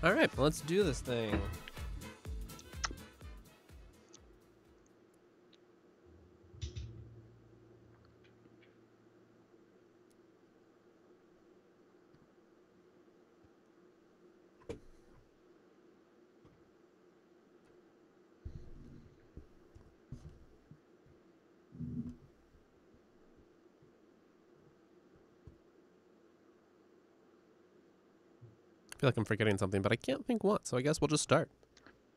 All right, let's do this thing. I feel like I'm forgetting something, but I can't think what, so I guess we'll just start.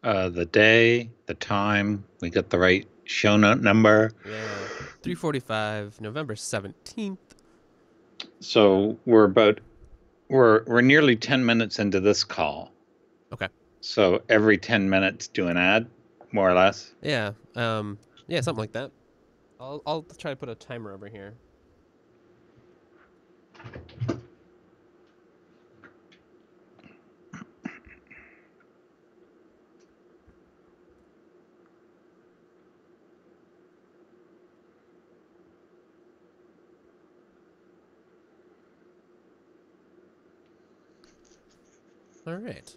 The day, the time, we got the right show note number. Yeah, 3:45, November 17th. So we're nearly 10 minutes into this call. Okay. So every 10 minutes do an ad, more or less. Yeah, yeah, something like that. I'll try to put a timer over here. All right.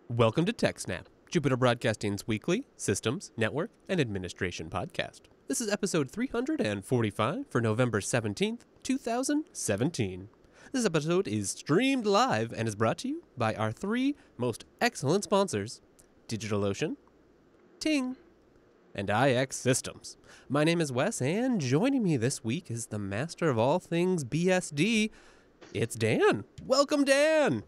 Welcome to TechSnap, Jupiter Broadcasting's weekly systems, network, and administration podcast. This is episode 345 for November 17th, 2017. This episode is streamed live and is brought to you by our three most excellent sponsors, DigitalOcean, Ting, and IX Systems. My name is Wes, and joining me this week is the master of all things BSD. It's Dan. Welcome, Dan.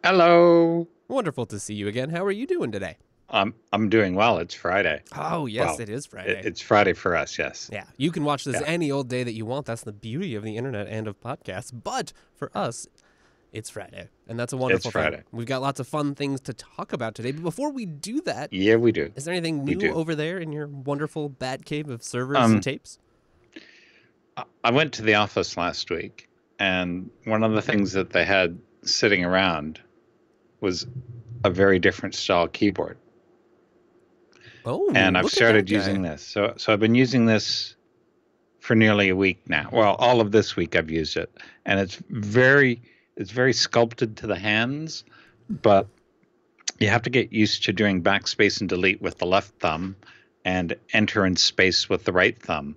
Hello. Wonderful to see you again. How are you doing today? I'm doing well. It's Friday. Oh, yes, Well, it is Friday. It's Friday for us, yes. Yeah, you can watch this Yeah. any old day that you want. That's the beauty of the internet and of podcasts. But for us, it's Friday, and that's a wonderful It's Friday. thing. We've got lots of fun things to talk about today. But before we do that, Yeah, we do. is there anything We new do. over there in your wonderful bat cave of servers and tapes? I went to the office last week, and one of the things that they had sitting around was a very different style keyboard. Oh, And I've look at started that guy. using this. So I've been using this for nearly a week now. Well, all of this week I've used it, and it's very sculpted to the hands, but you have to get used to doing backspace and delete with the left thumb and enter in space with the right thumb.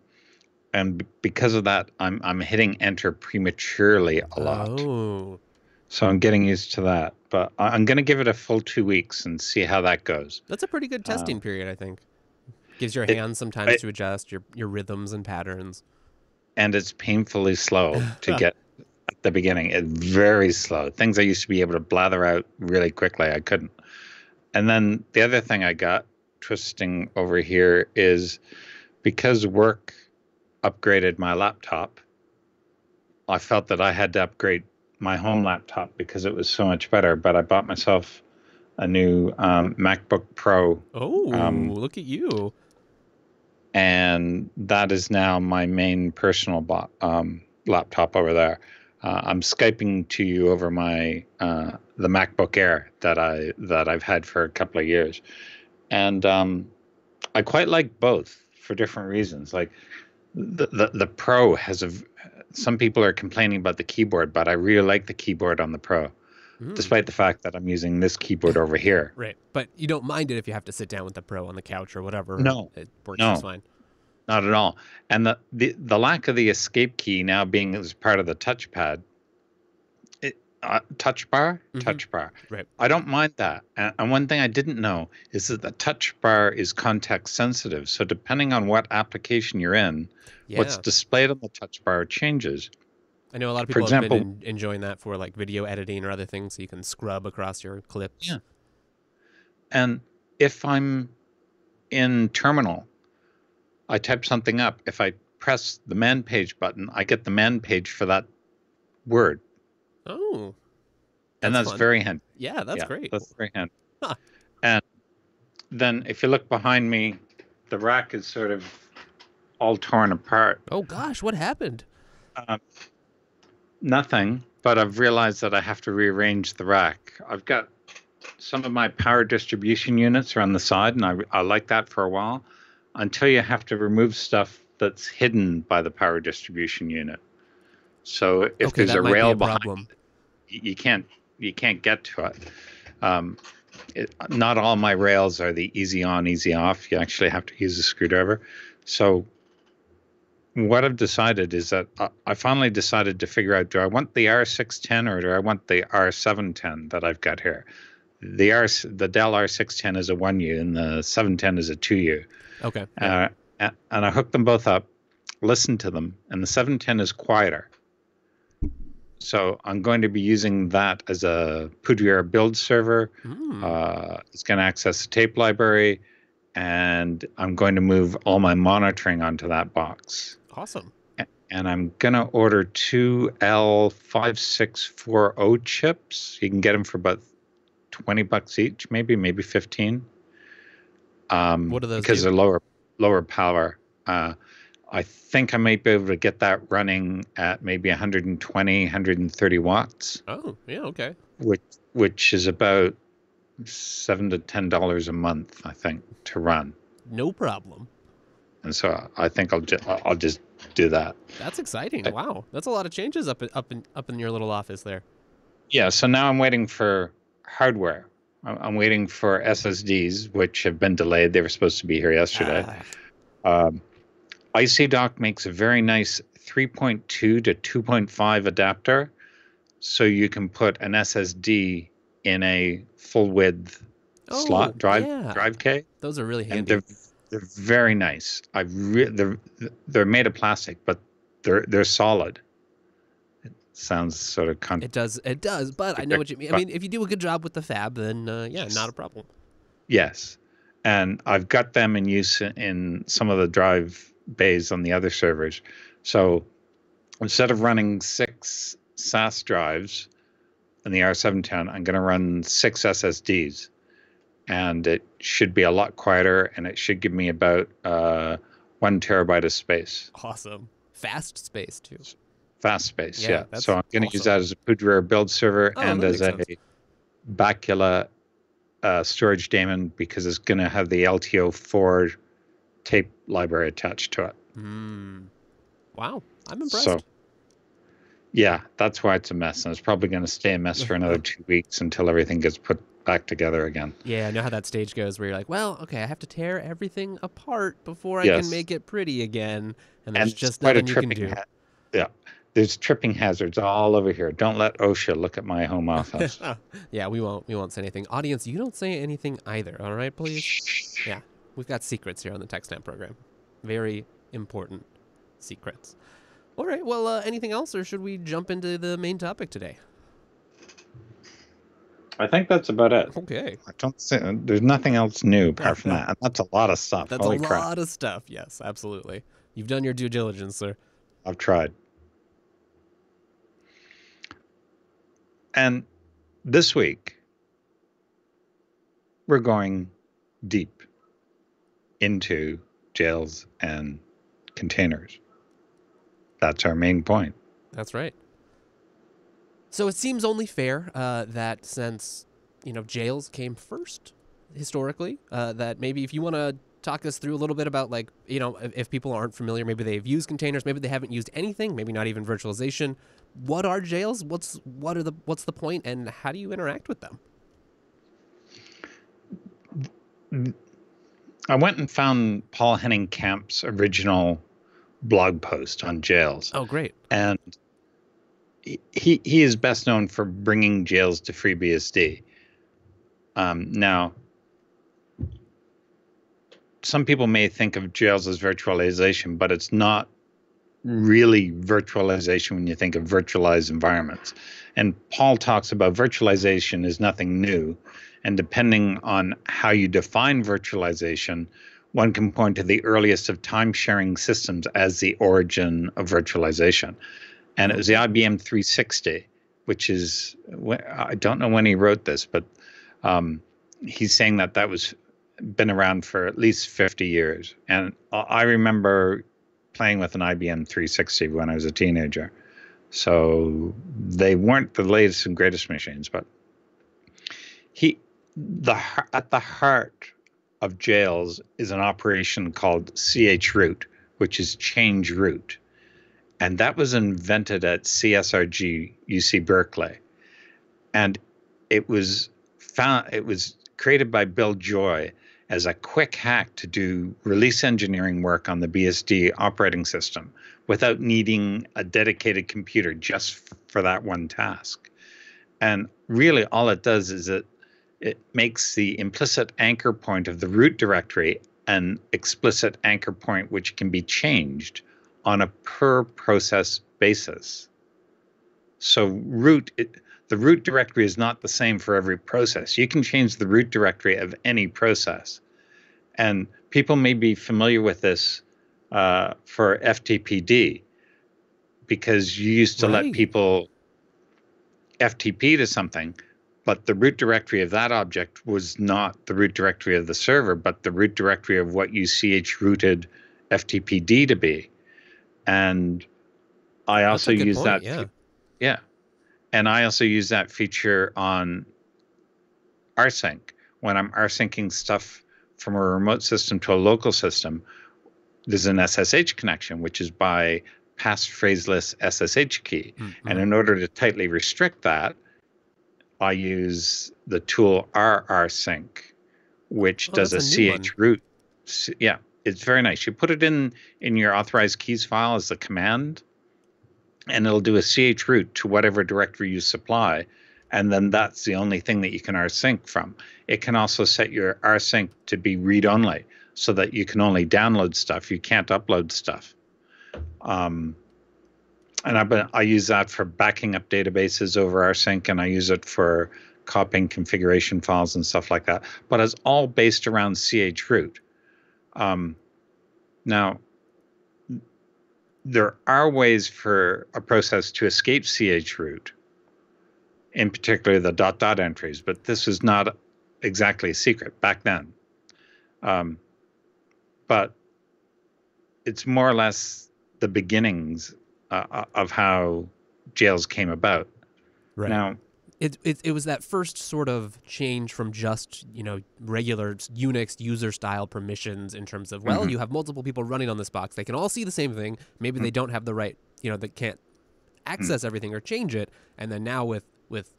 And because of that, I'm hitting enter prematurely a lot. Oh, So I'm getting used to that. But I'm going to give it a full 2 weeks and see how that goes. that's a pretty good testing period, I think. Gives your it- hands some time it- to adjust your rhythms and patterns. And it's painfully slow to get at the beginning. It's very slow. Things I used to be able to blather out really quickly, I couldn't. And then the other thing I got twisting over here is because work upgraded my laptop, I felt that I had to upgrade my home laptop because it was so much better. But I bought myself a new MacBook Pro, Oh, look at you. and that is now my main personal laptop over there. I'm Skyping to you over my the MacBook Air that I've had for a couple of years, and I quite like both for different reasons. Like the Pro has some people are complaining about the keyboard, but I really like the keyboard on the Pro, despite the fact that I'm using this keyboard over here. Right, but you don't mind it if you have to sit down with the Pro on the couch or whatever. No. It works No. just fine. Not at all. And the lack of the escape key now being as part of the touchpad, touch bar. Right. I don't mind that. And one thing I didn't know is that the touch bar is context sensitive. So depending on what application you're in, Yeah. what's displayed on the touch bar changes. I know a lot of for people have been example- enjoying that for like video editing or other things, so you can scrub across your clips. Yeah. And if I'm in Terminal, I type something up. If I press the man page button, I get the man page for that word. Oh. And that's fun. very handy. Yeah, that's Yeah, great. That's very handy. Huh. And then if you look behind me, the rack is sort of all torn apart. Oh gosh, what happened? Nothing, but I've realized that I have to rearrange the rack. I've got some of my power distribution units are on the side, and I like that for a while, until you have to remove stuff that's hidden by the power distribution unit. So if Okay, there's that a might be rail a behind, problem. you can't get to it. Not all my rails are the easy on, easy off. You actually have to use a screwdriver. So what I've decided is that I finally decided to figure out, do I want the R610 or do I want the R710 that I've got here? The Dell R610 is a 1U and the 710 is a 2U. Okay. Yeah. And I hooked them both up, listened to them, and the 710 is quieter. So I'm going to be using that as a Poudriere build server. It's going to access the tape library, and I'm going to move all my monitoring onto that box. Awesome. And I'm going to order two L5640 chips. You can get them for about $20 each, maybe 15. What do those because do? they're lower power. I think I might be able to get that running at maybe 120, 130 watts. Oh, yeah, okay. Which is about $7 to $10 a month, I think, to run. No problem. And so I think I'll just do that. That's exciting. Wow, that's a lot of changes up in your little office there. Yeah. So now I'm waiting for hardware. I'm waiting for SSDs, which have been delayed. They were supposed to be here yesterday. ICDock makes a very nice 3.2 to 2.5 adapter, so you can put an SSD in a full width slot drive K. Those are really handy. And they're very nice. They're made of plastic, but they're solid. It sounds sort of It does, but I know what you mean. I mean, if you do a good job with the fab, then not a problem. Yes, and I've got them in use in some of the drive bays on the other servers. So instead of running 6 SAS drives in the R710, I'm going to run 6 SSDs, and it should be a lot quieter, and it should give me about 1 terabyte of space. Awesome. Fast space too. Fast space, yeah. So I'm going to use awesome. that as a Poudriere build server and as a Bacula storage daemon, because it's going to have the LTO4 tape library attached to it. Wow, I'm impressed. So, yeah, that's why it's a mess, and it's probably going to stay a mess for another 2 weeks until everything gets put back together again. Yeah, I know how that stage goes, where you're like, well, okay, I have to tear everything apart before I can make it pretty again, and there's just nothing you can do. Yeah, there's tripping hazards all over here. Don't let OSHA look at my home office. Yeah, we won't say anything. Audience, you don't say anything either, all right, please? Yeah, we've got secrets here on the TechSnap program. Very important secrets. All right, well, anything else, or should we jump into the main topic today? I think that's about it. Okay. I don't see, there's nothing else new apart from that. And that's a lot of stuff. That's Holy a crap. lot of stuff. Yes, absolutely. You've done your due diligence, sir. I've tried. And this week, we're going deep into jails and containers. That's our main point. That's right. So it seems only fair that since, jails came first historically, that maybe if you want to talk us through a little bit about, like, if people aren't familiar, maybe they've used containers, maybe they haven't used anything, maybe not even virtualization. What are jails? What's the point, and how do you interact with them? I went and found Paul Henning Kamp's original blog post on jails. Oh, great. And he is best known for bringing jails to FreeBSD. Now, some people may think of jails as virtualization, but it's not really virtualization when you think of virtualized environments. And Paul talks about virtualization is nothing new. And depending on how you define virtualization, one can point to the earliest of time-sharing systems as the origin of virtualization. And it was the IBM 360, which is, I don't know when he wrote this, but he's saying that was been around for at least 50 years. And I remember playing with an IBM 360 when I was a teenager. So they weren't the latest and greatest machines, but at the heart of jails is an operation called chroot, which is change root. And that was invented at CSRG, UC Berkeley. And it was created by Bill Joy as a quick hack to do release engineering work on the BSD operating system without needing a dedicated computer just for that one task. And really all it does is it makes the implicit anchor point of the root directory an explicit anchor point which can be changed on a per process basis. So the root directory is not the same for every process. You can change the root directory of any process. And people may be familiar with this for FTPD, because you used to let people FTP to something, but the root directory of that object was not the root directory of the server, but the root directory of what you rooted FTPD to be. And I also use that. Yeah. And I also use that feature on rsync. When I'm rsyncing stuff from a remote system to a local system, there's an SSH connection, which is by passphraseless SSH key. Mm-hmm. And in order to tightly restrict that, I use the tool rsync, which does a chroot. Yeah, it's very nice. You put it in your authorized keys file as a command, and it'll do a chroot to whatever directory you supply. And then that's the only thing that you can rsync from. It can also set your rsync to be read-only, so that you can only download stuff. You can't upload stuff. And I use that for backing up databases over rsync, and I use it for copying configuration files and stuff like that. But it's all based around chroot. Now, there are ways for a process to escape chroot, in particular the ... entries, but this was not exactly a secret back then. But it's more or less the beginnings of how jails came about. Right. Now, it was that first sort of change from just, regular Unix user style permissions in terms of, well, you have multiple people running on this box. They can all see the same thing. Maybe they don't have the right, they can't access everything or change it. And then now with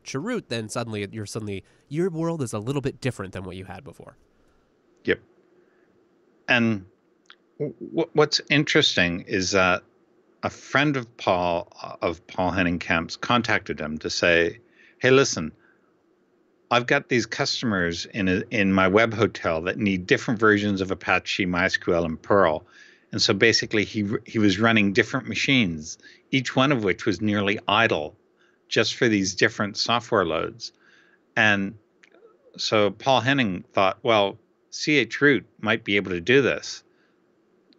chroot, then suddenly your world is a little bit different than what you had before. Yep. And what's interesting is that a friend of Paul Henningkamp's contacted him to say, hey, listen, I've got these customers in my web hotel that need different versions of Apache, MySQL, and Perl. And so basically he was running different machines, each one of which was nearly idle just for these different software loads. And so Paul Henning thought, well, chroot might be able to do this,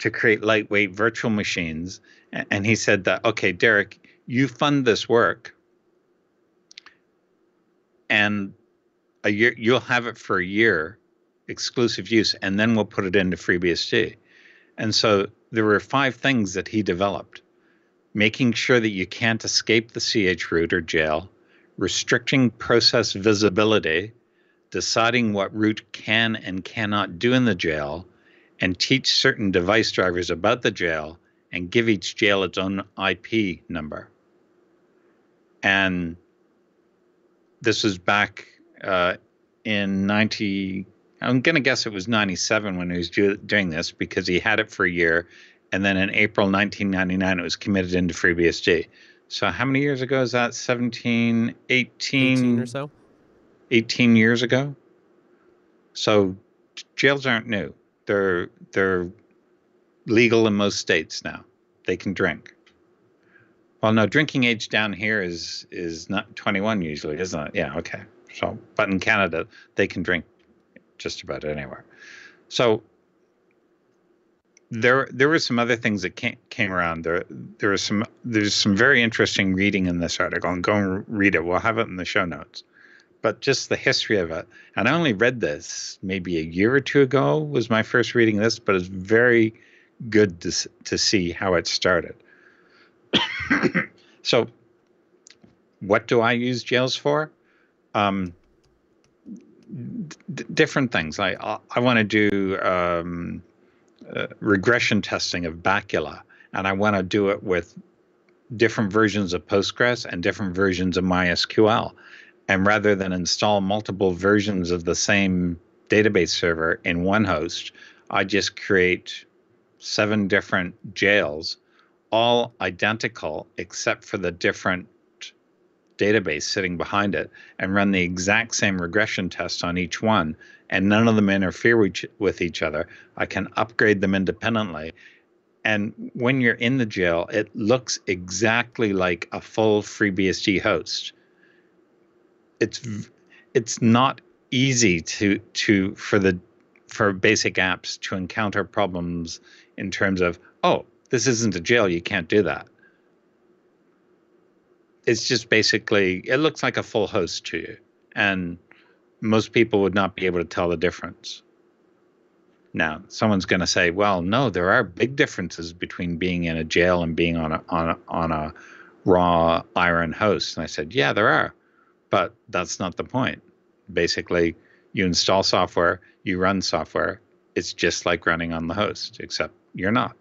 to create lightweight virtual machines. And he said that, okay, Derek, you fund this work, and a year, you'll have it for a year, exclusive use, and then we'll put it into FreeBSD. And so there were 5 things that he developed: making sure that you can't escape the chroot or jail, restricting process visibility, deciding what root can and cannot do in the jail, and teach certain device drivers about the jail, and give each jail its own IP number. And this was back in I'm going to guess it was 97 when he was doing this, because he had it for a year. And then in April 1999, it was committed into FreeBSD. So how many years ago is that? 18 or so? 18 years ago. So jails aren't new. They're legal in most states now. They can drink. Well, no, drinking age down here is not 21 usually, isn't it? Yeah, okay. So, but in Canada, they can drink just about anywhere. So there were some other things that came around. There's some very interesting reading in this article, and go and read it. We'll have it in the show notes. But just the history of it. And I only read this maybe a year or two ago was my first reading of this, but it's very good to see how it started. So what do I use jails for? different things. I want to do regression testing of Bacula, and I want to do it with different versions of Postgres and different versions of MySQL. And rather than install multiple versions of the same database server in one host, I just create 7 different jails, all identical except for the different database sitting behind it, and run the exact same regression test on each one, and none of them interfere with each other. I can upgrade them independently. And when you're in the jail, it looks exactly like a full FreeBSD host. It's not easy for basic apps to encounter problems in terms of, oh, this isn't a jail, you can't do that. It's just basically, it looks like a full host to you, and most people would not be able to tell the difference. Now, someone's going to say, well, no, there are big differences between being in a jail and being on a raw iron host. And I said, yeah, there are, but that's not the point. Basically, you install software, you run software. It's just like running on the host, except you're not.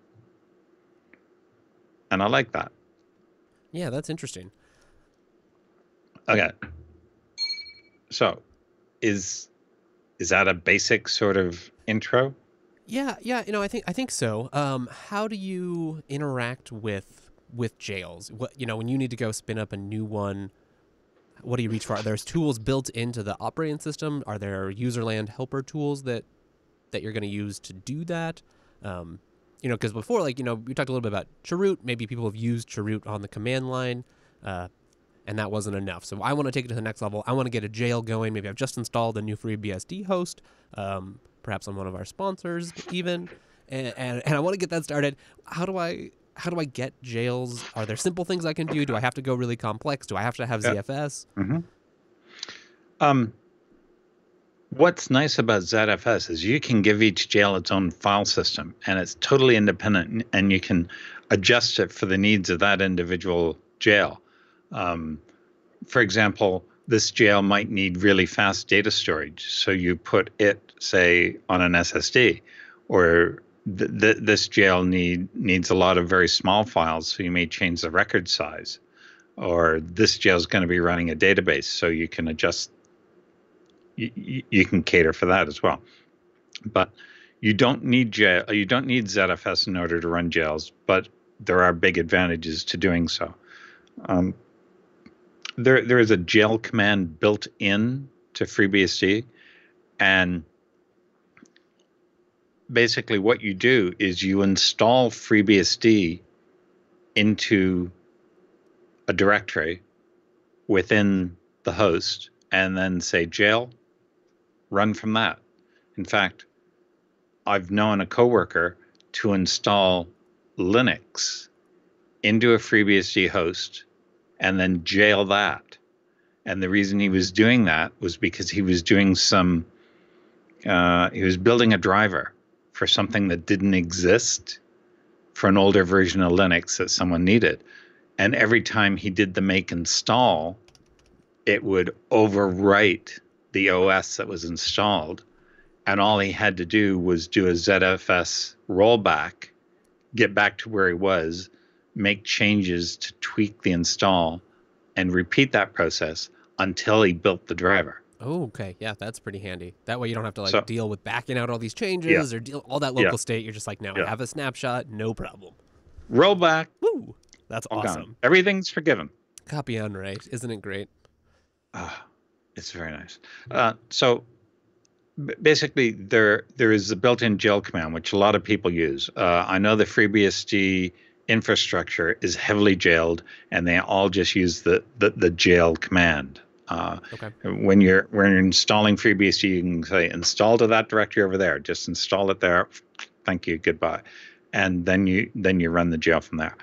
And I like that. Yeah, that's interesting. Okay. So, is that a basic sort of intro? Yeah, I think so. How do you interact with jails? What, when you need to go spin up a new one, what do you reach for? Are there tools built into the operating system? Are there userland helper tools that you're going to use to do that? Because before, we talked a little bit about Chroot. Maybe people have used Chroot on the command line, and that wasn't enough. So I want to take it to the next level. I want to get a jail going. Maybe I've just installed a new FreeBSD host, perhaps on one of our sponsors even, and I want to get that started. How do I get jails? Are there simple things I can do? Do I have to go really complex? Do I have to have ZFS? Mm-hmm. What's nice about ZFS is you can give each jail its own file system, and it's totally independent, and you can adjust it for the needs of that individual jail. For example, this jail might need really fast data storage, so you put it, say, on an SSD, or this jail needs a lot of very small files, so you may change the record size, or this jail is going to be running a database, so you can adjust. You can cater for that as well, but you don't need ZFS in order to run jails. But there are big advantages to doing so. There is a jail command built in to FreeBSD, and basically what you do is you install FreeBSD into a directory within the host, and then say jail, run from that. In fact, I've known a coworker to install Linux into a FreeBSD host and then jail that. And the reason he was doing that was because he was doing he was building a driver for something that didn't exist for an older version of Linux that someone needed. And every time he did the make install, it would overwrite the OS that was installed. And all he had to do was do a ZFS rollback, get back to where he was, make changes to tweak the install, and repeat that process until he built the driver. Oh, okay. Yeah, that's pretty handy. That way you don't have to deal with backing out all these changes or deal all that local state. You're just like, now I have a snapshot, no problem. Rollback. Woo! That's awesome. Gone. Everything's forgiven. Copy on write. Isn't it great? It's very nice. So basically, there is a built-in jail command, which a lot of people use. I know the FreeBSD infrastructure is heavily jailed, and they all just use the jail command. Okay. When you're installing FreeBSD, you can say install to that directory over there. Just install it there. Thank you. Goodbye. And then you run the jail from there.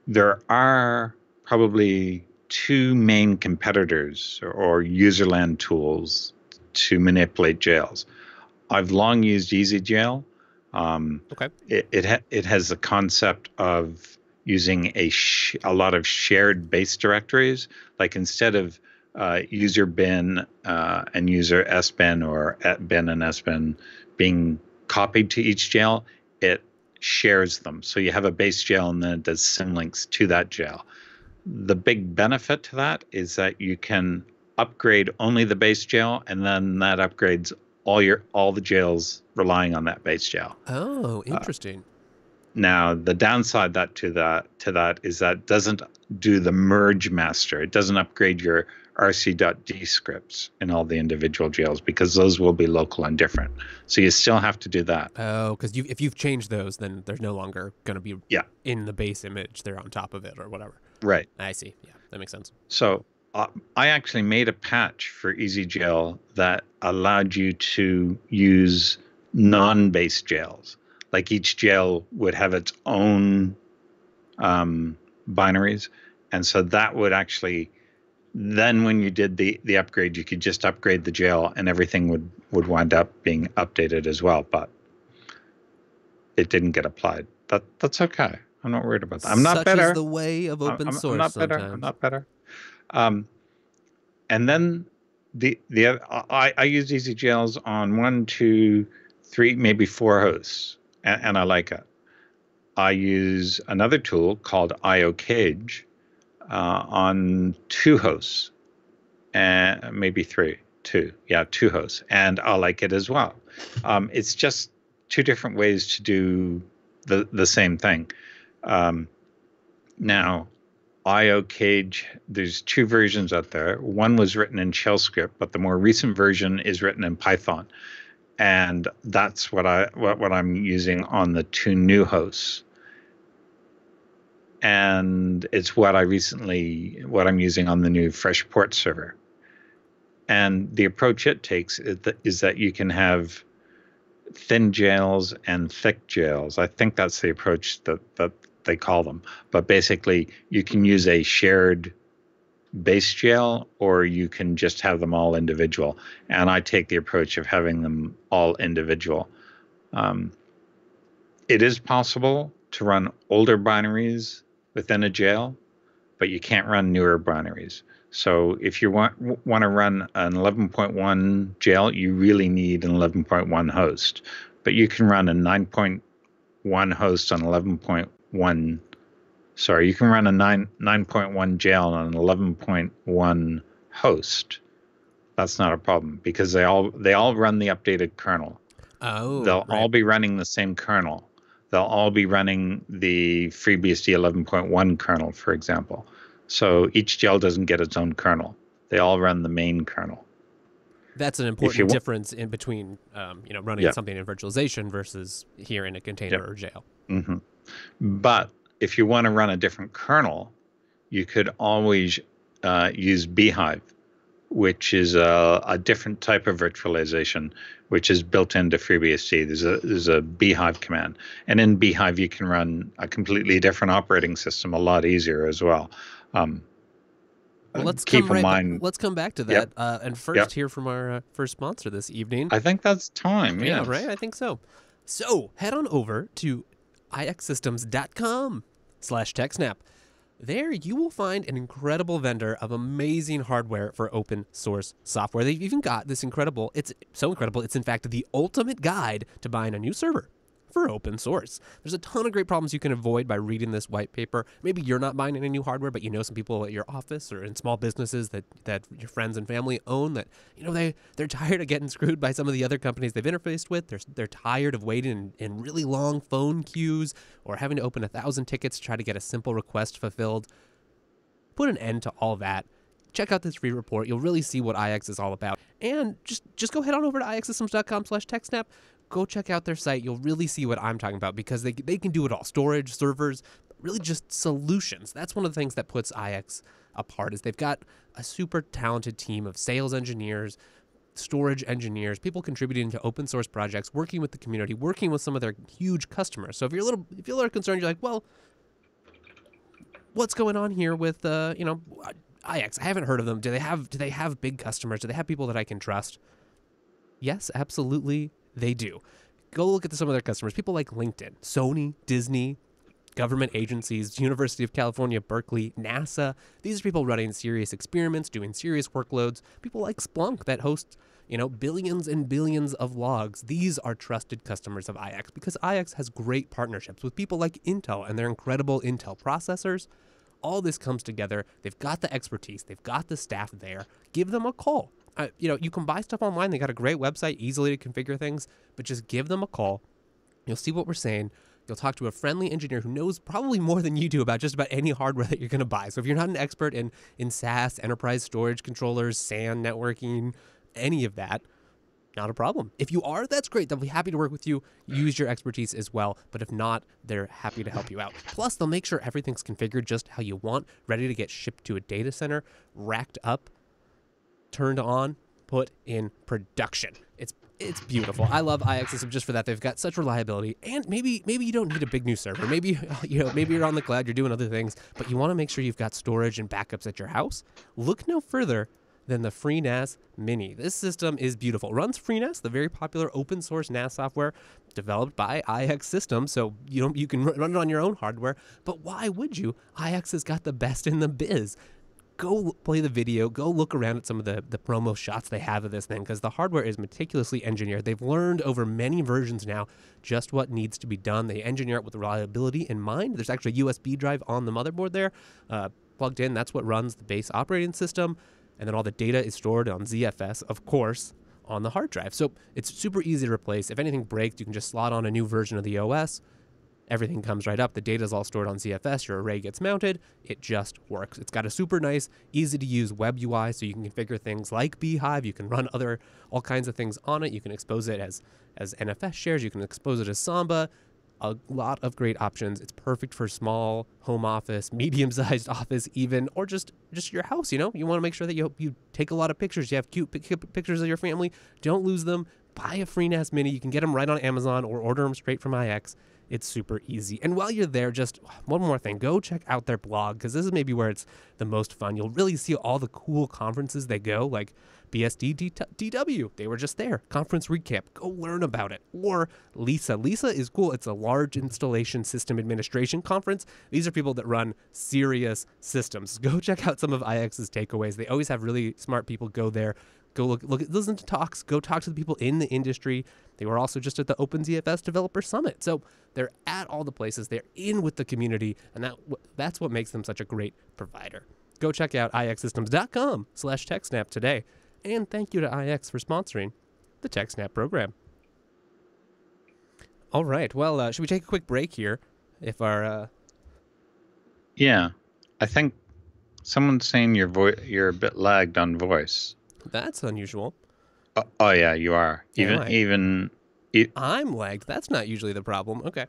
There are probably 2 main competitors or userland tools to manipulate jails. I've long used EasyJail. Okay. It has the concept of using a lot of shared base directories. Like instead of user bin and user sbin or bin and sbin being copied to each jail, it shares them. So you have a base jail and then it does symlinks to that jail. The big benefit to that is that you can upgrade only the base jail, and then that upgrades all the jails relying on that base jail. Oh, interesting. Now, the downside to that is that doesn't do the merge master. It doesn't upgrade your rc.d scripts in all the individual jails because those will be local and different. So you still have to do that. Oh, because if you've changed those, then there's no longer going to be in the base image. They're on top of it or whatever. Right. I see. Yeah, that makes sense. So I actually made a patch for EasyJail that allowed you to use non-base jails. Like each jail would have its own binaries. And so that would actually, then when you did the upgrade, you could just upgrade the jail and everything would wind up being updated as well. But it didn't get applied. That's okay. I'm not worried about that. I'm not Such better. Is the way of open source. I'm not better. Sometimes. I'm not better. And then I use EasyJails on 1, 2, 3, maybe 4 hosts, and I like it. I use another tool called IOCage on 2 hosts, and maybe 3, 2 hosts, and I like it as well. It's just 2 different ways to do the same thing. Now, IOCage, there's 2 versions out there. One was written in shell script, but the more recent version is written in Python. And that's what I'm using on the 2 new hosts. And it's what I'm using on the new Freshport server. And the approach it takes is that you can have thin jails and thick jails. I think that's the approach that they call them. But basically, you can use a shared base jail, or you can just have them all individual. And I take the approach of having them all individual. It is possible to run older binaries within a jail, but you can't run newer binaries. So if you want to run an 11.1 jail, you really need an 11.1 host. But you can run a 9.1 host on 11.1. Sorry, you can run a 9.1 jail on an 11.1 host. That's not a problem because they all run the updated kernel. Oh, they'll all be running the same kernel. They'll all be running the FreeBSD 11.1 kernel, for example. So each jail doesn't get its own kernel. They all run the main kernel. That's an important difference in between, running something in virtualization versus here in a container or jail. Mm-hmm. But if you want to run a different kernel, you could always use Beehive, which is a different type of virtualization, which is built into FreeBSD. There's a Beehive command, and in Beehive you can run a completely different operating system a lot easier as well. Well, let's come back to that, and first hear from our first sponsor this evening. I think that's time. Yeah, right. I think so. So head on over to ixsystems.com/TechSnap. There you will find an incredible vendor of amazing hardware for open source software. They've even got this incredible, it's so incredible, it's in fact the ultimate guide to buying a new server for open source. There's a ton of great problems you can avoid by reading this white paper. Maybe you're not buying any new hardware, but you know some people at your office or in small businesses that your friends and family own that, they're tired of getting screwed by some of the other companies they've interfaced with. They're tired of waiting in really long phone queues or having to open 1,000 tickets to try to get a simple request fulfilled. Put an end to all that. Check out this free report. You'll really see what IX is all about. And just go head on over to ixsystems.com/TechSnap. Go check out their site. You'll really see what I'm talking about because they can do it all. Storage, servers, really just solutions. That's one of the things that puts IX apart is they've got a super talented team of sales engineers, storage engineers, people contributing to open source projects, working with the community, working with some of their huge customers. So if you're a little concerned, you're like, well, what's going on here with IX? I haven't heard of them. Do they have big customers? Do they have people that I can trust? Yes, absolutely. They do. Go look at some of their customers. People like LinkedIn, Sony, Disney, government agencies, University of California, Berkeley, NASA. These are people running serious experiments, doing serious workloads. People like Splunk that host, billions and billions of logs. These are trusted customers of IX because IX has great partnerships with people like Intel and their incredible Intel processors. All this comes together. They've got the expertise. They've got the staff there. Give them a call. You can buy stuff online. They got a great website, easily to configure things, but just give them a call. You'll see what we're saying. You'll talk to a friendly engineer who knows probably more than you do about just about any hardware that you're going to buy. So if you're not an expert in SAS, enterprise storage controllers, SAN networking, any of that, not a problem. If you are, that's great. They'll be happy to work with you, use your expertise as well. But if not, they're happy to help you out. Plus, they'll make sure everything's configured just how you want, ready to get shipped to a data center, racked up, turned on, put in production. It's beautiful. I love IX Systems just for that. They've got such reliability, and maybe you don't need a big new server. Maybe maybe you're on the cloud, you're doing other things, but you want to make sure you've got storage and backups at your house. Look no further than the FreeNAS Mini. This system is beautiful. It runs FreeNAS, the very popular open source NAS software developed by IX Systems, so you can run it on your own hardware. But why would you? IX has got the best in the biz. Go play the video, go look around at some of the promo shots they have of this thing, because the hardware is meticulously engineered. They've learned over many versions now just what needs to be done. They engineer it with reliability in mind. There's actually a USB drive on the motherboard there, plugged in. That's what runs the base operating system. And then all the data is stored on ZFS, of course, on the hard drive. So it's super easy to replace. If anything breaks, you can just slot on a new version of the OS. Everything comes right up. The data is all stored on ZFS. Your array gets mounted. It just works. It's got a super nice, easy to use web UI, so you can configure things like Beehive. You can run all kinds of things on it. You can expose it as NFS shares. You can expose it as Samba. A lot of great options. It's perfect for small home office, medium-sized office even, or just your house, You want to make sure that you take a lot of pictures. You have cute pictures of your family. Don't lose them. Buy a FreeNAS Mini. You can get them right on Amazon or order them straight from IX. It's super easy. And while you're there, just one more thing. Go check out their blog, because this is maybe where it's the most fun. You'll really see all the cool conferences they go, like BSD DW. They were just there. Conference recap. Go learn about it. Or LISA. LISA is cool. It's a large installation system administration conference. These are people that run serious systems. Go check out some of IX's takeaways. They always have really smart people go there. Go listen to talks. Go talk to the people in the industry. They were also just at the OpenZFS Developer Summit. So they're at all the places. They're in with the community, and that's what makes them such a great provider. Go check out ixsystems.com/TechSnap today. And thank you to IX for sponsoring the TechSnap program. All right. Well, should we take a quick break here? Yeah, I think someone's saying you're a bit lagged on voice. That's unusual. Oh yeah, you are. Even I'm lagged. That's not usually the problem. Okay.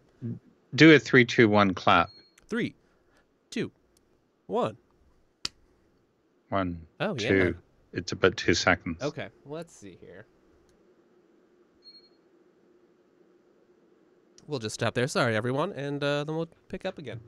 Do a 3, 2, 1 clap. 3, 2, 1. 1, oh, 2. Yeah. It's about 2 seconds. Okay. Let's see here. We'll just stop there. Sorry, everyone, and then we'll pick up again.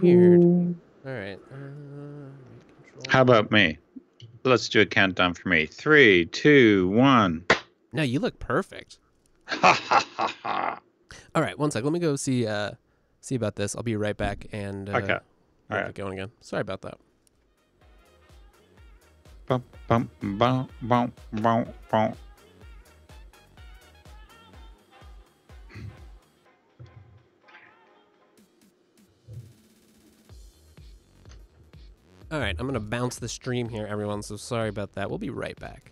Weird. All right. How about me? Let's do a countdown for me. 3, 2, 1. No, you look perfect. Ha ha ha ha. All right, one sec. Let me go see about this. I'll be right back and Okay. All right. get going again. Sorry about that. Bum, bum, bum, bum, bum, bum. All right, I'm going to bounce the stream here, everyone, so sorry about that. We'll be right back.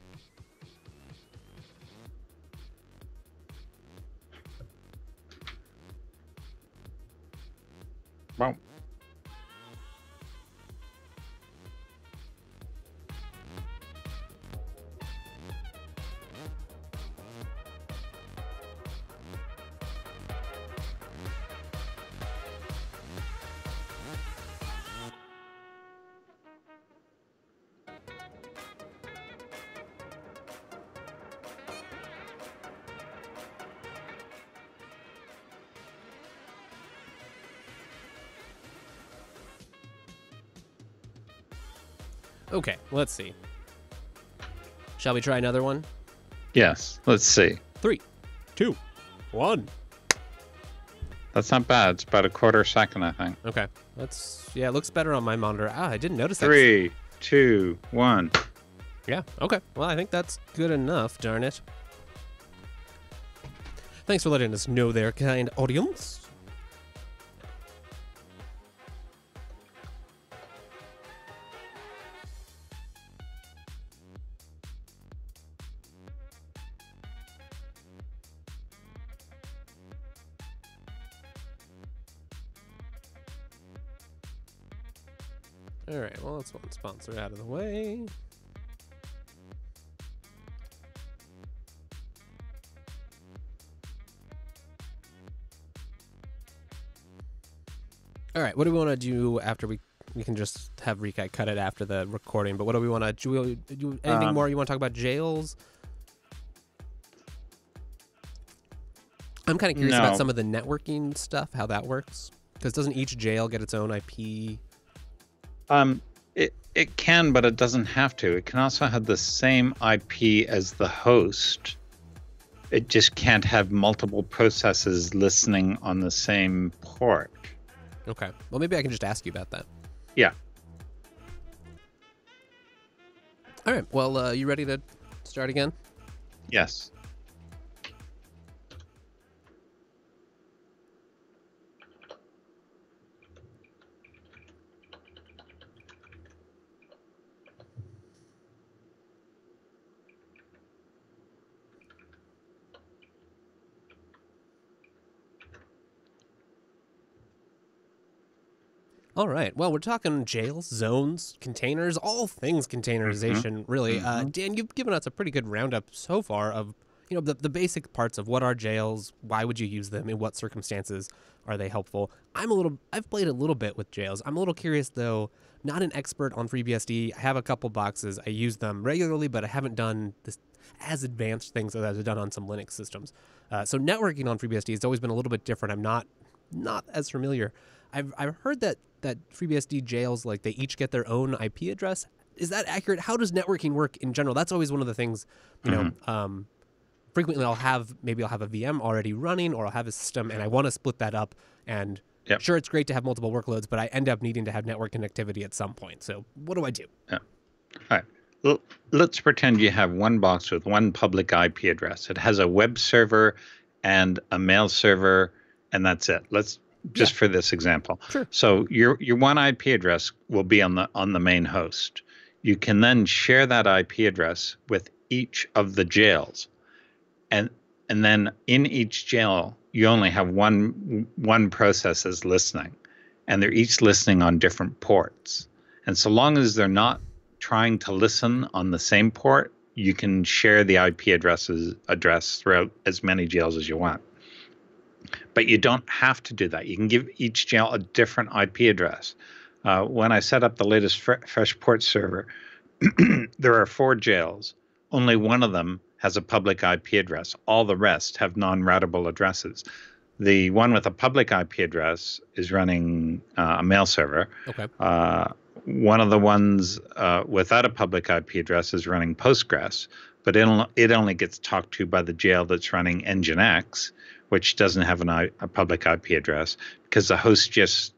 Bum. Okay, let's see. Shall we try another one? Yes. Let's see. 3, 2, 1. That's not bad. It's about a quarter second, I think. Okay. It looks better on my monitor. I didn't notice that. 3, 2, 1. Yeah, okay. Well, I think that's good enough, darn it. Thanks for letting us know there, kind audience. All right, well, that's one sponsor out of the way. All right, what do we want to do after we can just have Rikai cut it after the recording, but what do we want to do? Anything more? You want to talk about jails? I'm kind of curious about some of the networking stuff, how that works, because doesn't each jail get its own IP? It can, but it doesn't have to. It can also have the same IP as the host. It just can't have multiple processes listening on the same port. Okay. Well, maybe I can just ask you about that. Yeah. All right. Well, you ready to start again? Yes. All right. Well, we're talking jails, zones, containers, all things containerization, really. Dan, you've given us a pretty good roundup so far of, the basic parts of what are jails, why would you use them, in what circumstances are they helpful. I've played a little bit with jails. I'm a little curious, though, not an expert on FreeBSD. I have a couple boxes. I use them regularly, but I haven't done this as advanced things as I've done on some Linux systems. So networking on FreeBSD has always been a little bit different. I'm not as familiar. I've heard that FreeBSD jails, like, they each get their own IP address. Is that accurate? How does networking work in general? That's always one of the things, frequently I'll have a VM already running, or I'll have a system and I want to split that up. And sure, it's great to have multiple workloads, but I end up needing to have network connectivity at some point. So what do I do? Yeah. All right. Well, let's pretend you have one box with one public IP address. It has a web server and a mail server, and that's it. Let's just for this example. Sure. So your one IP address will be on the main host. You can then share that IP address with each of the jails, and then in each jail you only have one process is listening, and they're each listening on different ports. And so long as they're not trying to listen on the same port, you can share the IP address throughout as many jails as you want. But you don't have to do that. You can give each jail a different IP address. When I set up the latest Freshport server, there are 4 jails. Only one of them has a public IP address. All the rest have non-routable addresses. The one with a public IP address is running a mail server. Okay. One of the ones without a public IP address is running Postgres, but it only gets talked to by the jail that's running Nginx, which doesn't have a public IP address, because the host just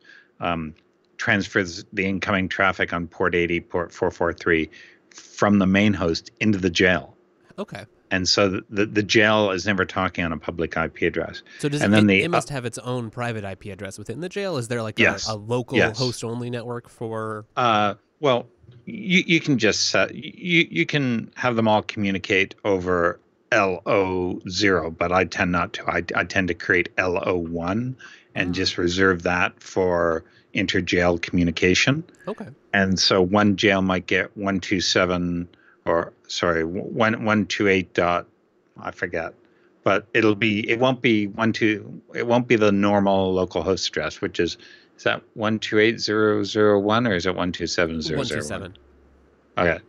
transfers the incoming traffic on port 80, port 443 from the main host into the jail. Okay. And so the jail is never talking on a public IP address. So it must have its own private IP address within the jail? Is there like a local host-only network for... Well, you can just set... You can have them all communicate over LO0, but I tend not to. I tend to create LO1 and just reserve that for inter-jail communication. Okay. And so one jail might get 128 I forget, but it won't be the normal local host address, which is that 128.0.0.1 or is it 127.0.0.1? 127. Okay.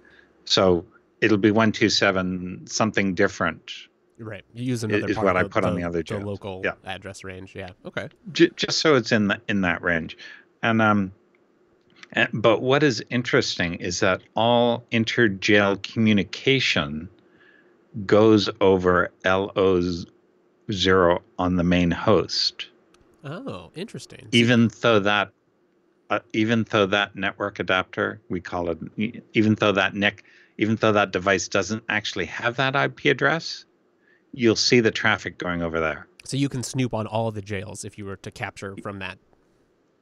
So it'll be 127 something different. Right. You use another is part what of I put on the other jails. The local address range. Yeah. Okay. Just so it's in that range. And But what is interesting is that all inter-jail communication goes over LO0 on the main host, Oh, interesting. even though that network adapter, we call it, even though that device doesn't actually have that IP address, you'll see the traffic going over there. So you can snoop on all of the jails if you were to capture from that.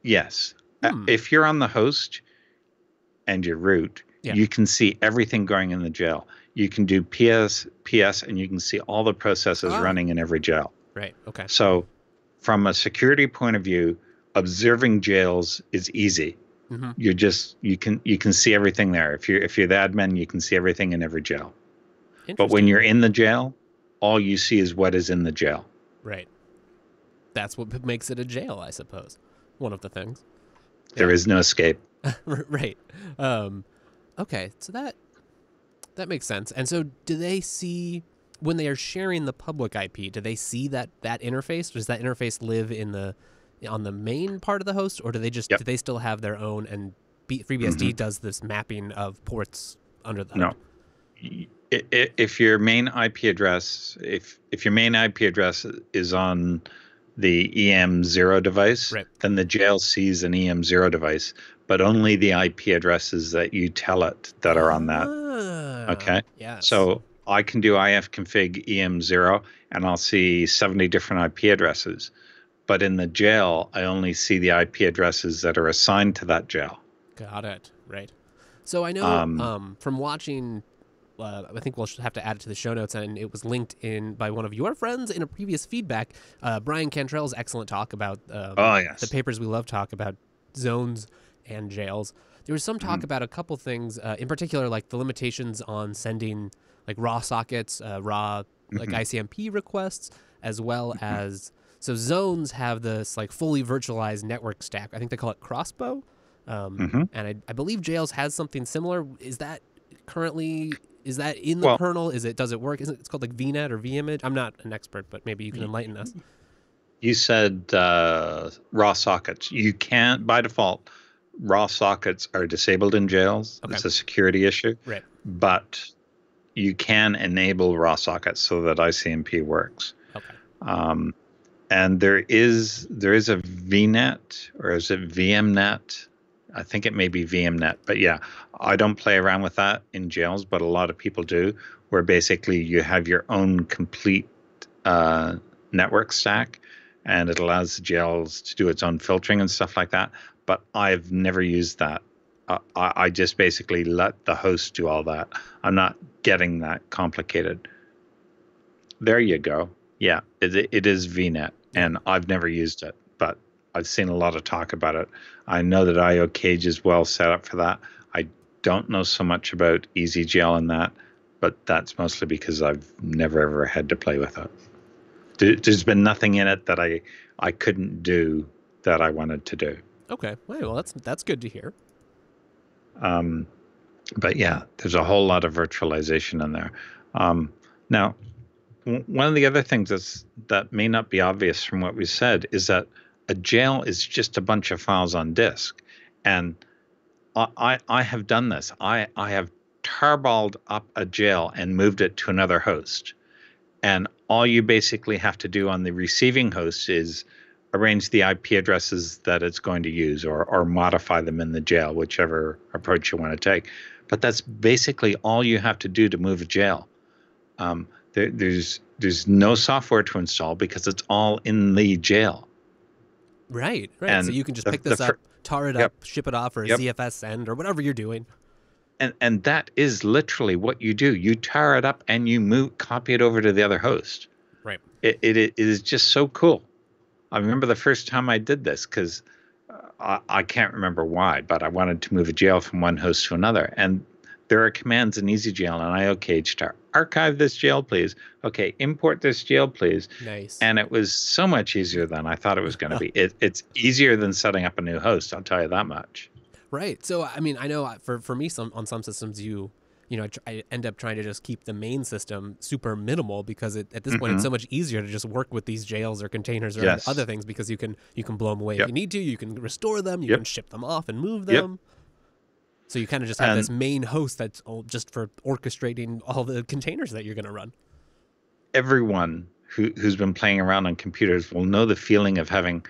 Yes. If you're on the host and your root, you can see everything going in the jail. You can do PS, and you can see all the processes running in every jail. Right. Okay. So from a security point of view, observing jails is easy. Mm-hmm. You can see everything there. If you're the admin, you can see everything in every jail. But when you're in the jail, all you see is what is in the jail. Right. That's what makes it a jail, I suppose. One of the things. There is no escape. Right. Okay. So that makes sense. And so do they see, when they are sharing the public IP, do they see that interface? Does that interface live on the main part of the host, or do they just, do they still have their own, and FreeBSD does this mapping of ports under the hood? No. If your main IP address, if your main IP address is on the EM0 device, then the jail sees an EM0 device, but only the IP addresses that you tell it that are on that. Okay. Yes. So I can do ifconfig EM0 and I'll see 70 different IP addresses. But in the jail, I only see the IP addresses that are assigned to that jail. Got it. Right. So I know from watching, I think we'll have to add it to the show notes, and it was linked in by one of your friends in a previous feedback, Brian Cantrell's excellent talk about the papers we love talk about zones and jails. There was some talk about a couple things, in particular, like the limitations on sending like raw sockets, like ICMP requests, as well as, so zones have this like fully virtualized network stack. I think they call it Crossbow. And I believe jails has something similar. Is that in the kernel? Does it work? It's called like VNet or vImage? I'm not an expert, but maybe you can enlighten us. You said raw sockets. You can't, by default, raw sockets are disabled in jails. Okay. It's a security issue. Right. But you can enable raw sockets so that ICMP works. Okay. And there is a VNet, or is it VMnet? I think it may be VMnet, but yeah, I don't play around with that in jails, but a lot of people do, where basically you have your own complete network stack, and it allows the jails to do its own filtering and stuff like that. But I've never used that. I just basically let the host do all that. I'm not getting that complicated. There you go. Yeah, it is VNet, and I've never used it, but I've seen a lot of talk about it. I know that IO Cage is well set up for that. I don't know so much about EasyGL and that, but that's mostly because I've never ever had to play with it. There's been nothing in it that I couldn't do that I wanted to do. Okay, well that's good to hear. But yeah, there's a whole lot of virtualization in there. Now, one of the other things that may not be obvious from what we said is that a jail is just a bunch of files on disk. And I have done this. I have tarballed up a jail and moved it to another host. And all you basically have to do on the receiving host is arrange the IP addresses that it's going to use, or modify them in the jail, whichever approach you want to take. But that's basically all you have to do to move a jail. There's no software to install because it's all in the jail. Right. And so you can just pick this up, tar it up, ship it off, or a ZFS send, or whatever you're doing. And that is literally what you do. You tar it up and you copy it over to the other host. Right. It is just so cool. I remember the first time I did this because I can't remember why, but I wanted to move a jail from one host to another. And there are commands in EasyGL and IO Cage to archive this jail, please. Okay, import this jail, please. Nice. And it was so much easier than I thought it was going to be. It's easier than setting up a new host, I'll tell you that much. Right. So, I mean, I know for me, on some systems, I end up trying to just keep the main system super minimal because at this point it's so much easier to just work with these jails or containers or other things, because you can blow them away if you need to. You can restore them. You can ship them off and move them. So you kind of just have this main host that's just for orchestrating all the containers that you're going to run. Everyone who's been playing around on computers will know the feeling of having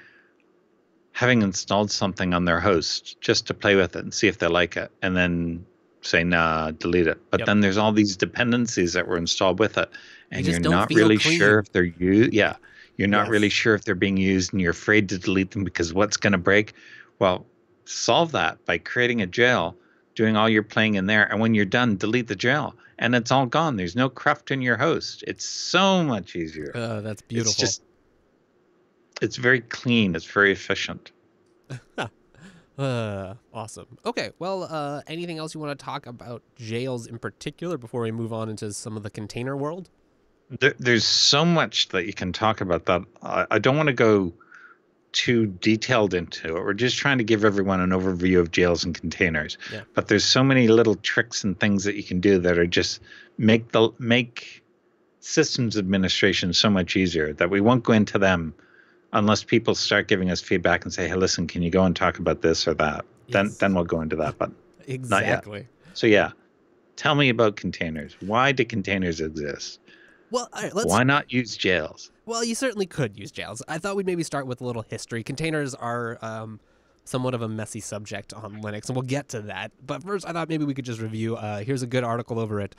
installed something on their host just to play with it and see if they like it, and then say, nah, delete it. But then there's all these dependencies that were installed with it, and you're not really sure if they're used. Yeah, you're not really sure if they're being used, and you're afraid to delete them because what's going to break? Well, solve that by creating a jail, doing all your playing in there, and when you're done, delete the jail, and it's all gone. There's no cruft in your host. It's so much easier. That's beautiful. It's very clean. It's very efficient. Awesome. Okay, well, anything else you want to talk about jails in particular before we move on into some of the container world? There's so much that you can talk about that. I don't want to go too detailed into it. We're just trying to give everyone an overview of jails and containers. Yeah. But there's so many little tricks and things that you can do that are just make systems administration so much easier that we won't go into them unless people start giving us feedback and say, hey, listen, can you go and talk about this or that? Yes. Then we'll go into that, but exactly. Not yet. So yeah, tell me about containers. Why do containers exist? Well, all right, why not use jails? Well, you certainly could use jails. I thought we'd maybe start with a little history. Containers are somewhat of a messy subject on Linux, and we'll get to that. But first, I thought maybe we could just review. Here's a good article over at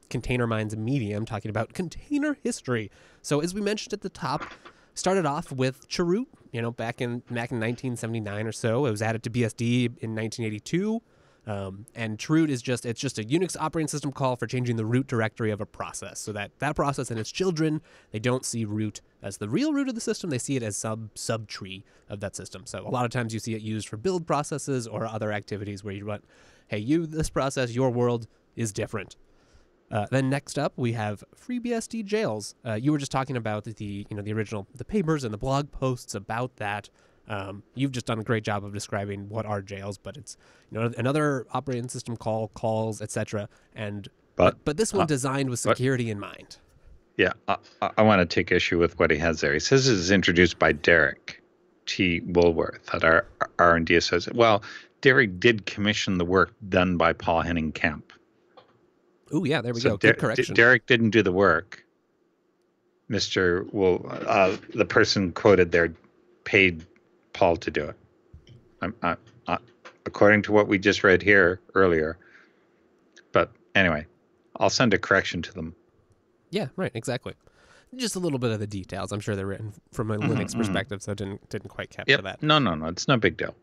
Container Minds Medium talking about container history. So as we mentioned at the top, started off with chroot, back in 1979 or so. It was added to BSD in 1982. And chroot is just a Unix operating system call for changing the root directory of a process, so that process and its children, they don't see root as the real root of the system. They see it as subtree of that system. So a lot of times you see it used for build processes or other activities where you want, hey, this process, your world is different. Then next up, we have FreeBSD jails. You were just talking about the original, the papers and the blog posts about that. You've just done a great job of describing what are jails, but it's another operating system calls, etc. And but this one designed with security in mind. Yeah, I want to take issue with what he has there. He says it is introduced by Derek T. Woolworth at our R&D associate. Well, Derek did commission the work done by Paul Henning Kemp. Oh yeah, there we go. Good correction. Derek didn't do the work. The person quoted there paid Paul to do it. According to what we just read here earlier. But anyway, I'll send a correction to them. Yeah, right, exactly. Just a little bit of the details. I'm sure they're written from a Linux perspective, so didn't quite capture that. No, it's no big deal.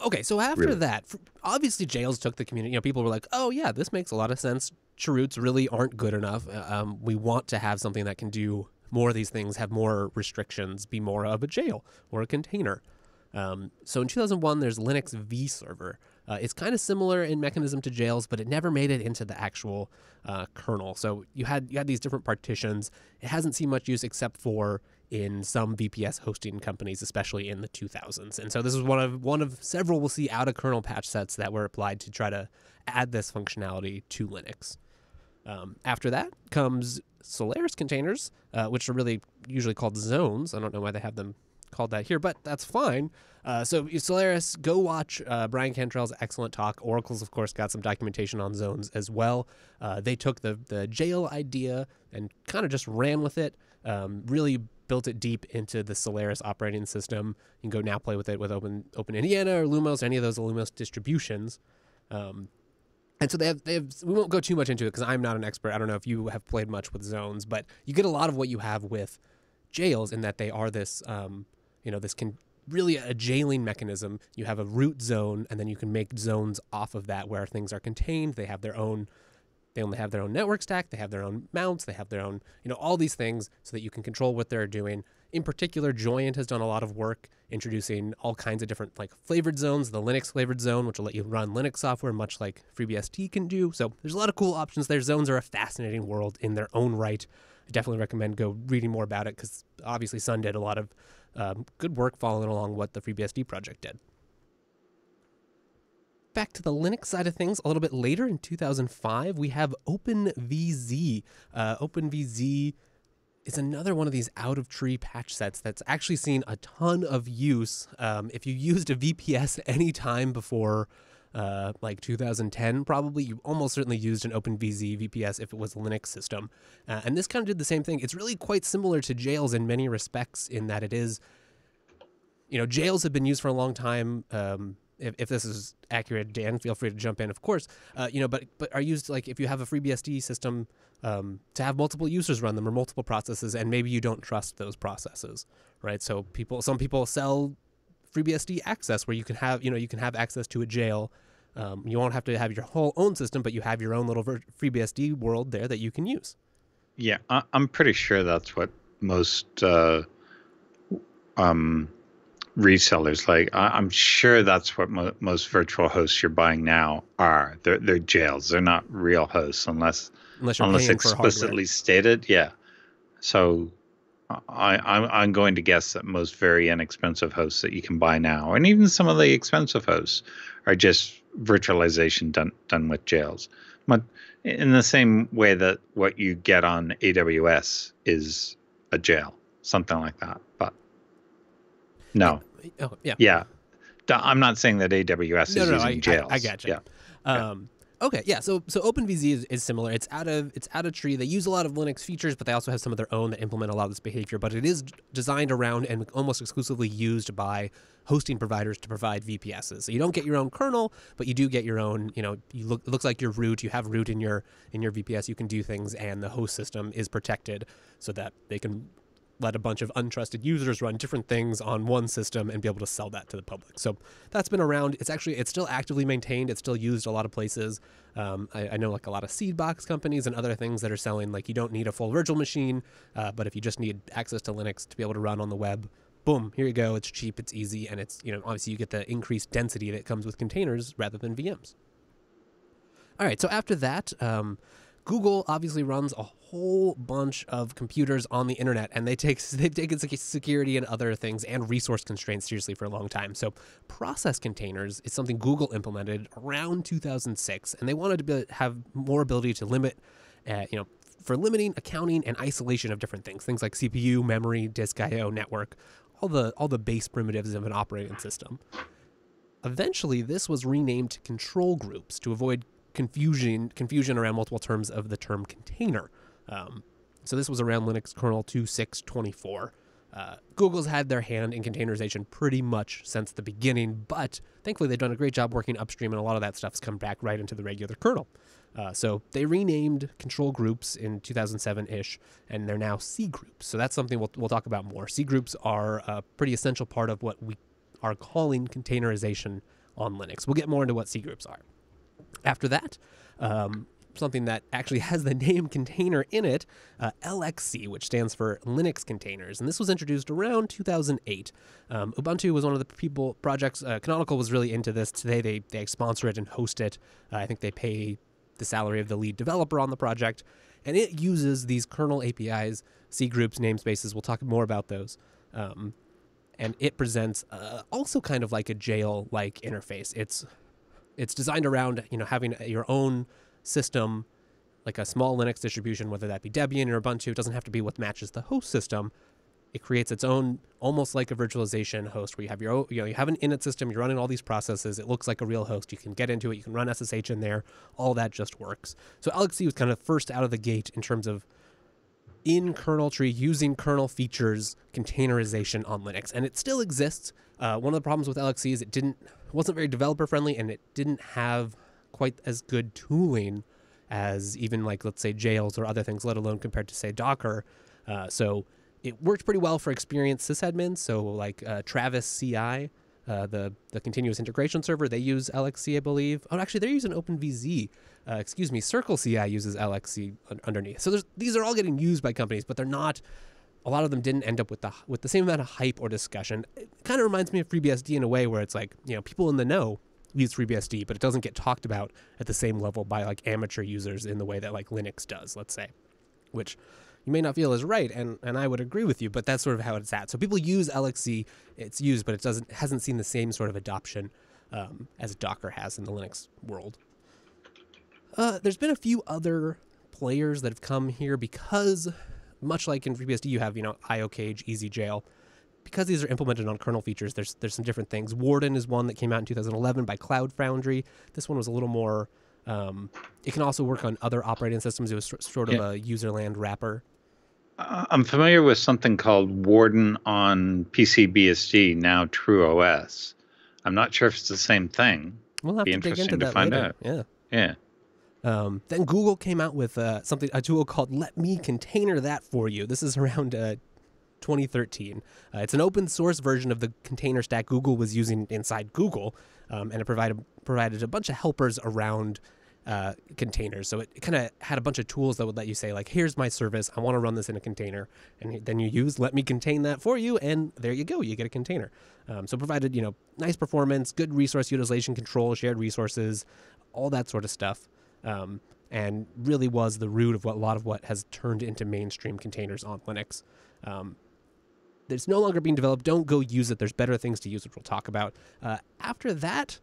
Okay, so after that, obviously jails took the community. People were like, oh yeah, this makes a lot of sense. Chroots really aren't good enough. We want to have something that can do more of these things, have more restrictions, be more of a jail or a container. So in 2001, there's Linux vServer. It's kind of similar in mechanism to jails, but it never made it into the actual kernel. So you had these different partitions. It hasn't seen much use except for in some VPS hosting companies, especially in the 2000s. And so this is one of several we'll see out of kernel patch sets that were applied to try to add this functionality to Linux. After that comes Solaris containers, which are really usually called zones. I don't know why they have them called that here, but that's fine. So Solaris, go watch Brian Cantrell's excellent talk. Oracle's, of course, got some documentation on zones as well. They took the jail idea and kind of just ran with it, really built it deep into the Solaris operating system. You can go now play with it with Open Indiana or Lumos, any of those Lumos distributions. And so they have, we won't go too much into it because I'm not an expert. I don't know if you have played much with zones, but you get a lot of what you have with jails in that they are this, really a jailing mechanism. You have a root zone, and then you can make zones off of that where things are contained. They only have their own network stack. They have their own mounts. They have their own, all these things so that you can control what they're doing. In particular, Joyent has done a lot of work introducing all kinds of different flavored zones, the Linux flavored zone, which will let you run Linux software much like FreeBSD can do. So there's a lot of cool options there. Zones are a fascinating world in their own right. I definitely recommend go reading more about it because obviously Sun did a lot of good work following along what the FreeBSD project did. Back to the Linux side of things, a little bit later in 2005, we have OpenVZ. OpenVZ is another one of these out-of-tree patch sets that's actually seen a ton of use. If you used a VPS any time before like 2010 probably, you almost certainly used an OpenVZ VPS if it was a Linux system. And this kind of did the same thing. It's really quite similar to jails in many respects in that it is, jails have been used for a long time. If this is accurate, Dan, feel free to jump in, of course. But are used like if you have a FreeBSD system to have multiple users run them or multiple processes, and maybe you don't trust those processes, right? So some people sell FreeBSD access where you can have access to a jail. You won't have to have your whole own system, but you have your own little FreeBSD world there that you can use. Yeah, I'm pretty sure that's what most resellers like. I'm sure that's what most virtual hosts you're buying now are. They're jails. They're not real hosts unless you're paying explicitly stated. Yeah. So I'm going to guess that most very inexpensive hosts that you can buy now, and even some of the expensive hosts, are just virtualization done with jails. But in the same way that what you get on AWS is a jail, something like that. But no. Oh, yeah. Yeah. I'm not saying that AWS is using jails. I got you. Yeah. Okay, yeah. So OpenVZ is similar. It's out of tree. They use a lot of Linux features, but they also have some of their own that implement a lot of this behavior. But it is designed around and almost exclusively used by hosting providers to provide VPSs. So you don't get your own kernel, but you do get your own. It looks like your root. You have root in your VPS. You can do things, and the host system is protected so that they can let a bunch of untrusted users run different things on one system and be able to sell that to the public. So that's been around. It's still actively maintained. It's still used a lot of places. I know like a lot of seed box companies and other things that are selling like you don't need a full virtual machine, but if you just need access to Linux to be able to run on the web, boom, here you go. It's cheap, it's easy, and it's obviously you get the increased density that comes with containers rather than VMs. All right, so after that, Google obviously runs a whole bunch of computers on the internet, and they've taken security and other things and resource constraints seriously for a long time. So process containers is something Google implemented around 2006, and they wanted to have more ability to limit, for limiting accounting and isolation of different things like CPU, memory, disk I/O, network, all the base primitives of an operating system. Eventually, this was renamed to control groups to avoid confusion around multiple terms of the term container. So this was around Linux kernel 2.6.24. Google's had their hand in containerization pretty much since the beginning, but thankfully they've done a great job working upstream, and a lot of that stuff's come back right into the regular kernel. So they renamed control groups in 2007-ish, and they're now C groups. So that's something we'll talk about more. C groups are a pretty essential part of what we are calling containerization on Linux. We'll get more into what C groups are. After that, something that actually has the name container in it, LXC, which stands for Linux Containers. And this was introduced around 2008. Ubuntu was one of the projects. Canonical was really into this. Today they sponsor it and host it. I think they pay the salary of the lead developer on the project. And it uses these kernel APIs, C groups, namespaces. We'll talk more about those. And it presents also kind of like a jail-like interface. It's designed around, having your own system, like a small Linux distribution, whether that be Debian or Ubuntu. It doesn't have to be what matches the host system. It creates its own, almost like a virtualization host, where you have your own, you have an init system. You're running all these processes. It looks like a real host. You can get into it. You can run SSH in there. All that just works. So LXC was kind of first out of the gate in terms of in kernel tree using kernel features containerization on Linux, and it still exists. One of the problems with LXC is it wasn't very developer friendly, and it didn't have quite as good tooling as even like, let's say, jails or other things, let alone compared to say Docker. So it worked pretty well for experienced sysadmins. So like Travis CI, the continuous integration server, they use LXC, I believe. Oh, actually, they're using OpenVZ. Circle CI uses LXC underneath. So these are all getting used by companies, but they're not. A lot of them didn't end up with the same amount of hype or discussion. It kind of reminds me of FreeBSD in a way, where it's like, people in the know use FreeBSD, but it doesn't get talked about at the same level by like amateur users in the way that like Linux does, let's say, which you may not feel is right, and I would agree with you, but that's sort of how it's at. So people use LXC, it's used, but it hasn't seen the same sort of adoption as Docker has in the Linux world. There's been a few other players that have come here because, much like in FreeBSD, you have, IOCage, EasyJail. because these are implemented on kernel features, there's some different things. Warden is one that came out in 2011 by Cloud Foundry. This one was a little more. It can also work on other operating systems. It was sort of a userland wrapper. I'm familiar with something called Warden on PCBSD, now TrueOS. I'm not sure if it's the same thing. We'll have to dig into that later. Yeah. Then Google came out with a tool called Let Me Container That For You. This is around 2013. It's an open source version of the container stack Google was using inside Google, and it provided a bunch of helpers around containers. So it kind of had a bunch of tools that would let you say, like, here's my service, I want to run this in a container, and then you use Let Me Contain That For You, and there you go, you get a container. So it provided, nice performance, good resource utilization control, shared resources, all that sort of stuff. And really was the root of a lot of what has turned into mainstream containers on Linux. It's no longer being developed. Don't go use it. There's better things to use, which we'll talk about. After that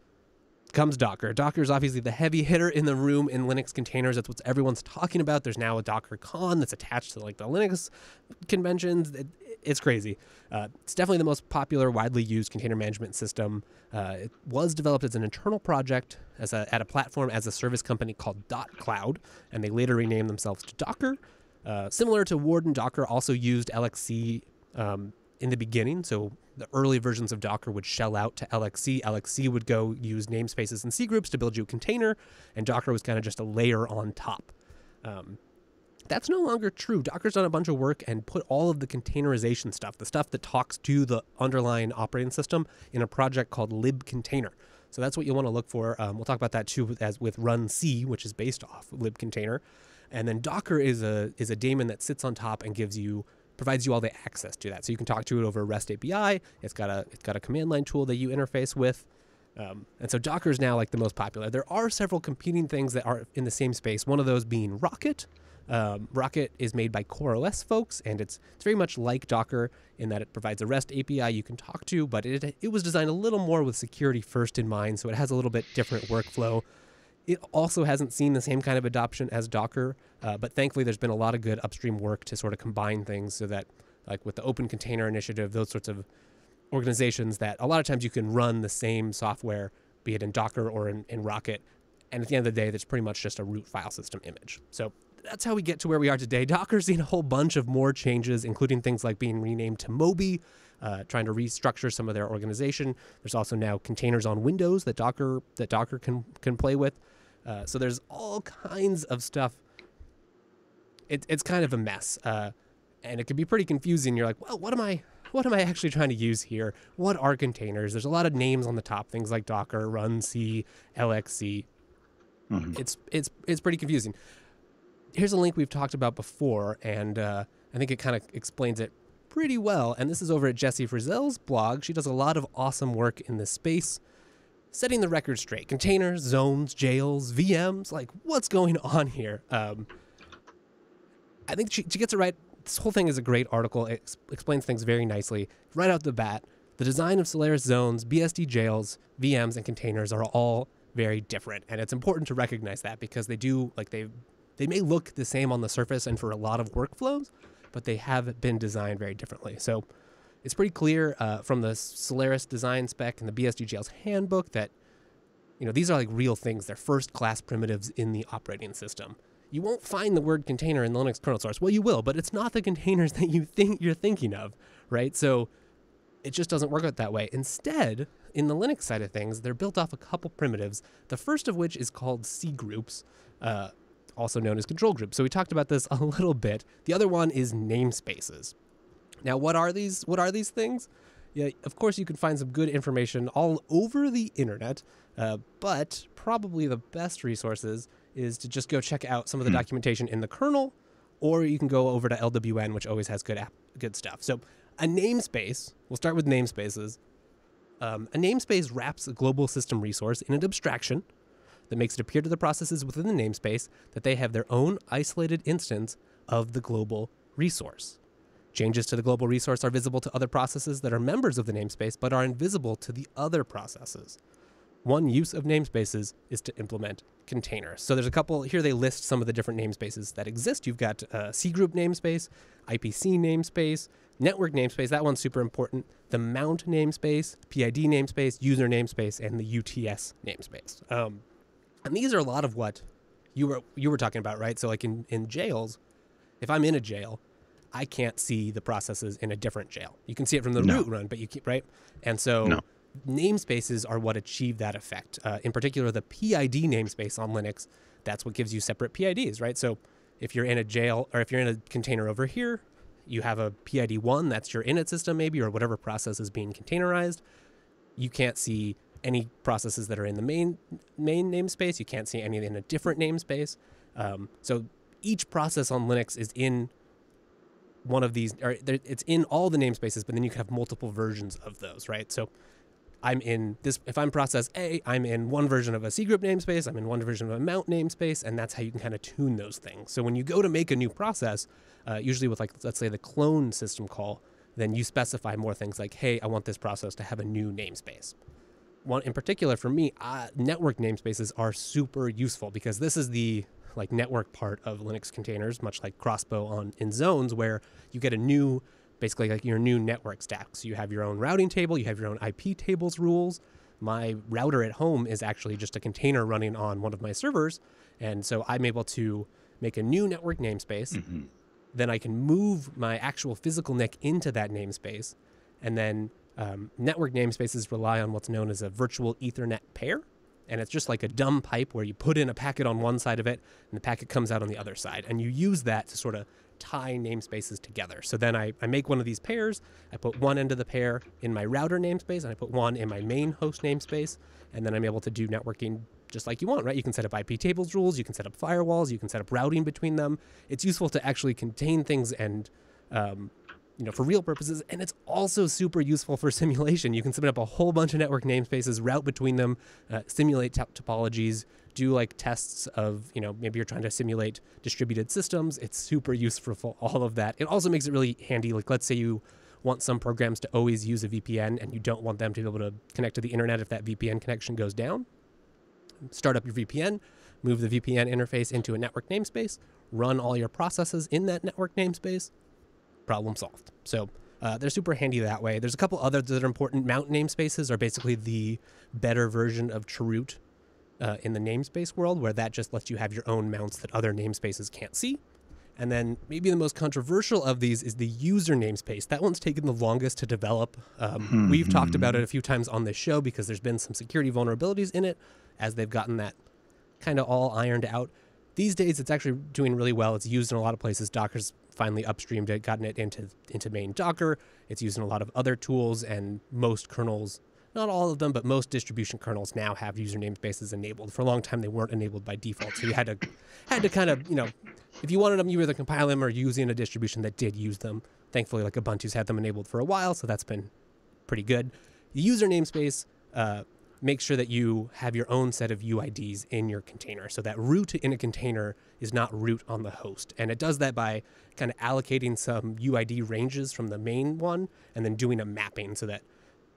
comes Docker. Docker is obviously the heavy hitter in the room in Linux containers. That's what everyone's talking about. There's now a Docker Con that's attached to the Linux conventions. It's crazy. It's definitely the most popular, widely used container management system. It was developed as an internal project at a platform as a service company called .cloud, and they later renamed themselves to Docker. Similar to Warden, Docker also used LXC in the beginning. So the early versions of Docker would shell out to LXC. LXC would go use namespaces and C groups to build you a container, and Docker was kind of just a layer on top. That's no longer true. Docker's done a bunch of work and put all of the containerization stuff, the stuff that talks to the underlying operating system, in a project called libcontainer. So that's what you want to look for. We'll talk about that too, as with runc, which is based off libcontainer. And then Docker is a daemon that sits on top and provides you all the access to that. So you can talk to it over a REST API. It's got a command line tool that you interface with. And so Docker is now the most popular. There are several competing things that are in the same space. One of those being Rocket. Rocket is made by CoreOS folks, and it's very much like Docker in that it provides a REST API you can talk to, but it was designed a little more with security first in mind, so it has a little bit different workflow. It also hasn't seen the same kind of adoption as Docker, but thankfully there's been a lot of good upstream work to sort of combine things so that, with the Open Container Initiative, those sorts of organizations, that a lot of times you can run the same software, be it in Docker or in Rocket, and at the end of the day, that's pretty much just a root file system image. So that's how we get to where we are today. Docker's seen a whole bunch of more changes, including things like being renamed to Moby, trying to restructure some of their organization. There's also now containers on Windows that Docker can play with. So there's all kinds of stuff. It's kind of a mess, and it can be pretty confusing. You're like, well, what am I actually trying to use here? What are containers? There's a lot of names on the top, things like Docker, runc, LXC. Mm-hmm. It's pretty confusing. Here's a link we've talked about before, and I think it kind of explains it pretty well. And this is over at Jessie Frizzell's blog. She does a lot of awesome work in this space, setting the record straight. Containers, zones, jails, VMs, what's going on here? I think she gets it right. This whole thing is a great article. It explains things very nicely. Right out the bat, the design of Solaris zones, BSD jails, VMs, and containers are all very different. And it's important to recognize that because they may look the same on the surface and for a lot of workflows, but they have been designed very differently. So it's pretty clear from the Solaris design spec and the BSD jails handbook that these are real things. They're first-class primitives in the operating system. You won't find the word container in the Linux kernel source. Well, you will, but it's not the containers that you're thinking of, right? So it just doesn't work out that way. Instead, in the Linux side of things, they're built off a couple primitives, the first of which is called C groups, also known as control groups. So we talked about this a little bit. The other one is namespaces. Now, what are these things? Yeah, of course, you can find some good information all over the internet, but probably the best resources is to just go check out some of the documentation in the kernel, or you can go over to LWN, which always has good stuff. So a namespace, we'll start with namespaces. A namespace wraps a global system resource in an abstraction that makes it appear to the processes within the namespace that they have their own isolated instance of the global resource. Changes to the global resource are visible to other processes that are members of the namespace, but are invisible to the other processes. one use of namespaces is to implement containers. So there's a couple here. They list some of the different namespaces that exist. You've got cgroup namespace, IPC namespace, network namespace. That one's super important. The mount namespace, PID namespace, user namespace, and the UTS namespace. And these are a lot of what you were talking about, right? So like in jails, if I'm in a jail, I can't see the processes in a different jail. You can see it from the root run, but you keep right. And so namespaces are what achieve that effect. In particular, the PID namespace on Linux, that's what gives you separate PIDs, right? So if you're in a jail or if you're in a container over here, you have a PID 1, that's your init system maybe, or whatever process is being containerized. You can't see any processes that are in the main namespace. You can't see any in a different namespace. So each process on Linux is in one of these, or it's in all the namespaces, but then you can have multiple versions of those, right? So I'm in this, if I'm process A, I'm in one version of a cgroup namespace, I'm in one version of a mount namespace, and that's how you can kind of tune those things. So when you go to make a new process, usually with like, let's say the clone system call, then you specify more things like, hey, I want this process to have a new namespace. One in particular for me, network namespaces are super useful because this is the like network part of Linux containers, much like Crossbow in zones, where you get a new, basically like your new network stack. So you have your own routing table, you have your own IP tables rules. My router at home is actually just a container running on one of my servers. And so I'm able to make a new network namespace. Mm-hmm. Then I can move my actual physical NIC into that namespace. And then network namespaces rely on what's known as a virtual Ethernet pair. And it's just like a dumb pipe where you put in a packet on one side of it and the packet comes out on the other side. And you use that to sort of tie namespaces together. So then I make one of these pairs, I put one end of the pair in my router namespace, and I put one in my main host namespace, and then I'm able to do networking just like you want, right? You can set up IP tables rules, you can set up firewalls, you can set up routing between them. It's useful to actually contain things and for real purposes, and it's also super useful for simulation. You can spin up a whole bunch of network namespaces, route between them, simulate topologies, do like tests of, maybe you're trying to simulate distributed systems. It's super useful for all of that. It also makes it really handy. Like, let's say you want some programs to always use a VPN and you don't want them to be able to connect to the internet if that VPN connection goes down. Start up your VPN, move the VPN interface into a network namespace, run all your processes in that network namespace. Problem solved. So they're super handy that way. There's a couple others that are important. Mount namespaces are basically the better version of chroot in the namespace world, where that just lets you have your own mounts that other namespaces can't see. And then maybe the most controversial of these is the user namespace. That one's taken the longest to develop. We've talked about it a few times on this show because there's been some security vulnerabilities in it as they've gotten that kind of all ironed out. These days, it's actually doing really well. It's used in a lot of places. Docker's finally upstreamed it, gotten it into main Docker. It's used in a lot of other tools, and most kernels, not all of them, but most distribution kernels now have user namespaces enabled. For a long time, they weren't enabled by default, so you had to kind of, if you wanted them, you either compile them or using a distribution that did use them. Thankfully, like Ubuntu's had them enabled for a while, so that's been pretty good. The user namespace make sure that you have your own set of UIDs in your container. So that root in a container is not root on the host. And it does that by kind of allocating some UID ranges from the main one and then doing a mapping so that,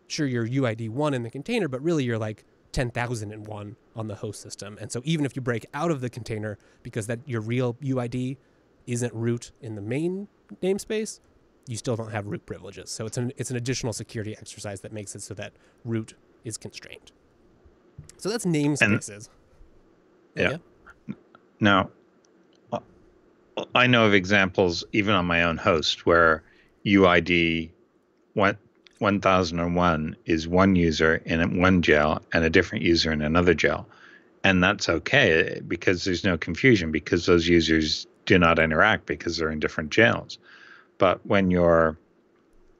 sure, you're UID 1 in the container, but really you're like 10,001 on the host system. And so even if you break out of the container because that your real UID isn't root in the main namespace, you still don't have root privileges. So it's an additional security exercise that makes it so that root is constrained. So that's namespaces. Yeah. Now, I know of examples even on my own host where UID 1001 is one user in one jail and a different user in another jail. And that's okay because there's no confusion because those users do not interact because they're in different jails. But when you're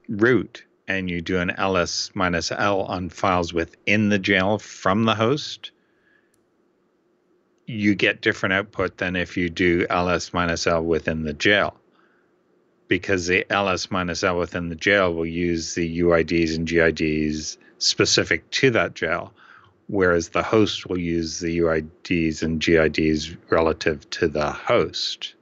root and you do an ls-l on files within the jail from the host, you get different output than if you do ls-l within the jail. Because the ls-l within the jail will use the UIDs and GIDs specific to that jail, whereas the host will use the UIDs and GIDs relative to the host.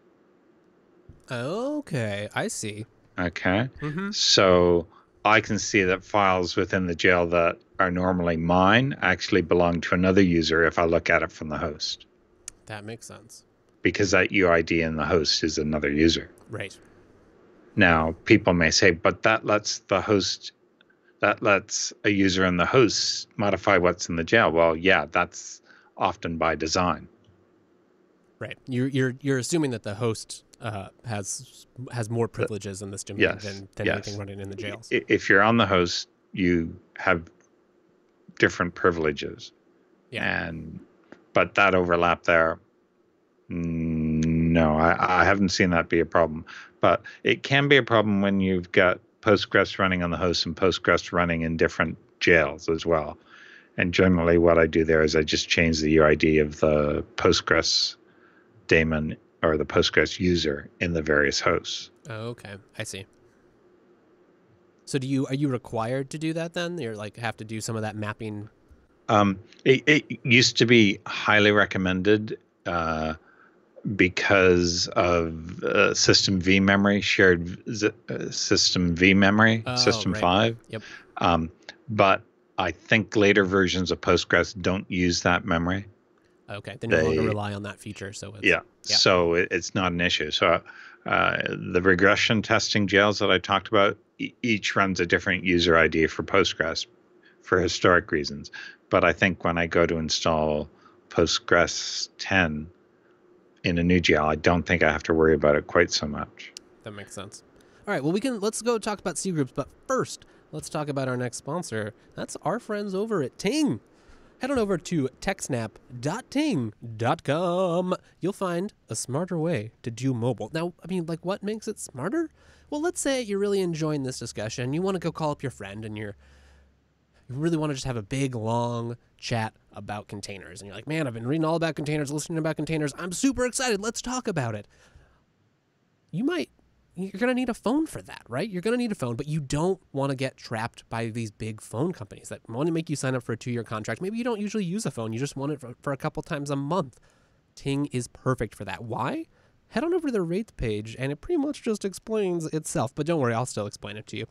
Okay, I see. Okay. Mm-hmm. So I can see that files within the jail that are normally mine actually belong to another user if I look at it from the host, That makes sense. because that UID in the host is another user. Right. Now, people may say, but that lets a user in the host modify what's in the jail. Well, yeah, that's often by design. Right. You're assuming that the host has more privileges in this domain than anything running in the jails. If you're on the host, you have different privileges. Yeah. But that overlap there, no, I haven't seen that be a problem. But it can be a problem when you've got Postgres running on the host and Postgres running in different jails as well. And generally what I do there is I just change the UID of the Postgres daemon or the Postgres user in the various hosts. Oh, okay. I see. So are you required to do that then? You're like have to do some of that mapping? It used to be highly recommended because of system V memory, shared system V memory, system 5. Yep. But I think later versions of Postgres don't use that memory. Okay, they no longer rely on that feature. So so it's not an issue. So the regression testing jails that I talked about, each runs a different user ID for Postgres for historic reasons. But I think when I go to install Postgres 10 in a new jail, I don't think I have to worry about it quite so much. That makes sense. All right, well, let's go talk about C groups, but first, let's talk about our next sponsor. That's our friends over at Ting. Head on over to techsnap.ting.com. You'll find a smarter way to do mobile. Now, I mean, like, what makes it smarter? Well, let's say you're really enjoying this discussion. You want to go call up your friend, and you really want to just have a big, long chat about containers. And you're like, man, I've been reading all about containers, listening about containers. I'm super excited. Let's talk about it. You're going to need a phone for that, right? You're going to need a phone, but you don't want to get trapped by these big phone companies that want to make you sign up for a 2-year contract. Maybe you don't usually use a phone. You just want it for a couple times a month. Ting is perfect for that. Why? Head on over to their rates page, and it pretty much just explains itself. But don't worry, I'll still explain it to you.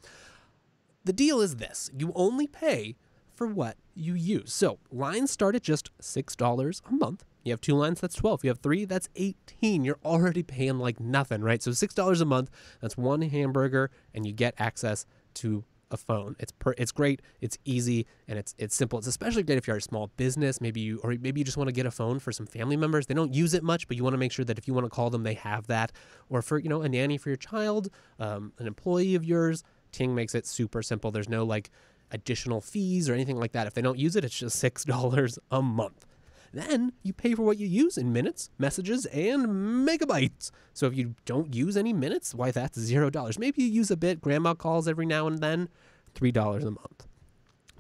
The deal is this. You only pay for what you use. So lines start at just $6 a month. You have 2 lines, that's 12. You have 3, that's 18. You're already paying like nothing, right? So $6 a month, that's 1 hamburger, and you get access to a phone. It's great, it's easy, and it's simple. It's especially great if you're a small business. Maybe you just want to get a phone for some family members. They don't use it much, but you want to make sure that if you want to call them, they have that. Or for a nanny for your child, an employee of yours. Ting makes it super simple. There's no like additional fees or anything like that. If they don't use it, it's just $6 a month. Then you pay for what you use in minutes, messages, and megabytes. So if you don't use any minutes, why, that's $0. Maybe you use a bit, grandma calls every now and then, $3 a month.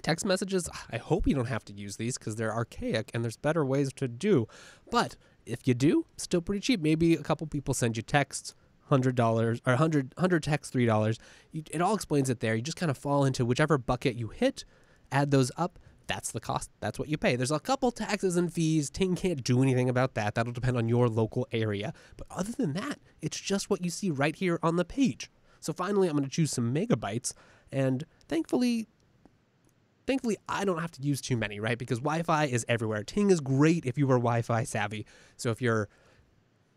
Text messages, I hope you don't have to use these because they're archaic and there's better ways to do. But if you do, still pretty cheap. Maybe a couple people send you texts, $100 or 100 texts, $3. It all explains it there. You just kind of fall into whichever bucket you hit, add those up. That's the cost. That's what you pay. There's a couple taxes and fees. Ting can't do anything about that. That'll depend on your local area. But other than that, it's just what you see right here on the page. So finally, I'm going to choose some megabytes. And thankfully, I don't have to use too many, right? Because Wi-Fi is everywhere. Ting is great if you are Wi-Fi savvy. So if you're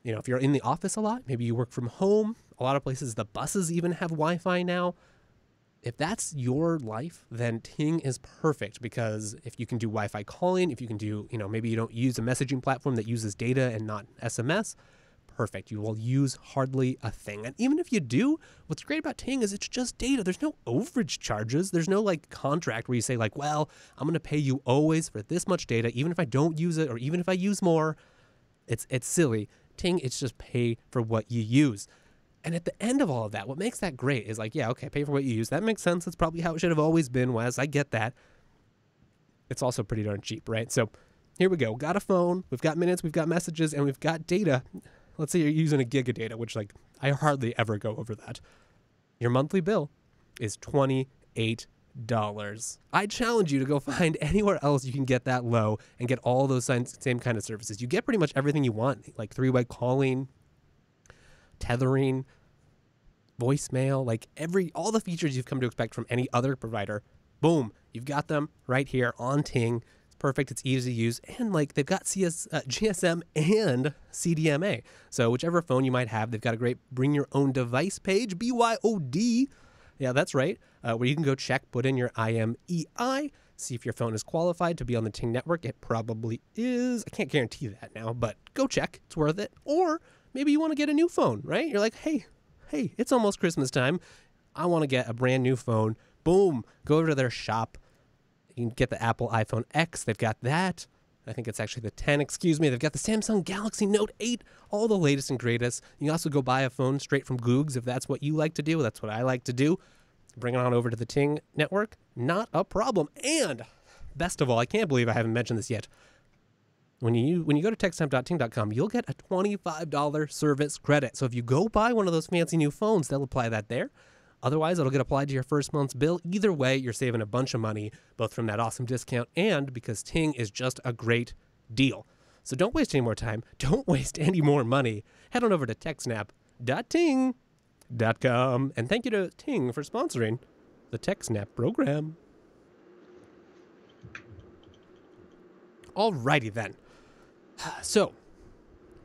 in the office a lot, maybe you work from home. A lot of places, the buses even have Wi-Fi now. If that's your life, then Ting is perfect, because if you can do Wi-Fi calling, if you can do, maybe you don't use a messaging platform that uses data and not SMS, perfect. You will use hardly a thing. And even if you do, what's great about Ting is it's just data. There's no overage charges. There's no like contract where you say like, well, I'm going to pay you always for this much data, even if I don't use it or even if I use more. It's silly. Ting, it's just pay for what you use. And at the end of all of that, what makes that great is like, yeah, okay, pay for what you use. That makes sense. That's probably how it should have always been, Wes. I get that. It's also pretty darn cheap, right? So here we go. We've got a phone, we've got minutes, we've got messages, and we've got data. Let's say you're using a gig of data, which like I hardly ever go over that. Your monthly bill is $28. I challenge you to go find anywhere else you can get that low and get all those same kind of services. You get pretty much everything you want, like 3-way calling, tethering, voicemail, like all the features you've come to expect from any other provider. Boom, you've got them right here on Ting. It's perfect. It's easy to use. And like they've got GSM and CDMA. So whichever phone you might have, they've got a great bring your own device page, BYOD. Yeah, that's right. Where you can go check, put in your IMEI, see if your phone is qualified to be on the Ting network. It probably is. I can't guarantee that now, but go check. It's worth it. Or maybe you want to get a new phone, right? You're like, hey, it's almost Christmas time. I want to get a brand new phone. Boom, go over to their shop. You can get the Apple iPhone X. They've got that. I think it's actually the 10, excuse me. They've got the Samsung Galaxy Note 8, all the latest and greatest. You can also go buy a phone straight from Googs if that's what you like to do. That's what I like to do. Bring it on over to the Ting network. Not a problem. And best of all, I can't believe I haven't mentioned this yet. When you go to techsnap.ting.com, you'll get a $25 service credit. So if you go buy one of those fancy new phones, they'll apply that there. Otherwise, it'll get applied to your first month's bill. Either way, you're saving a bunch of money, both from that awesome discount and because Ting is just a great deal. So don't waste any more time. Don't waste any more money. Head on over to techsnap.ting.com. And thank you to Ting for sponsoring the TechSnap program. Alrighty then. So,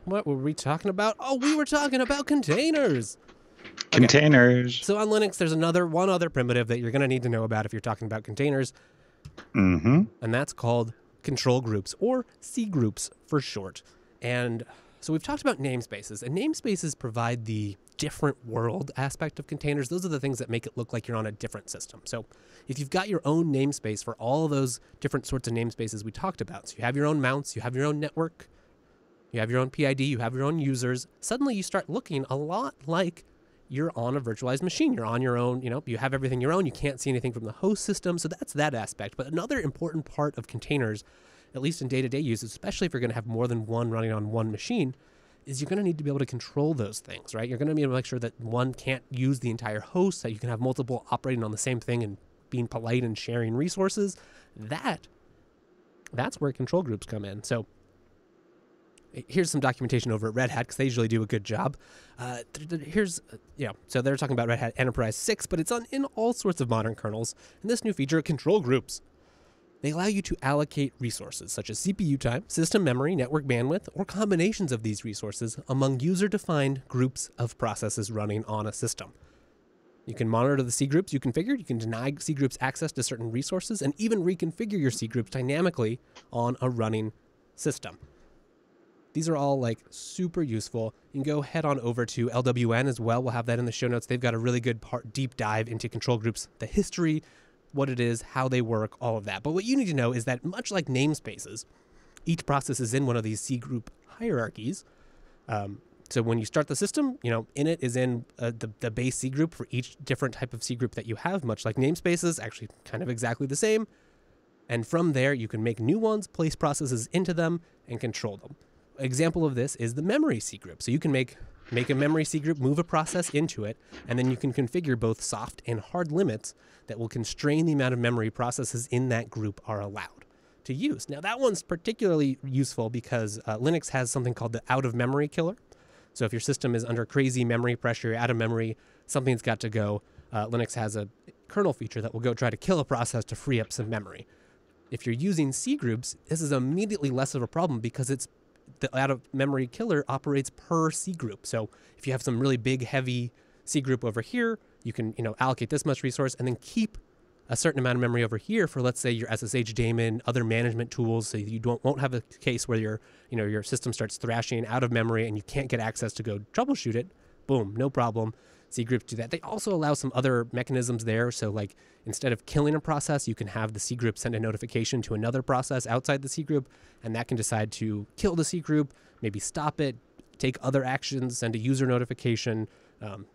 what were we talking about? Oh, we were talking about containers. Containers. So on Linux, there's one other primitive that you're going to need to know about if you're talking about containers. Mm-hmm. And that's called control groups, or C groups for short. And so we've talked about namespaces, and namespaces provide the different world aspect of containers. Those are the things that make it look like you're on a different system. So if you've got your own namespace for all of those different sorts of namespaces we talked about, so you have your own mounts, you have your own network, you have your own PID, you have your own users, suddenly you start looking a lot like you're on a virtualized machine. You're on your own, you have everything your own. You can't see anything from the host system. So that's that aspect. But another important part of containers, at least in day-to-day use, especially if you're going to have more than one running on one machine, is you're going to need to be able to control those things, right? You're going to be able to make sure that one can't use the entire host, that you can have multiple operating on the same thing and being polite and sharing resources. That's where control groups come in. So here's some documentation over at Red Hat because they usually do a good job. So they're talking about Red Hat Enterprise 6, but it's in all sorts of modern kernels. And this new feature, control groups, they allow you to allocate resources such as CPU time, system memory, network bandwidth, or combinations of these resources among user-defined groups of processes running on a system. You can monitor the C groups you configured. You can deny C groups access to certain resources and even reconfigure your C groups dynamically on a running system. These are all like super useful. You can go head on over to LWN as well. We'll have that in the show notes. They've got a really good deep dive into control groups, the history, what it is, how they work, all of that. But what you need to know is that much like namespaces, each process is in one of these C group hierarchies. So when you start the system, init is in the base C group for each different type of C group that you have, much like namespaces, actually kind of exactly the same. And from there, you can make new ones, place processes into them, and control them. Example of this is the memory C group. So you can make a memory C group, move a process into it, and then you can configure both soft and hard limits that will constrain the amount of memory processes in that group are allowed to use. Now that one's particularly useful because Linux has something called the out of memory killer. So if your system is under crazy memory pressure, you're out of memory, something's got to go. Linux has a kernel feature that will go try to kill a process to free up some memory. If you're using C groups, this is immediately less of a problem because the out-of-memory killer operates per C group. So if you have some really big, heavy C group over here, you can allocate this much resource and then keep a certain amount of memory over here for, let's say, your SSH daemon, other management tools, so you won't have a case where your system starts thrashing out of memory and you can't get access to go troubleshoot it. Boom, no problem. C groups do that. They also allow some other mechanisms there. So like instead of killing a process, you can have the C group send a notification to another process outside the C group, and that can decide to kill the C group, maybe stop it, take other actions, send a user notification.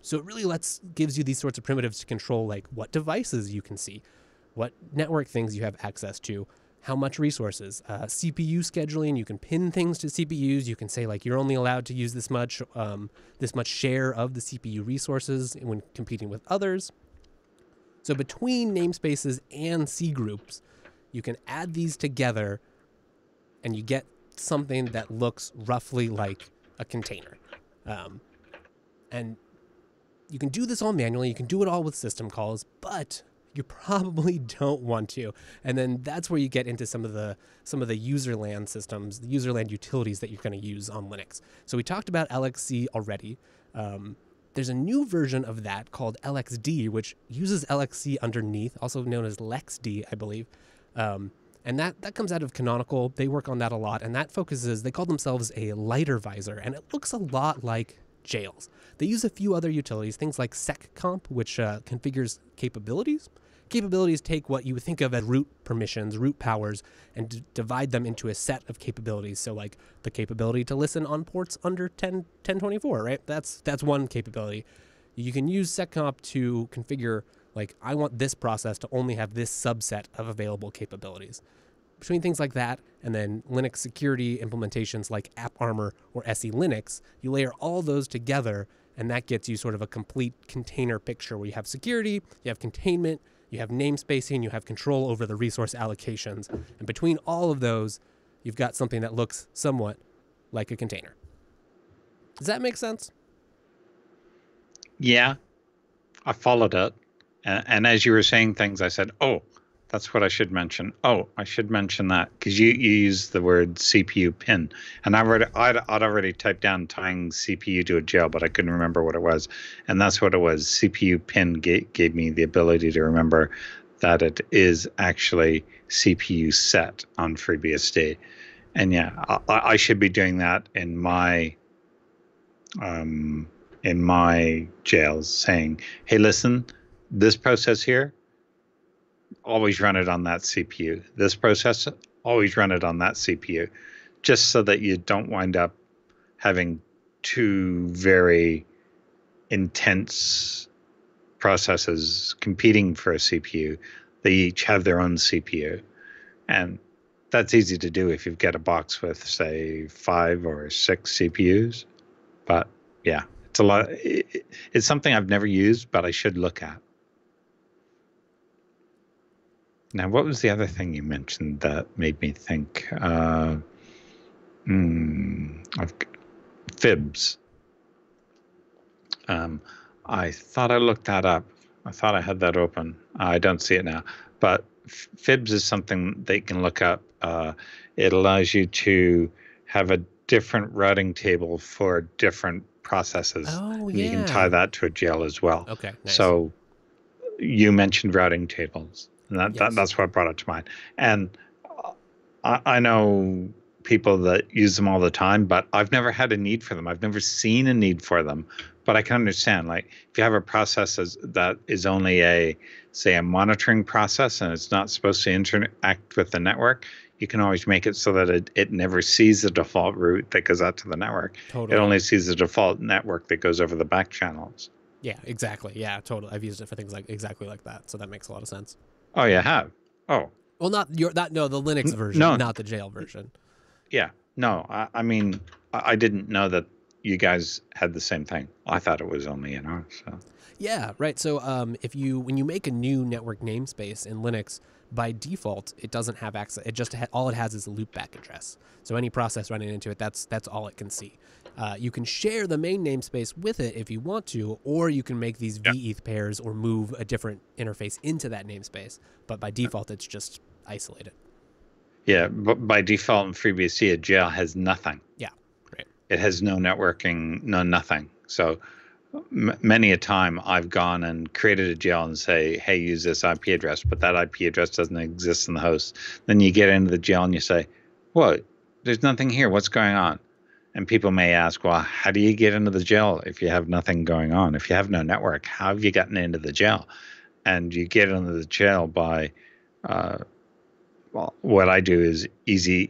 So it really gives you these sorts of primitives to control like what devices you can see, what network things you have access to, how much resources, CPU scheduling. You can pin things to CPUs. You can say like you're only allowed to use this much share of the CPU resources when competing with others. So between namespaces and C groups, you can add these together and you get something that looks roughly like a container. And you can do this all manually. You can do it all with system calls, but you probably don't want to. And then that's where you get into some of the userland systems, the userland utilities that you're going to use on Linux. So we talked about LXC already. There's a new version of that called LXD, which uses LXC underneath, also known as LexD, I believe. And that comes out of Canonical. They work on that a lot, and that focuses, they call themselves a lighter visor, and it looks a lot like jails. They use a few other utilities, things like seccomp, which configures capabilities. Capabilities take what you would think of as root permissions, root powers, and divide them into a set of capabilities. So like the capability to listen on ports under 1024, right? That's one capability. You can use seccomp to configure, like, I want this process to only have this subset of available capabilities. Between things like that and then Linux security implementations like AppArmor or SE Linux, you layer all those together, and that gets you sort of a complete container picture where you have security, you have containment, you have namespacing, you have control over the resource allocations. And between all of those, you've got something that looks somewhat like a container. Does that make sense? Yeah, I followed it. And as you were saying things, I said, oh, that's what I should mention. Oh, I should mention that because you used the word CPU pin. And I'd already typed down tying CPU to a jail, but I couldn't remember what it was. And that's what it was. CPU pin gave me the ability to remember that it is actually CPU set on FreeBSD. And yeah, I should be doing that in my jails, saying, hey, listen, this process here, always run it on that CPU. This process, always run it on that CPU, just so that you don't wind up having two very intense processes competing for a CPU. They each have their own CPU. And that's easy to do if you've got a box with, say, 5 or 6 CPUs. But yeah, it's a lot. It's something I've never used, but I should look at. Now, what was the other thing you mentioned that made me think? Fibs. I thought I looked that up. I thought I had that open. I don't see it now. But Fibs is something that you can look up. It allows you to have a different routing table for different processes. Oh, and yeah. you can tie that to a jail as well. Okay, nice. So you mentioned routing tables. And Yes. that's what brought it to mind. And I know people that use them all the time, but I've never had a need for them. I've never seen a need for them. But I can understand, like, if you have a process that is only a monitoring process and it's not supposed to interact with the network, you can always make it so that it never sees the default route that goes out to the network. Totally. It only sees the default network that goes over the back channels. Yeah, exactly. Yeah, totally. I've used it for things like exactly like that. So that makes a lot of sense. Oh, you have? Oh. Well, the Linux version, not the jail version. Yeah. No, I mean, I didn't know that you guys had the same thing. I thought it was only in ours. So. Yeah, right. So when you make a new network namespace in Linux, by default, it doesn't have access. It just all it has is a loopback address. So any process running into it, that's all it can see. You can share the main namespace with it if you want to, or you can make these veth pairs or move a different interface into that namespace. But by default, it's just isolated. Yeah, but by default in FreeBSD, a jail has nothing. Yeah, right. It has no networking, no nothing. So many a time I've gone and created a jail and say, hey, use this IP address, but that IP address doesn't exist in the host. Then you get into the jail and you say, what? There's nothing here. What's going on? And people may ask, well, how do you get into the jail if you have nothing going on? If you have no network, how have you gotten into the jail? And you get into the jail by, what I do is easy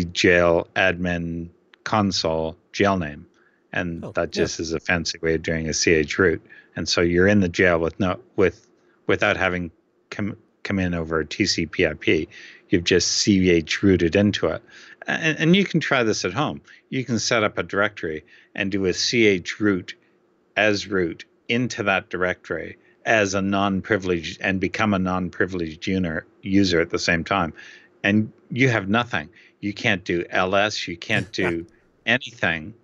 jail admin console jail name. And that just is a fancy way of doing a CH root. And so you're in the jail without having come in over TCP/IP. You've just CH rooted into it. And you can try this at home. You can set up a directory and do a CH root as root into that directory as a non-privileged and become a non-privileged user at the same time. And you have nothing. You can't do LS. You can't do anything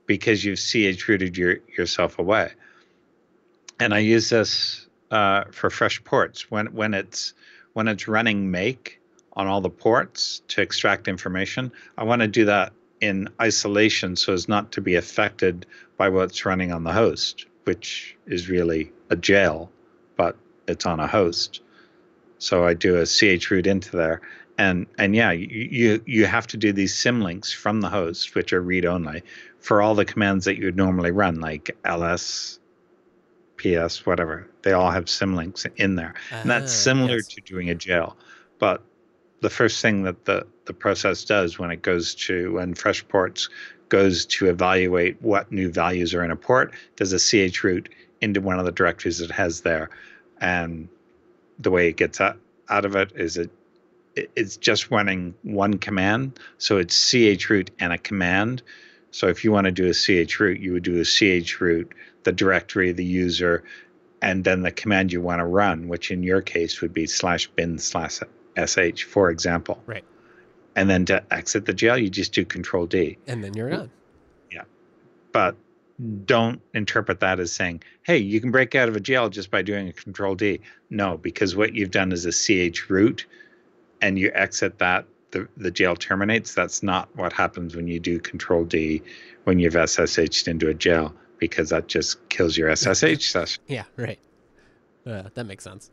because you've CH rooted yourself away. And I use this for fresh ports when it's running make on all the ports to extract information. I want to do that in isolation so as not to be affected by what's running on the host, which is really a jail, but it's on a host. So I do a chroot into there, and yeah, you have to do these symlinks from the host, which are read only, for all the commands that you would normally run, like ls, ps, whatever. They all have symlinks in there, and that's similar to doing a jail. But the first thing that the process does when FreshPorts goes to evaluate what new values are in a port, does a chroot into one of the directories it has there, and the way it gets out of it is it's just running one command. So it's chroot and a command. So if you want to do a chroot, you would do a chroot, the directory, the user, and then the command you want to run, which in your case would be /bin/sh, for example. Right. And then to exit the jail, you just do Control D. And then you're done. Yeah. But don't interpret that as saying, hey, you can break out of a jail just by doing a Control D. No, because what you've done is a chroot and you exit that, the jail terminates. That's not what happens when you do Control D when you've SSH'd into a jail, because that just kills your SSH session. Yeah, right. That makes sense.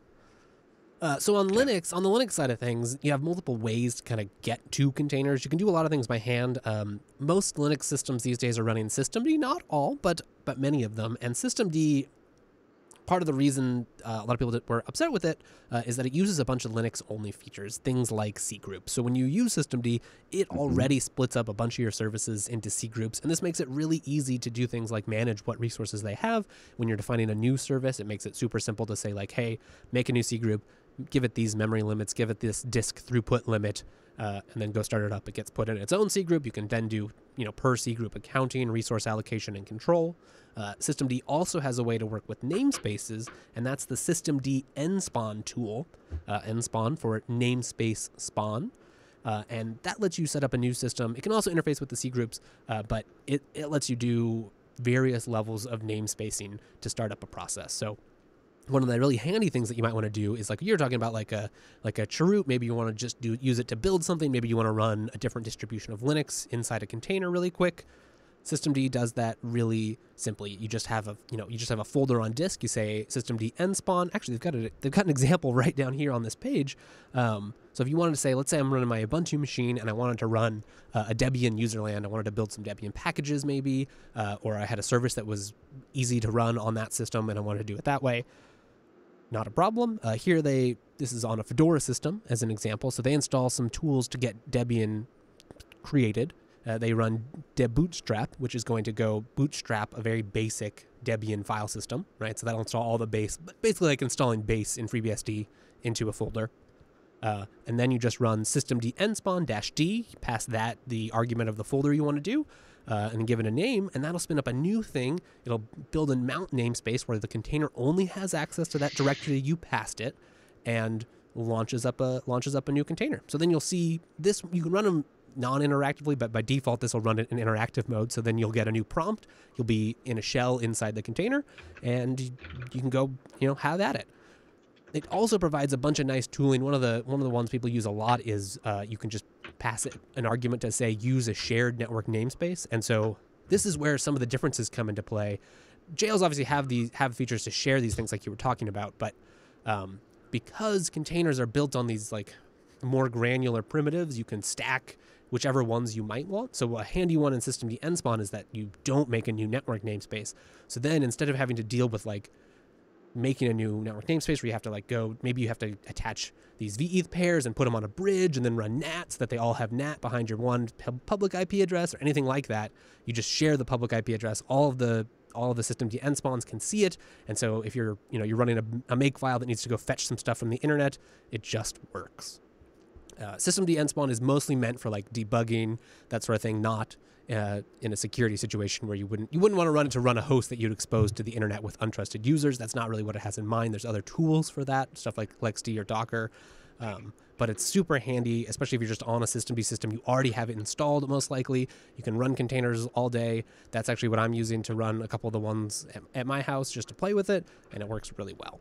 So on Linux, on the Linux side of things, you have multiple ways to kind of get to containers. You can do a lot of things by hand. Most Linux systems these days are running systemd, not all, but many of them. And systemd, part of the reason a lot of people were upset with it is that it uses a bunch of Linux-only features, things like cgroups. So when you use systemd, it already splits up a bunch of your services into cgroups, and this makes it really easy to do things like manage what resources they have. When you're defining a new service, it makes it super simple to say, like, hey, make a new cgroup, give it these memory limits, give it this disk throughput limit, and then go start it up. It gets put in its own cgroup. You can then do, per cgroup accounting, resource allocation, and control. Systemd also has a way to work with namespaces, and that's the systemd nspawn tool, nspawn for namespace spawn. And that lets you set up a new system. It can also interface with the cgroups, but it lets you do various levels of namespacing to start up a process. So one of the really handy things that you might want to do is, like you're talking about, like a chroot. Maybe you want to just use it to build something. Maybe you want to run a different distribution of Linux inside a container really quick. Systemd does that really simply. You just have a folder on disk. You say systemd nspawn. Actually, they've got an example right down here on this page. So if you wanted to say, let's say I'm running my Ubuntu machine and I wanted to run a Debian userland. I wanted to build some Debian packages maybe, or I had a service that was easy to run on that system and I wanted to do it that way. Not a problem. This is on a Fedora system as an example. So they install some tools to get Debian created. They run debootstrap, which is going to go bootstrap a very basic Debian file system, right? So that'll install all the base, basically like installing base in FreeBSD into a folder. And then you just run systemd nspawn-d, pass that the argument of the folder you want to do, and give it a name, and that'll spin up a new thing. It'll build a mount namespace where the container only has access to that directory you passed it, and launches up a new container. So then you'll see this. You can run them non-interactively, but by default this will run it in interactive mode. So then you'll get a new prompt. You'll be in a shell inside the container, and you can go have at it. It also provides a bunch of nice tooling. One of the ones people use a lot is you can just pass it an argument to say use a shared network namespace. And so this is where some of the differences come into play. Jails obviously have features to share these things like you were talking about, but because containers are built on these like more granular primitives, you can stack whichever ones you might want. So a handy one in systemd nspawn is that you don't make a new network namespace. So then instead of having to deal with like making a new network namespace where you have to maybe you have to attach these VETH pairs and put them on a bridge and then run NAT so that they all have NAT behind your one public IP address or anything like that. You just share the public IP address. All of the systemd nspawns can see it. And so if you're running a make file that needs to go fetch some stuff from the internet, it just works. Systemd nspawn is mostly meant for like debugging, that sort of thing, not in a security situation where you wouldn't want to run it to run a host that you'd expose to the internet with untrusted users. That's not really what it has in mind. There's other tools for that, stuff like LXD or Docker. But but it's super handy, especially if you're just on a systemd system. You already have it installed, most likely. You can run containers all day. That's actually what I'm using to run a couple of the ones at my house just to play with it, and it works really well.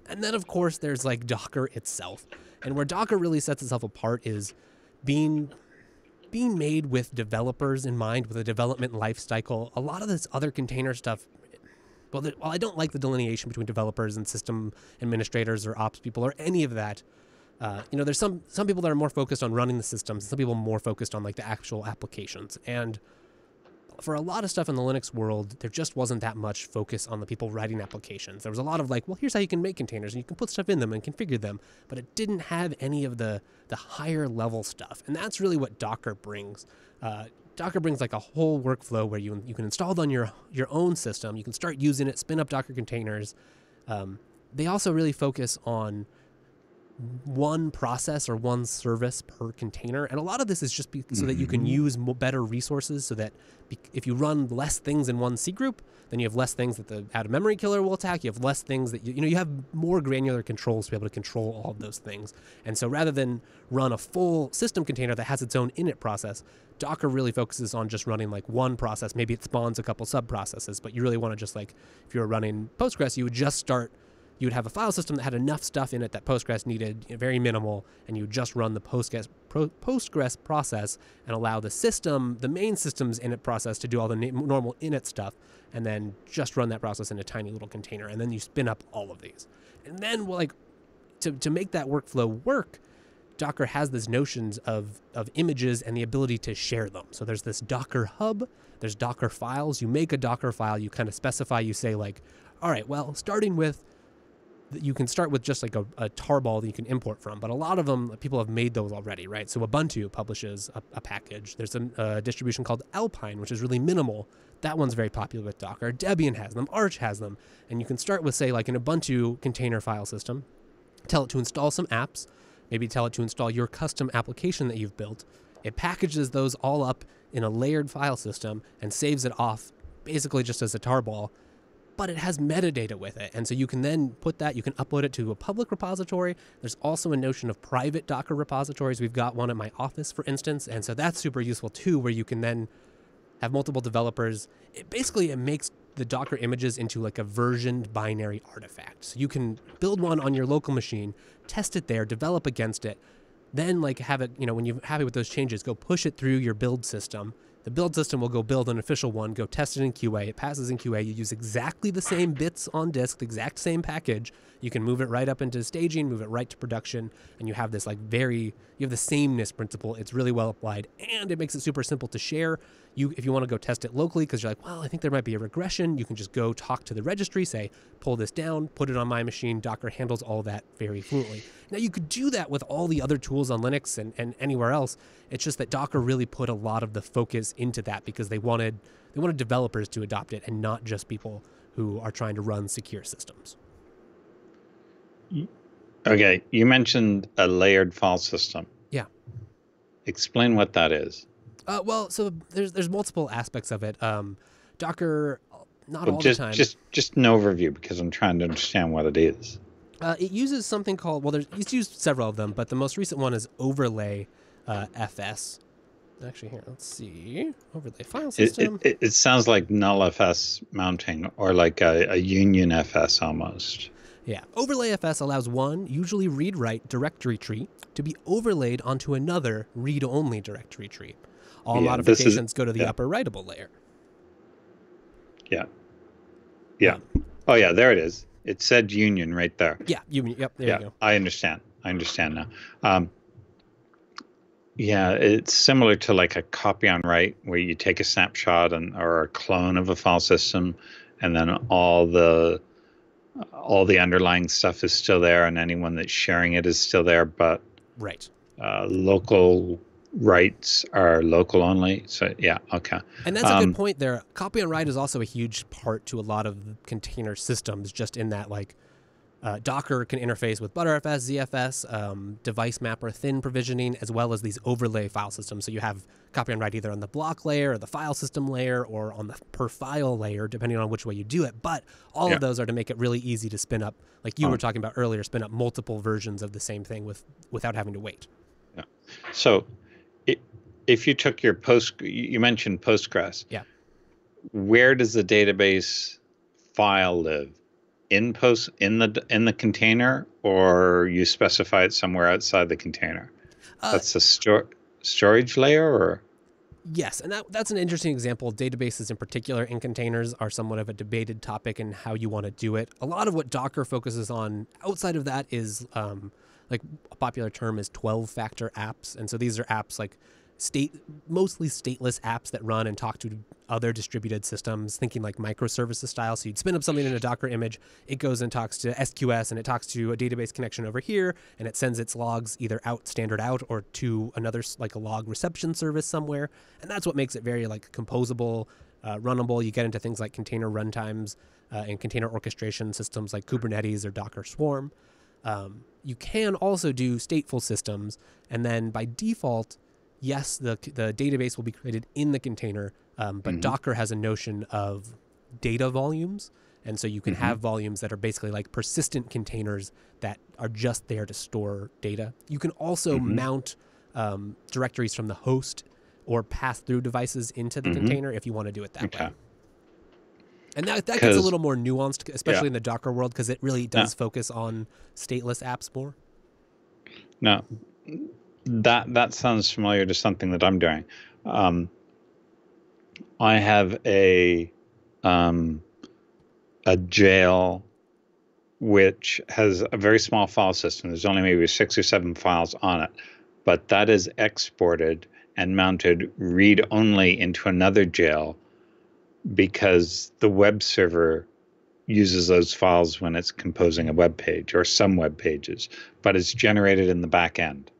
And then, of course, there's like Docker itself. And where Docker really sets itself apart is being made with developers in mind, with a development life cycle. A lot of this other container stuff, while I don't like the delineation between developers and system administrators or ops people or any of that, there's some people that are more focused on running the systems, some people more focused on like the actual applications. And for a lot of stuff in the Linux world, there just wasn't that much focus on the people writing applications. There was a lot of like, well, here's how you can make containers and you can put stuff in them and configure them, but it didn't have any of the higher level stuff. And that's really what Docker brings. Docker brings like a whole workflow where you can install it on your own system. You can start using it, spin up Docker containers. They also really focus on one process or one service per container. And a lot of this is just so that you can use better resources, so that if you run less things in one C group, then you have less things that the out-of-memory killer will attack. You have less things that, you have more granular controls to be able to control all of those things. And so rather than run a full system container that has its own init process, Docker really focuses on just running like one process. Maybe it spawns a couple sub-processes, but you really want to just like, if you were running Postgres, you would have a file system that had enough stuff in it that Postgres needed, very minimal, and you would just run the Postgres process and allow the main system's init process to do all the normal init stuff, and then just run that process in a tiny little container, and then you spin up all of these. And then, to make that workflow work, Docker has these notions of images and the ability to share them. So there's this Docker hub, there's Docker files. You make a Docker file, you kind of specify, you say like, all right, well, you can start with just like a tarball that you can import from, but a lot of them, people have made those already, right? So Ubuntu publishes a package. There's a distribution called Alpine, which is really minimal. That one's very popular with Docker. Debian has them, Arch has them. And you can start with, say, like an Ubuntu container file system, tell it to install some apps, maybe tell it to install your custom application that you've built. It packages those all up in a layered file system and saves it off basically just as a tarball, but it has metadata with it. And so you can then you can upload it to a public repository. There's also a notion of private Docker repositories. We've got one at my office, for instance. And so that's super useful too, where you can then have multiple developers. It makes the Docker images into like a versioned binary artifact. So you can build one on your local machine, test it there, develop against it, then like have it, when you're happy with those changes, go push it through your build system. The build system will go build an official one, go test it in QA. It passes in QA. You use exactly the same bits on disk, the exact same package. You can move it right up into staging, move it right to production, and you have this you have the sameness principle. It's really well applied, and it makes it super simple to share. If you want to go test it locally because you're like, well, I think there might be a regression, you can just go talk to the registry, say, pull this down, put it on my machine. Docker handles all that very fluently. Now, you could do that with all the other tools on Linux and anywhere else. It's just that Docker really put a lot of the focus into that because they wanted developers to adopt it and not just people who are trying to run secure systems. Okay, you mentioned a layered file system. Yeah. Explain what that is. So there's multiple aspects of it. Docker, not all the time. Just an overview because I'm trying to understand what it is. It uses something called, it's used several of them, but the most recent one is Overlay FS. Actually, here, let's see. Overlay file system. It sounds like nullfs mounting or like a union FS almost. Yeah. Overlay FS allows one, usually read-write directory tree to be overlaid onto another read-only directory tree. All modifications go to the upper writable layer. Yeah. Oh, yeah, there it is. It said union right there. Yeah, union. Yep, there you go. I understand now. It's similar to like a copy on write where you take a snapshot or a clone of a file system, and then all the underlying stuff is still there, and anyone that's sharing it is still there, but right. Local writes are local only. So yeah, okay. And that's a good point there. Copy on write is also a huge part to a lot of container systems, just in that like Docker can interface with Btrfs, ZFS, device mapper, thin provisioning, as well as these overlay file systems. So you have copy on write either on the block layer or the file system layer or on the per file layer, depending on which way you do it. But all of those are to make it really easy to spin up, like you were talking about earlier, spin up multiple versions of the same thing without having to wait. Yeah. So if you took your you mentioned Postgres. Yeah. Where does the database file live? In the container, or you specify it somewhere outside the container? That's a storage layer, or? Yes, and that's an interesting example. Databases in particular in containers are somewhat of a debated topic in how you want to do it. A lot of what Docker focuses on outside of that is like a popular term is 12-factor apps. And so these are apps like mostly stateless apps that run and talk to other distributed systems, thinking like microservices style. So you'd spin up something in a Docker image, it goes and talks to SQS, and it talks to a database connection over here, and it sends its logs either standard out or to another, like a log reception service somewhere. And that's what makes it very like composable, runnable. You get into things like container runtimes and container orchestration systems like Kubernetes or Docker Swarm. You can also do stateful systems, and then by default, yes, the database will be created in the container, but Docker has a notion of data volumes. And so you can have volumes that are basically like persistent containers that are just there to store data. You can also mount directories from the host or pass through devices into the container if you want to do it that way. And that gets a little more nuanced, especially in the Docker world, because it really does focus on stateless apps more. No. That sounds familiar to something that I'm doing. I have a jail which has a very small file system. There's only maybe 6 or 7 files on it, but that is exported and mounted read-only into another jail because the web server uses those files when it's composing a web page or some web pages, but it's generated in the back end.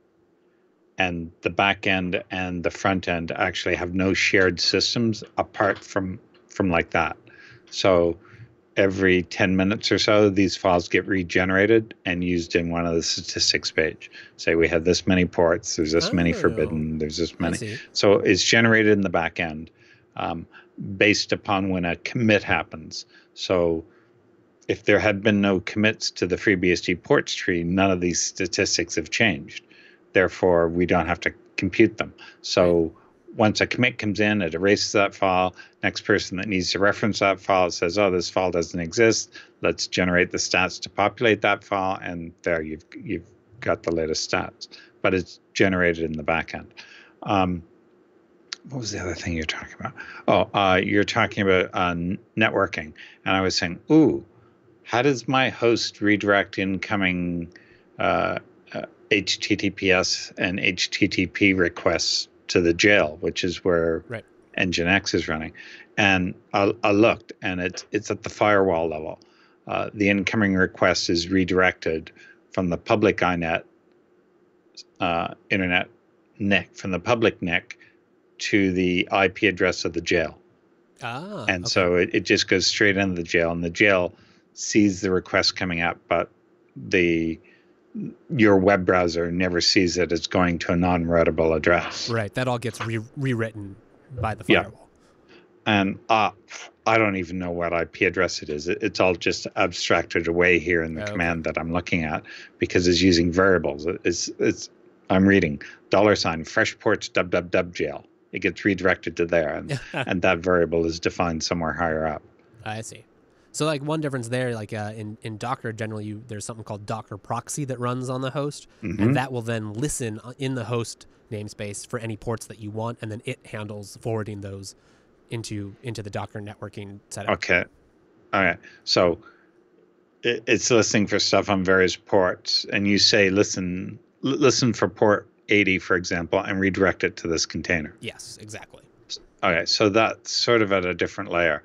And the back end and the front end actually have no shared systems apart from like that. So every 10 minutes or so, these files get regenerated and used in one of the statistics page. Say we have this many ports, there's this many forbidden, there's this many. So it's generated in the back end based upon when a commit happens. So if there had been no commits to the FreeBSD ports tree, none of these statistics have changed. Therefore, we don't have to compute them. So once a commit comes in, it erases that file. Next person that needs to reference that file says, oh, this file doesn't exist. Let's generate the stats to populate that file. And there you've got the latest stats. But it's generated in the back end. What was the other thing you're talking about? Oh, you're talking about networking. And I was saying, ooh, how does my host redirect incoming HTTPS and HTTP requests to the jail, which is where Nginx is running? And I looked, and it's at the firewall level. The incoming request is redirected from the public INET internet NIC, from the public NIC to the IP address of the jail. And so it just goes straight into the jail, and the jail sees the request coming up, but your web browser never sees it as going to a non-readable address. Right. That all gets rewritten by the firewall. And I don't even know what IP address it is. It's all just abstracted away here in the command that I'm looking at, because it's using variables. I'm reading $ fresh ports www jail. It gets redirected to there, and that variable is defined somewhere higher up. I see. So like one difference there, like in Docker, generally there's something called Docker proxy that runs on the host, and that will then listen in the host namespace for any ports that you want, and then it handles forwarding those into the Docker networking setup. Okay. All right. So it's listening for stuff on various ports, and you say, listen for port 80, for example, and redirect it to this container. Yes, exactly. Okay, so that's sort of at a different layer.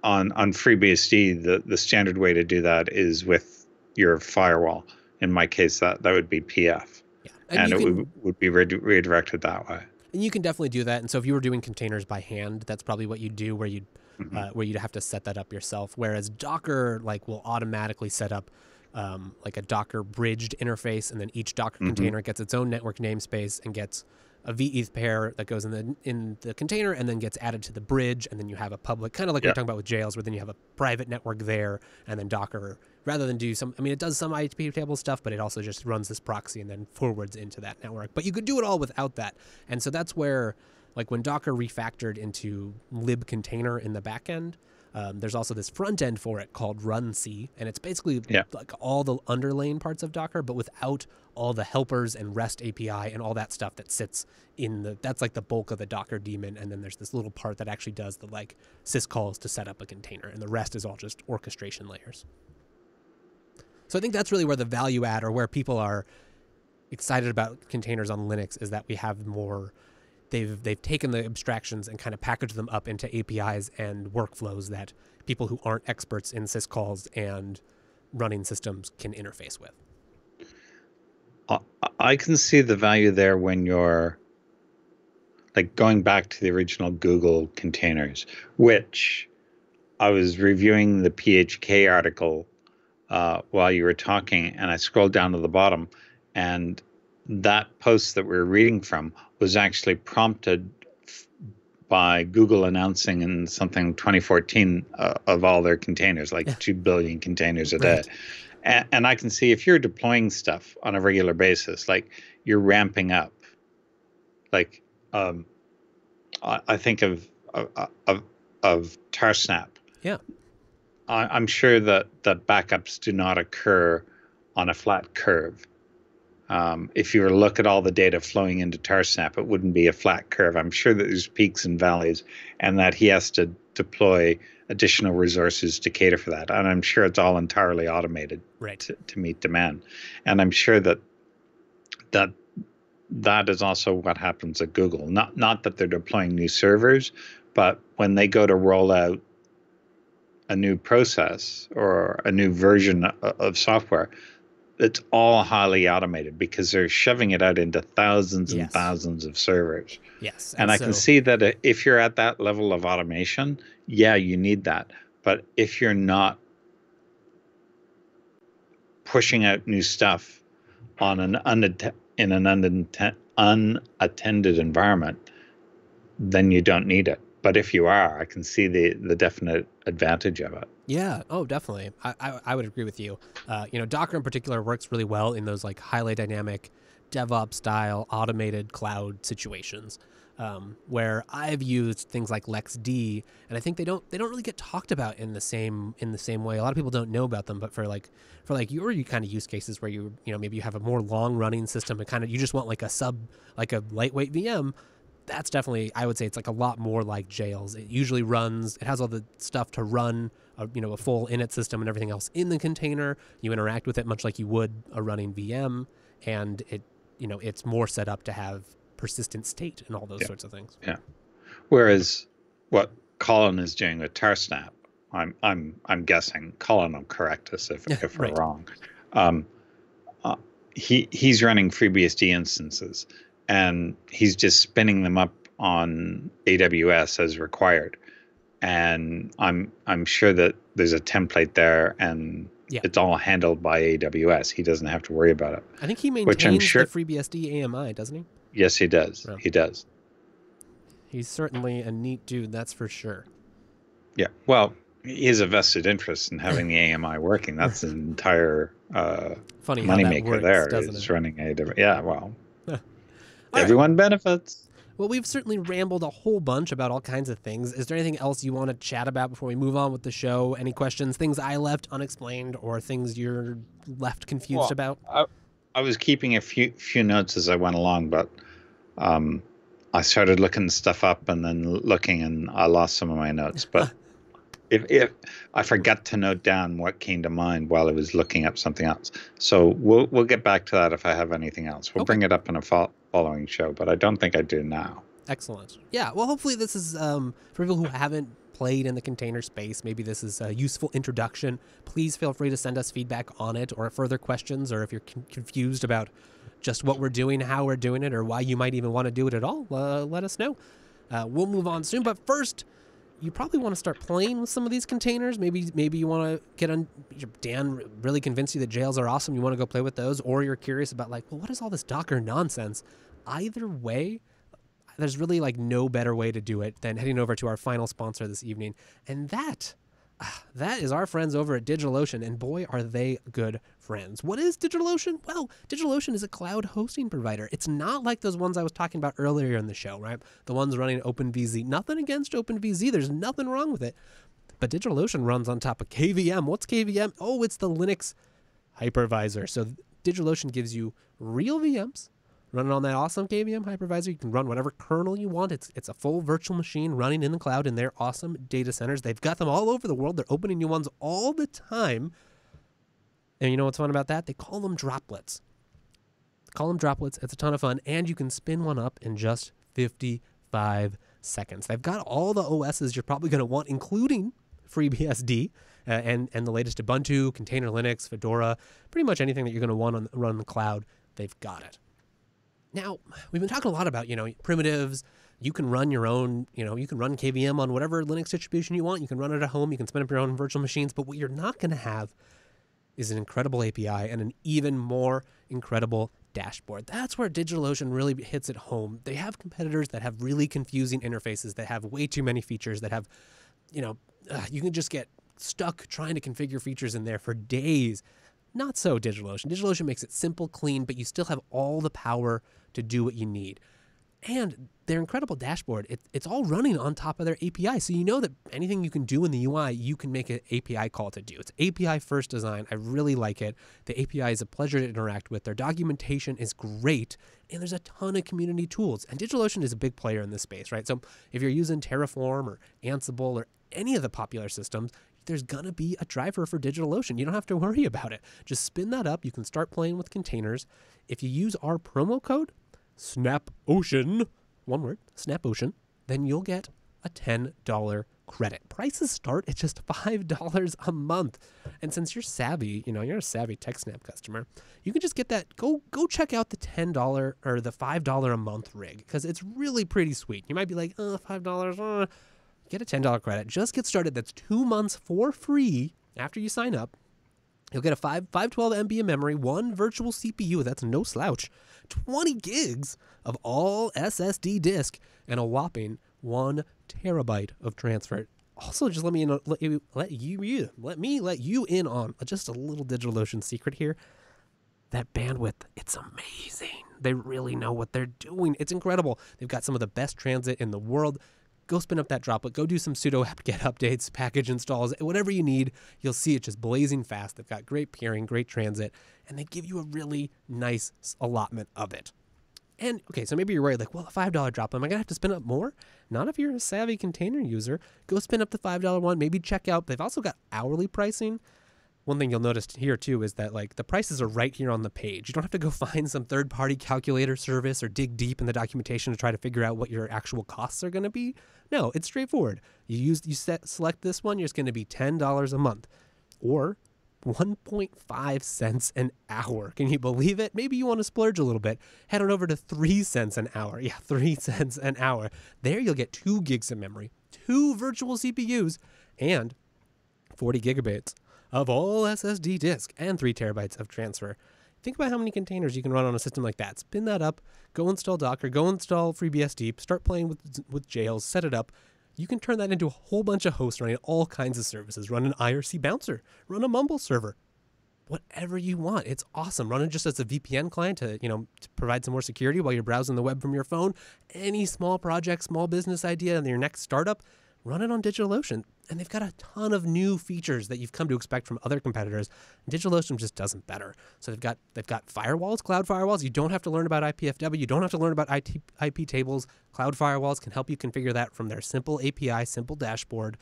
On FreeBSD, the standard way to do that is with your firewall. In my case, that would be PF. Yeah. And it would be redirected that way. And you can definitely do that. And so if you were doing containers by hand, that's probably what you'd do, where you'd have to set that up yourself. Whereas Docker will automatically set up like a Docker bridged interface, and then each Docker container gets its own network namespace and gets a vEth pair that goes in the container and then gets added to the bridge, and then you have a public, kind of like we were talking about with jails, where then you have a private network there, and then Docker, rather than do it does some IP table stuff, but it also just runs this proxy and then forwards into that network. But you could do it all without that. And so that's where, like when Docker refactored into libcontainer in the back end, there's also this front end for it called runc, and it's basically like all the underlying parts of Docker, but without all the helpers and REST API and all that stuff that sits in that's like the bulk of the Docker daemon. And then there's this little part that actually does the like syscalls to set up a container, and the rest is all just orchestration layers. So I think that's really where the value add, or where people are excited about containers on Linux, is that we have more. They've taken the abstractions and kind of packaged them up into APIs and workflows that people who aren't experts in syscalls and running systems can interface with. I can see the value there when you're like going back to the original Google containers, which I was reviewing the PHK article while you were talking, and I scrolled down to the bottom, and that post that we were reading from was actually prompted by Google announcing in something 2014 of all their containers, like 2 billion containers a day. And I can see if you're deploying stuff on a regular basis, like you're ramping up, like I think of Tarsnap. Yeah. I'm sure that backups do not occur on a flat curve. If you were to look at all the data flowing into Tarsnap, it wouldn't be a flat curve. I'm sure that there's peaks and valleys, and that he has to deploy additional resources to cater for that. And I'm sure it's all entirely automated to meet demand. And I'm sure that is also what happens at Google. Not that they're deploying new servers, but when they go to roll out a new process or a new version of software, it's all highly automated because they're shoving it out into thousands and thousands of servers. Yes. And I can see that if you're at that level of automation, you need that. But if you're not pushing out new stuff on an unattended environment, then you don't need it. But if you are, I can see the definite advantage of it. Yeah. Oh, definitely. I would agree with you. Docker in particular works really well in those like highly dynamic DevOps style automated cloud situations, where I've used things like LexD, and I think they don't really get talked about in the same way. A lot of people don't know about them, but for your kind of use cases where maybe you have a more long running system and kind of you just want like a lightweight VM. That's definitely, I would say it's like a lot more like jails. It usually runs, it has all the stuff to run a full init system and everything else in the container. You interact with it much like you would a running VM, and it's more set up to have persistent state and all those sorts of things. Yeah. Whereas what Colin is doing with Tarsnap, I'm guessing, Colin will correct us if we're wrong. He's running FreeBSD instances, and he's just spinning them up on AWS as required. And I'm sure that there's a template there, and it's all handled by AWS. He doesn't have to worry about it. I think he maintains the FreeBSD AMI, doesn't he? Yes, he does. Oh. He does. He's certainly a neat dude, that's for sure. Yeah. Well, he has a vested interest in having the AMI working. That's an entire moneymaker there. Is running AWS. Yeah, well, everyone benefits. Well, we've certainly rambled a whole bunch about all kinds of things. Is there anything else you want to chat about before we move on with the show? Any questions, things I left unexplained, or things you're left confused about? I was keeping a few notes as I went along, but I started looking stuff up and then looking, and I lost some of my notes. But if I forgot to note down what came to mind while I was looking up something else, so we'll get back to that if I have anything else. We'll bring it up in a following show, but I don't think I do now. Excellent. Yeah, well, hopefully this is, for people who haven't played in the container space, maybe this is a useful introduction. Please feel free to send us feedback on it, or further questions, or if you're confused about just what we're doing, how we're doing it, or why you might even want to do it at all, let us know. We'll move on soon, but first, you probably want to start playing with some of these containers. Maybe you want to get on. Dan really convinced you that jails are awesome. You want to go play with those, or you're curious about like, well, what is all this Docker nonsense? Either way, there's really like no better way to do it than heading over to our final sponsor this evening, and that is our friends over at DigitalOcean, and boy, are they good friends. What is DigitalOcean? Well, DigitalOcean is a cloud hosting provider. It's not like those ones I was talking about earlier in the show, right? The ones running OpenVZ. Nothing against OpenVZ. There's nothing wrong with it. But DigitalOcean runs on top of KVM. What's KVM? Oh, it's the Linux hypervisor. So DigitalOcean gives you real VMs running on that awesome KVM hypervisor. You can run whatever kernel you want. It's a full virtual machine running in the cloud in their awesome data centers. They've got them all over the world. They're opening new ones all the time. And you know what's fun about that? They call them droplets. It's a ton of fun. And you can spin one up in just 55 seconds. They've got all the OSs you're probably going to want, including FreeBSD and the latest Ubuntu, Container Linux, Fedora, pretty much anything that you're going to want to run in the cloud. They've got it. Now, we've been talking a lot about, primitives. You can run your own, you can run KVM on whatever Linux distribution you want. You can run it at home. You can spin up your own virtual machines. But what you're not going to have is an incredible API and an even more incredible dashboard. That's where DigitalOcean really hits it home. They have competitors that have really confusing interfaces, that have way too many features, that have, you can just get stuck trying to configure features in there for days. Not so DigitalOcean. DigitalOcean makes it simple, clean, but you still have all the power to do what you need. And their incredible dashboard, it's all running on top of their API. So you know that anything you can do in the UI, you can make an API call to do. It's API first design. I really like it. The API is a pleasure to interact with. Their documentation is great. And there's a ton of community tools. And DigitalOcean is a big player in this space, right? So if you're using Terraform or Ansible or any of the popular systems, there's going to be a driver for DigitalOcean. You don't have to worry about it. Just spin that up. You can start playing with containers. If you use our promo code, SNAPOcean, one word, SNAPOcean, then you'll get a $10 credit. Prices start at just $5 a month. And since you're savvy, you're a savvy TechSnap customer, you can just get that. Go check out the $10 or the $5 a month rig, because it's really pretty sweet. You might be like, $5, get a $10 credit. Just get started. That's 2 months for free after you sign up. You'll get a 512 MB of memory, one virtual CPU, that's no slouch, 20 gigs of all SSD disk, and a whopping 1 terabyte of transfer. Also, just let me let you in on just a little DigitalOcean secret here. That bandwidth, it's amazing. They really know what they're doing. It's incredible. They've got some of the best transit in the world. Go spin up that droplet. Go do some sudo apt-get updates, package installs, whatever you need. You'll see it just blazing fast. They've got great peering, great transit, and they give you a really nice allotment of it. And, okay, so maybe you're worried, like, well, a $5 droplet, am I going to have to spin up more? Not if you're a savvy container user. Go spin up the $5 one. Maybe check out. They've also got hourly pricing. One thing you'll notice here, too, is that, like, the prices are right here on the page. You don't have to go find some third-party calculator service or dig deep in the documentation to try to figure out what your actual costs are going to be. No, it's straightforward. Select this one, it's going to be $10 a month or 1.5 cents an hour. Can you believe it? Maybe you want to splurge a little bit. Head on over to 3 cents an hour. Yeah, 3 cents an hour. There you'll get 2 gigs of memory, 2 virtual CPUs, and 40 gigabytes of all SSD disk and 3 terabytes of transfer. Think about how many containers you can run on a system like that. Spin that up, go install Docker, go install FreeBSD, start playing with jails, set it up. You can turn that into a whole bunch of hosts running all kinds of services. Run an IRC bouncer, run a Mumble server, whatever you want. It's awesome. Run it just as a VPN client to provide some more security while you're browsing the web from your phone. Any small project, small business idea in your next startup, run it on DigitalOcean. And they've got a ton of new features that you've come to expect from other competitors. DigitalOcean just does them better. So they've got firewalls, cloud firewalls. You don't have to learn about IPFW. You don't have to learn about IP tables. Cloud firewalls can help you configure that from their simple API, simple dashboard.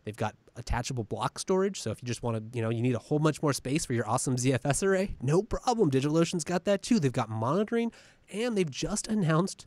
They've got attachable block storage. So if you just want to, you need a whole bunch more space for your awesome ZFS array, no problem. DigitalOcean's got that too. They've got monitoring, and they've just announced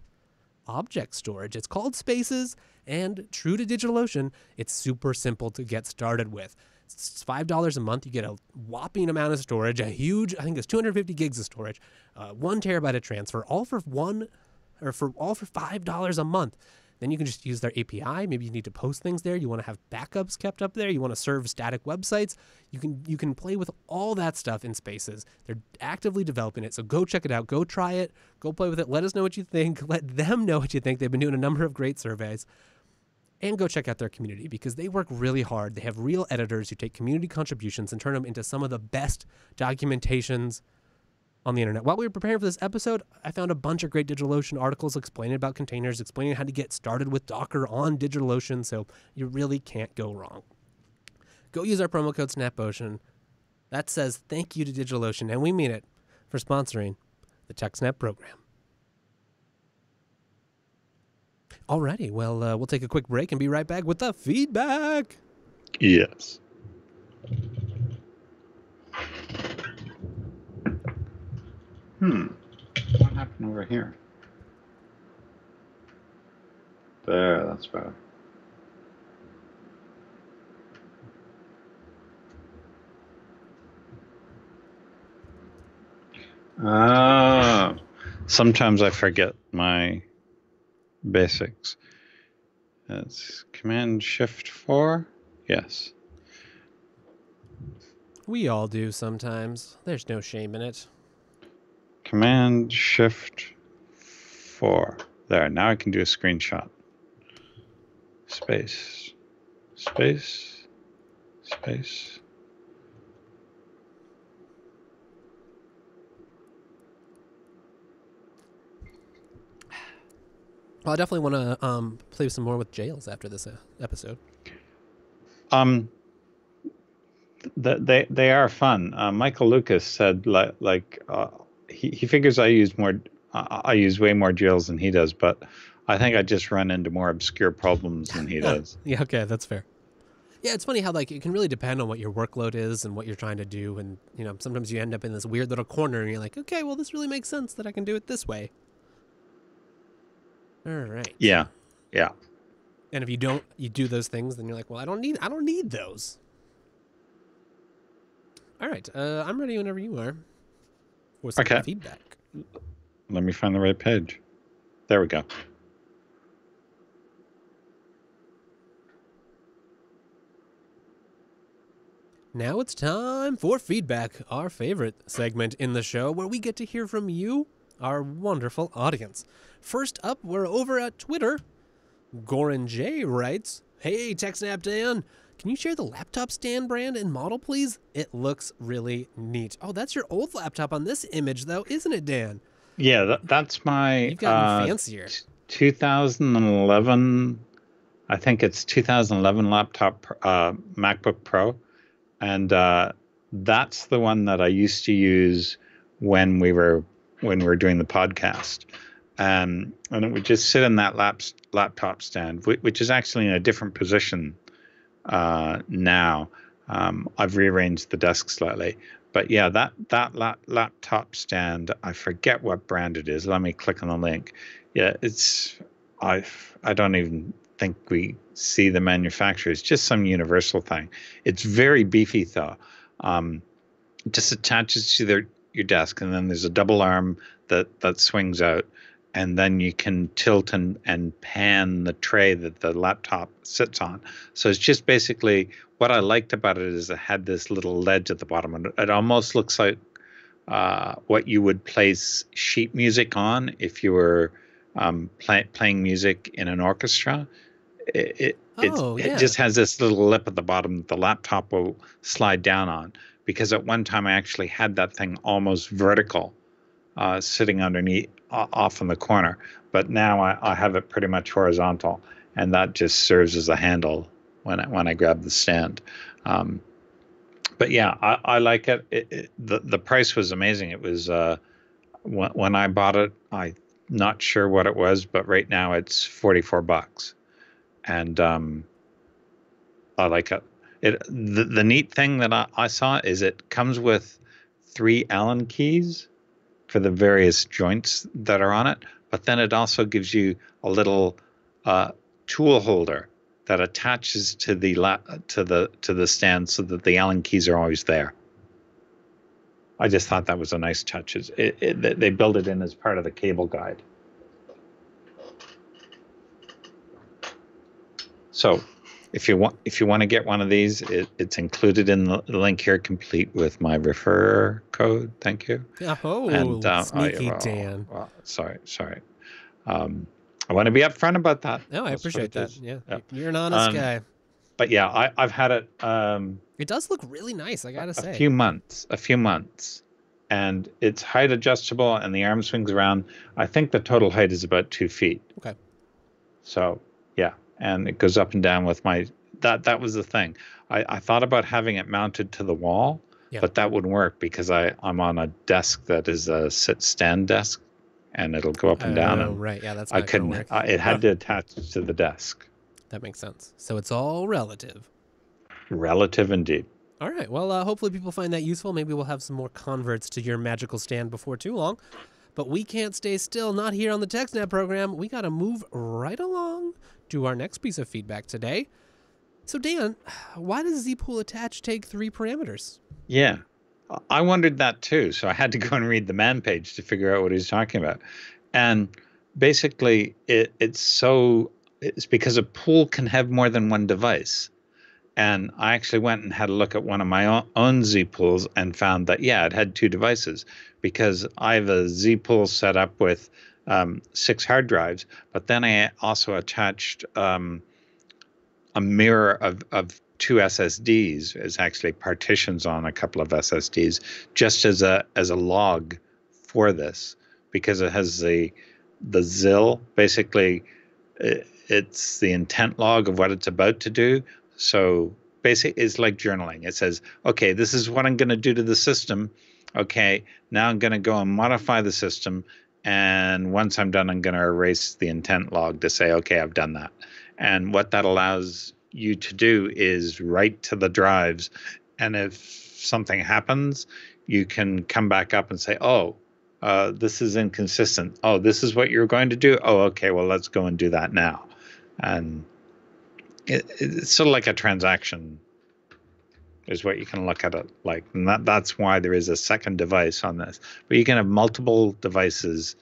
object storage. It's called Spaces, and true to DigitalOcean, it's super simple to get started with. It's $5 a month. You get a whopping amount of storage, a huge, I think it's 250 gigs of storage, 1 terabyte of transfer, all for $5 a month. Then you can just use their API. Maybe you need to post things there. You want to have backups kept up there. You want to serve static websites. You can play with all that stuff in Spaces. They're actively developing it. So go check it out. Go try it. Go play with it. Let us know what you think. Let them know what you think. They've been doing a number of great surveys. And go check out their community because they work really hard. They have real editors who take community contributions and turn them into some of the best documentations on the internet. While we were preparing for this episode, I found a bunch of great DigitalOcean articles explaining about containers, explaining how to get started with Docker on DigitalOcean, so you really can't go wrong. Go use our promo code SNAPOcean. That says thank you to DigitalOcean, and we mean it, for sponsoring the TechSnap program. Alrighty, well, we'll take a quick break and be right back with the feedback. Yes. What happened over here? There, that's better. Sometimes I forget my basics. It's Command-Shift-4? Yes. We all do sometimes. There's no shame in it. Command-Shift-4. There, now I can do a screenshot. Space. Space. Space. Well, I definitely want to play some more with Jails after this episode. They are fun. Michael Lucas said he figures I use way more Jails than he does, but I think I just run into more obscure problems than he does. Yeah, okay, that's fair. Yeah, it's funny how it can really depend on what your workload is and what you're trying to do, and sometimes you end up in this weird little corner and you're like, okay, well this really makes sense that I can do it this way. All right. Yeah. And if you do those things, then you're like, well, I don't need those. All right, I'm ready whenever you are for some feedback. Let me find the right page. There we go. Now it's time for feedback, our favorite segment in the show, where we get to hear from you, our wonderful audience. First up, we're over at Twitter. Goran J writes, "Hey, TechSnap Dan, can you share the laptop stand brand and model, please? It looks really neat." Oh, that's your old laptop on this image, though, isn't it, Dan? Yeah, that's my... You've gotten fancier. 2011, I think it's 2011 laptop, MacBook Pro. And that's the one that I used to use when we were doing the podcast. And it would just sit in that laptop stand, which is actually in a different position now. I've rearranged the desk slightly. But yeah, that laptop stand, I forget what brand it is. Let me click on the link. Yeah, I don't even think we see the manufacturer. It's just some universal thing. It's very beefy though. It just attaches to your desk, and then there's a double arm that swings out, and then you can tilt and pan the tray that the laptop sits on. So it's just basically, what I liked about it is it had this little ledge at the bottom, and it almost looks like what you would place sheet music on if you were playing music in an orchestra. It just has this little lip at the bottom that the laptop will slide down on, because at one time I actually had that thing almost vertical, sitting underneath off in the corner, but now I have it pretty much horizontal, and that just serves as a handle when I grab the stand. But yeah, I like it. The price was amazing. It was when I bought it, I'm not sure what it was, but right now it's $44. And I like it. The neat thing that I saw is it comes with 3 Allen keys for the various joints that are on it, but then it also gives you a little tool holder that attaches to the stand so that the Allen keys are always there. I just thought that was a nice touch. They build it in as part of the cable guide. So if you want to get one of these, it's included in the link here, complete with my referrer code. Thank you. Oh, sneaky Dan. Well, sorry. I want to be upfront about that. No, I That's what appreciate it that. is. Yeah, you're an honest guy. But yeah, I've had it. It does look really nice, I gotta say. A few months, and it's height adjustable, and the arm swings around. I think the total height is about 2 feet. Okay. So yeah, and it goes up and down with my. That was the thing. I thought about having it mounted to the wall, but that wouldn't work because I'm on a desk that is a sit-stand desk, and it'll go up and down. Oh, right. Yeah, that's I not couldn't. gonna work. It had to attach to the desk. That makes sense. So it's all relative. Relative indeed. All right. Well, hopefully people find that useful. Maybe we'll have some more converts to your magical stand before too long. But we can't stay still, not here on the TechSnap program. We got to move right along to our next piece of feedback today. So, Dan, why does zpool attach take 3 parameters? Yeah, I wondered that too. So I had to go and read the man page to figure out what he's talking about. And basically, it's because a pool can have more than one device. And I actually went and had a look at one of my own zpools and found that, yeah, it had 2 devices because I have a zpool set up with 6 hard drives, but then I also attached a mirror of 2 SSDs. Is actually partitions on a couple of SSDs just as a log for this, because it has the ZIL. Basically, it's the intent log of what it's about to do. So basically, it's like journaling. It says, okay, this is what I'm going to do to the system. Okay, now I'm going to go and modify the system. And once I'm done, I'm going to erase the intent log to say, okay, I've done that. And what that allows you to do is write to the drives. And if something happens, you can come back up and say, oh, this is inconsistent. Oh, this is what you're going to do. Oh, okay, well, let's go and do that now. And it's sort of like a transaction is what you can look at it like. And that's why there is a second device on this. But you can have multiple devices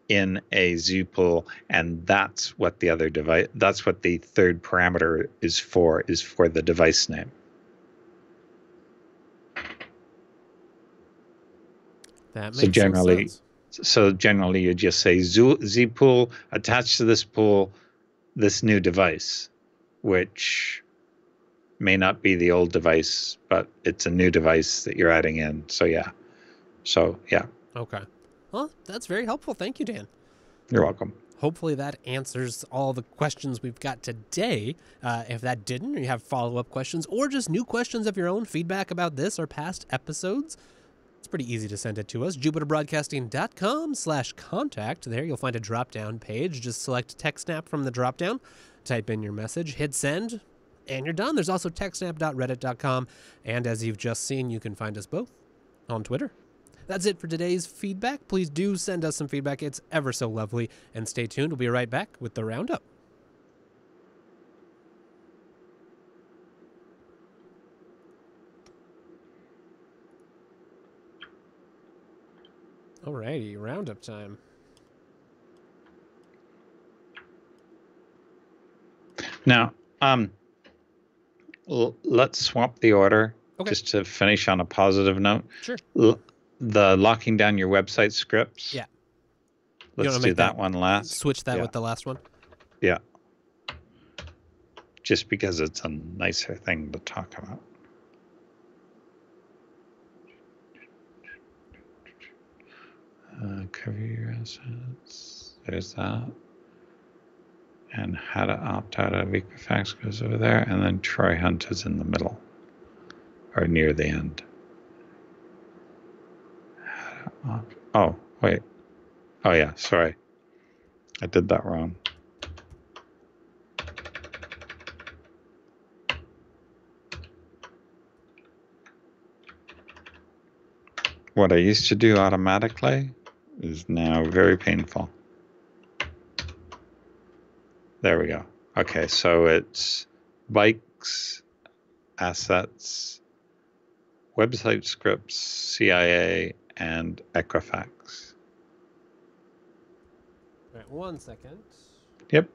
in a zpool, and that's what the other device, that's what the third parameter is for the device name. That makes sense. So generally you just say zpool attached to this pool, this new device, which may not be the old device, but it's a new device that you're adding in. So yeah. Okay. Well, that's very helpful. Thank you, Dan. You're welcome. Hopefully that answers all the questions we've got today. If that didn't, or you have follow-up questions or just new questions of your own, feedback about this or past episodes, it's pretty easy to send it to us. JupiterBroadcasting.com/contact. There you'll find a drop-down page. Just select TechSnap from the drop-down, type in your message, hit send, and you're done. There's also techsnap.reddit.com. And as you've just seen, you can find us both on Twitter. That's it for today's feedback. Please do send us some feedback. It's ever so lovely. And stay tuned. We'll be right back with the roundup. Alrighty, roundup time. Now, let's swap the order just to finish on a positive note. Sure. The locking down your website scripts. Yeah. Let's do that one last. Switch that with the last one. Yeah. Just because it's a nicer thing to talk about. Cover your assets. There's that. And how to opt out of Equifax goes over there. And then Troy Hunt is in the middle or near the end. Oh, wait. Oh, yeah. Sorry. I did that wrong. What I used to do automatically is now very painful. There we go. Okay, so it's bikes, assets, website scripts, CIA, and Equifax. All right, 1 second. Yep.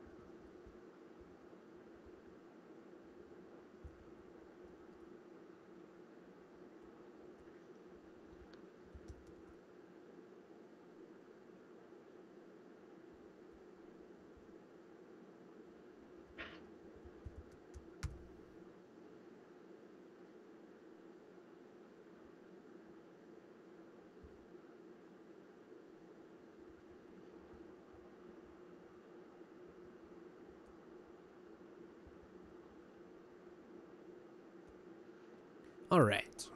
All right.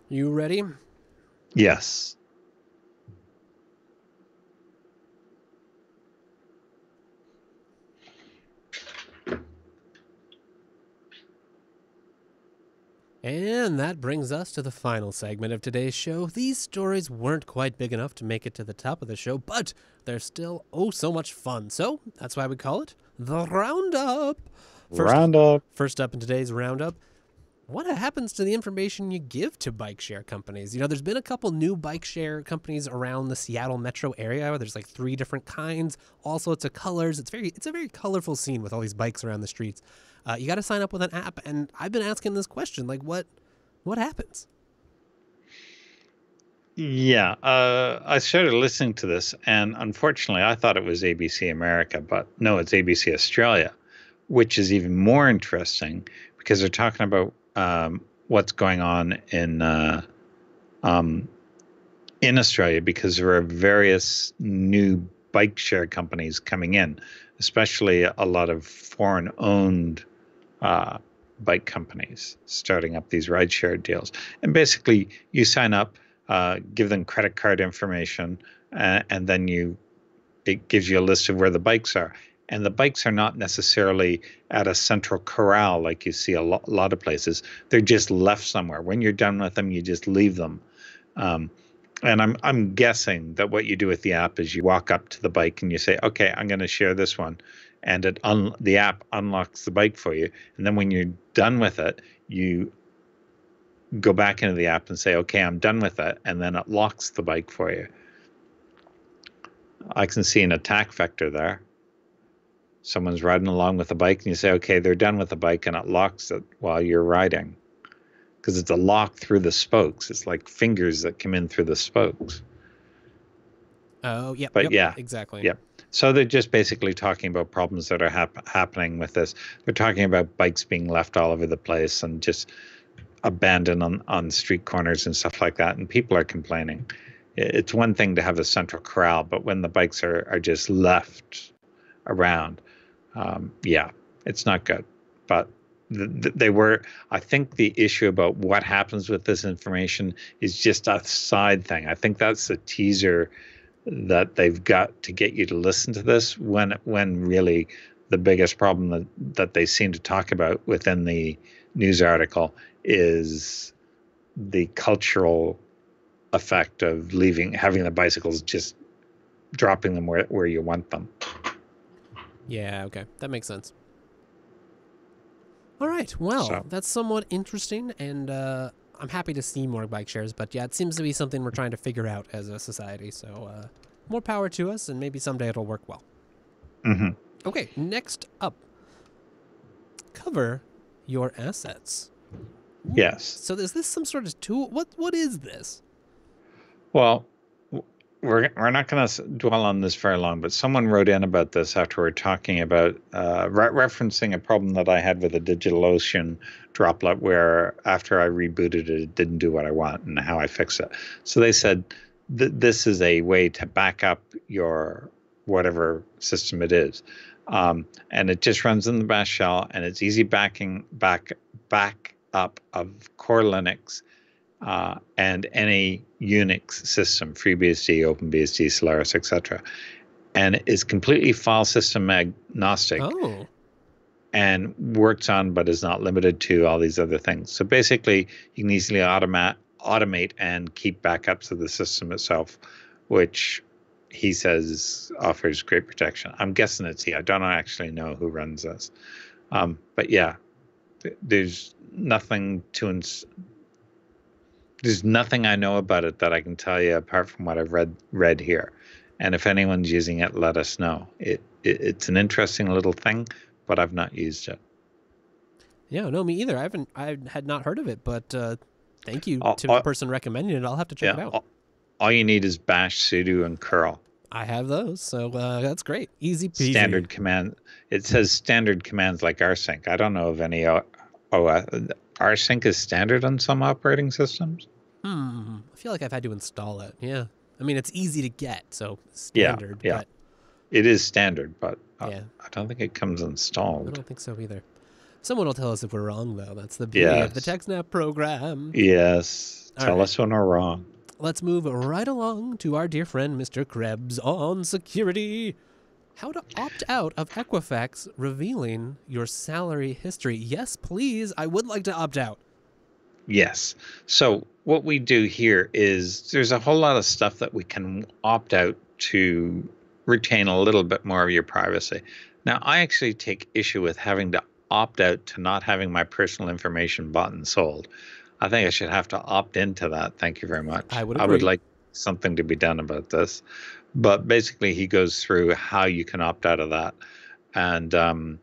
You ready? Yes. And that brings us to the final segment of today's show. These stories weren't quite big enough to make it to the top of the show, but they're still so much fun. So that's why we call it the Roundup. Roundup. First up in today's Roundup, what happens to the information you give to bike share companies? You know, there's been a couple new bike share companies around the Seattle metro area. There's like 3 different kinds, all sorts of colors. It's a very colorful scene with all these bikes around the streets. You got to sign up with an app, and I've been asking this question, like, what happens? Yeah, I started listening to this, and unfortunately, I thought it was ABC America, but no, it's ABC Australia, which is even more interesting because they're talking about what's going on in Australia, because there are various new bike share companies coming in, especially a lot of foreign-owned bike companies starting up these ride-share deals. And basically, you sign up, give them credit card information, and then it gives you a list of where the bikes are. And the bikes are not necessarily at a central corral like you see a lot of places. They're just left somewhere. When you're done with them, you just leave them. And I'm guessing that what you do with the app is you walk up to the bike and you say, okay, I'm going to share this one. And the app unlocks the bike for you. And then when you're done with it, you go back into the app and say, okay, I'm done with it. And then it locks the bike for you. I can see an attack vector there. Someone's riding along with a bike and you say, okay, they're done with the bike, and it locks it while you're riding. Because it's a lock through the spokes. It's like fingers that come in through the spokes. Oh, yeah. But yeah, exactly. Yeah. So they're just basically talking about problems that are happening with this. They're talking about bikes being left all over the place and just abandoned on street corners and stuff like that. And people are complaining. It's one thing to have a central corral, but when the bikes are just left around, yeah, it's not good. But they were, I think the issue about what happens with this information is just a side thing. I think that's a teaser that they've got to get you to listen to this, when really the biggest problem that they seem to talk about within the news article is the cultural effect of having the bicycles, just dropping them where you want them. Yeah, okay. That makes sense. All right. Well, that's somewhat interesting, and I'm happy to see more bike shares, but yeah, it seems to be something we're trying to figure out as a society, so more power to us, and maybe someday it'll work well. Mm-hmm. Okay, next up. Cover your assets. Yes. So is this some sort of tool? What is this? Well, we're not going to dwell on this very long, but someone wrote in about this after we're talking about referencing a problem that I had with a DigitalOcean droplet, where after I rebooted it didn't do what I want, and how I fix it. So they said this is a way to back up your whatever system it is, and it just runs in the Bash shell, and it's easy back up of core Linux. And any Unix system, FreeBSD, OpenBSD, Solaris, etc., and is completely file system agnostic. Oh. And works on, but is not limited to, all these other things. So basically, you can easily automate and keep backups of the system itself, which he says offers great protection. I'm guessing it's he. I don't actually know who runs this, but yeah, there's nothing There's nothing I know about it that I can tell you apart from what I've read here. And if anyone's using it, let us know. It's an interesting little thing, but I've not used it. Yeah, no, me either. I had not heard of it, but thank you to the person recommending it. I'll have to check it out. All you need is bash, sudo, and curl. I have those, so that's great. Easy peasy. Standard command. It says standard commands like rsync. I don't know of any. rsync is standard on some operating systems. I feel like I've had to install it. Yeah. I mean, it's easy to get, so Yeah, standard. yeah. But It is standard, but yeah, I don't think it comes I installed. don't think so either. Someone will tell us if we're wrong, though. That's the beauty of the Yes. TechSnap program. Yes. All Tell right. us when we're wrong. Let's move right along to our dear friend, Mr. Krebs, on security. How to opt out of Equifax revealing your salary history. Yes, please. I would like to opt out. Yes. So what we do here is there's a whole lot of stuff that we can opt out to retain a little bit more of your privacy. Now, I actually take issue with having to opt out to not having my personal information bought and sold. I think I should have to opt into that. Thank you very much. I would I would agree. like something to be done about this. But basically, he goes through how you can opt out of that. And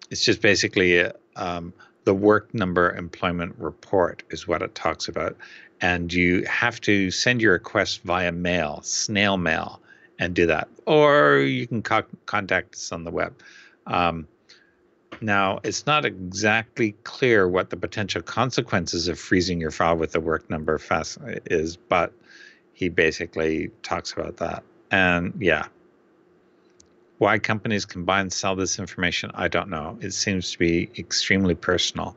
it's just basically the work number employment report is what it talks about. And you have to send your request via mail, snail mail, and do that. Or you can contact us on the web. Now, it's not exactly clear what the potential consequences of freezing your file with the work number is, but he basically talks about that. And yeah, why companies can buy and sell this information, I don't know. It seems to be extremely personal.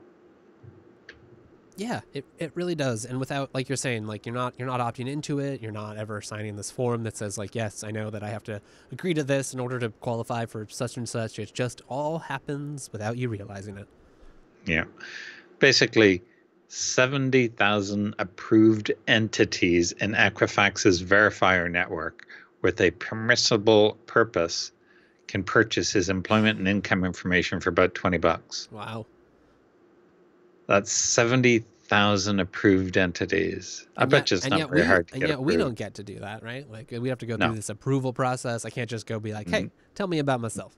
Yeah, it really does. And without, like you're saying, like you're not opting into it. You're not ever signing this form that says like, yes, I know that I have to agree to this in order to qualify for such and such. It just all happens without you realizing it. Yeah. Basically, 70,000 approved entities in Equifax's verifier network with a permissible purpose can purchase his employment and income information for about $20. Wow. That's 70,000 approved entities. I bet you it's not very hard to get approved. We don't get to do that, right? Like we have to go through this approval process. I can't just go be like, hey, tell me about myself.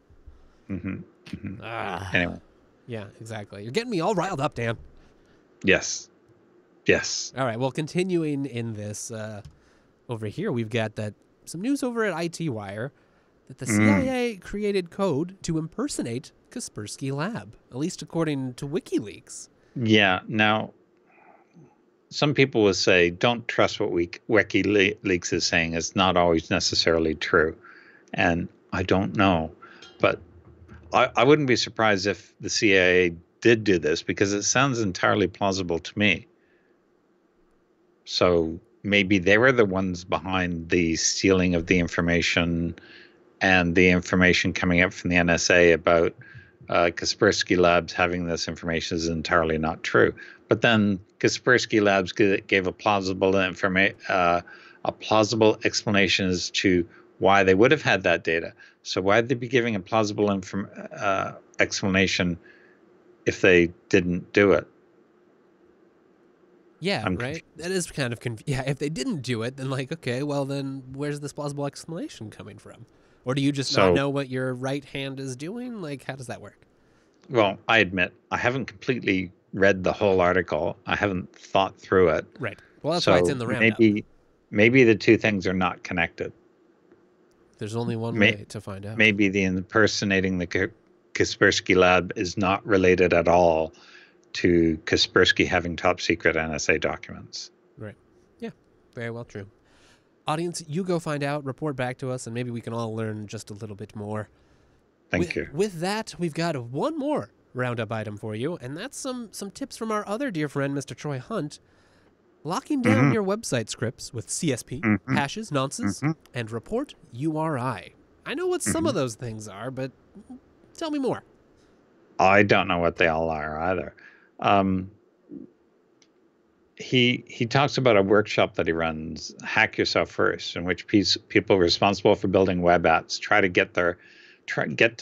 Anyway. Yeah, exactly. You're getting me all riled up, Dan. Yes. All right. Well, continuing in this, over here, we've got some news over at IT Wire that the CIA created code to impersonate Kaspersky Lab, at least according to WikiLeaks. Yeah. Now, some people will say, don't trust what WikiLeaks is saying. It's not always necessarily true. And I don't know. But I wouldn't be surprised if the CIA did do this, because it sounds entirely plausible to me. So maybe they were the ones behind the stealing of the information, and the information coming up from the NSA about Kaspersky Labs having this information is entirely not true. But then Kaspersky Labs gave a plausible explanation as to why they would have had that data. So why would they be giving a plausible explanation if they didn't do it? Yeah, right? That is kind of yeah, if they didn't do it, then like, okay, well then where's this plausible explanation coming from? Or do you just not know what your right hand is doing? Like, how does that work? Well, I admit I haven't completely read the whole article. I haven't thought through it. Right. Well, that's why it's in the roundup. Maybe the two things are not connected. There's only one way to find out. Maybe the impersonating the Kaspersky Lab is not related at all to Kaspersky having top secret NSA documents. Right. Yeah. Very well true. Audience, you go find out, report back to us, and maybe we can all learn just a little bit more. Thank you. With that, we've got one more roundup item for you, and that's some tips from our other dear friend, Mr. Troy Hunt. Locking down your website scripts with CSP, hashes, nonces, and report URI. I know what some of those things are, but tell me more. I don't know what they all are either. He talks about a workshop that he runs, Hack Yourself First, in which people responsible for building web apps try to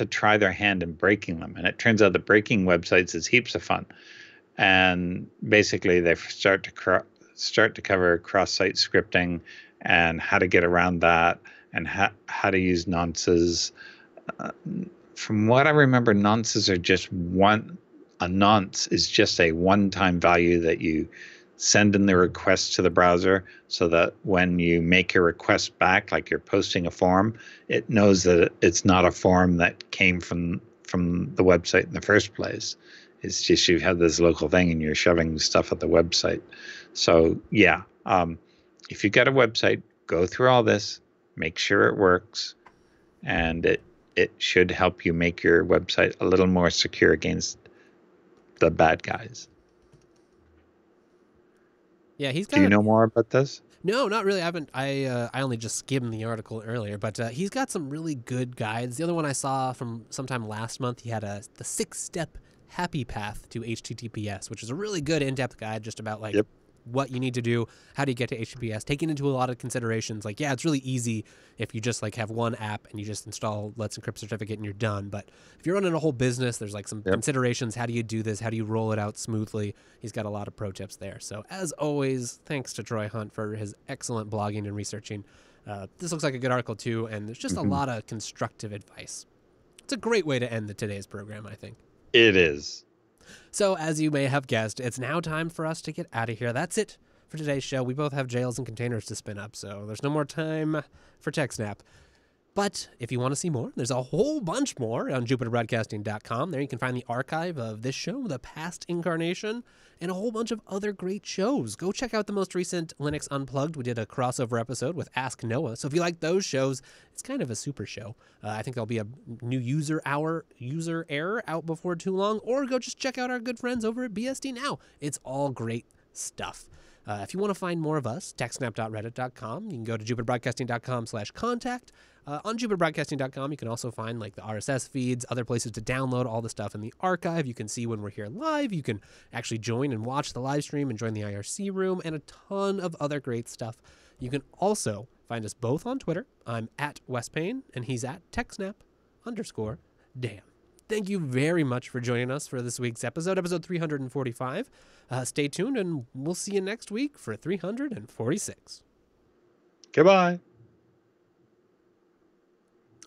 try their hand in breaking them. And it turns out that breaking websites is heaps of fun. And basically they start to cover cross-site scripting and how to get around that, and how to use nonces. From what I remember, nonces are just a nonce is just a one-time value that you send in the request to the browser, so that when you make your request back, like you're posting a form, it knows that it's not a form that came from the website in the first place. It's just you have this local thing and you're shoving stuff at the website. So yeah, if you've got a website, go through all this, make sure it works, and it should help you make your website a little more secure against the bad guys. Yeah, he's got. Do you know more about this? No, not really. I haven't. I only just skimmed the article earlier, but he's got some really good guides. The other one I saw from sometime last month, he had the 6-step happy path to HTTPS, which is a really good in-depth guide just about like what you need to do, how do you get to HTTPS, taking into a lot of considerations. Like, yeah, it's really easy if you just like have one app and you just install Let's Encrypt certificate and you're done. But if you're running a whole business, there's like some considerations. How do you do this? How do you roll it out smoothly? He's got a lot of pro tips there. So as always, thanks to Troy Hunt for his excellent blogging and researching. This looks like a good article too, and there's just a lot of constructive advice. It's a great way to end today's program, I think. It is. So, as you may have guessed, it's now time for us to get out of here. That's it for today's show. We both have jails and containers to spin up, so there's no more time for TechSnap. But if you want to see more, there's a whole bunch more on JupiterBroadcasting.com. There you can find the archive of this show, the past incarnation, and a whole bunch of other great shows. Go check out the most recent Linux Unplugged. We did a crossover episode with Ask Noah. So if you like those shows, it's kind of a super show. I think there'll be a new user error out before too long. Or go just check out our good friends over at BSD Now. It's all great stuff. If you want to find more of us, techsnap.reddit.com. You can go to jupiterbroadcasting.com/contact. On jupiterbroadcasting.com, you can also find like the RSS feeds, other places to download all the stuff in the archive. You can see when we're here live. You can actually join and watch the live stream and join the IRC room and a ton of other great stuff. You can also find us both on Twitter. I'm at Wes Payne and he's at TechSnap_Dan. Thank you very much for joining us for this week's episode 345. Stay tuned, and we'll see you next week for 346. Goodbye.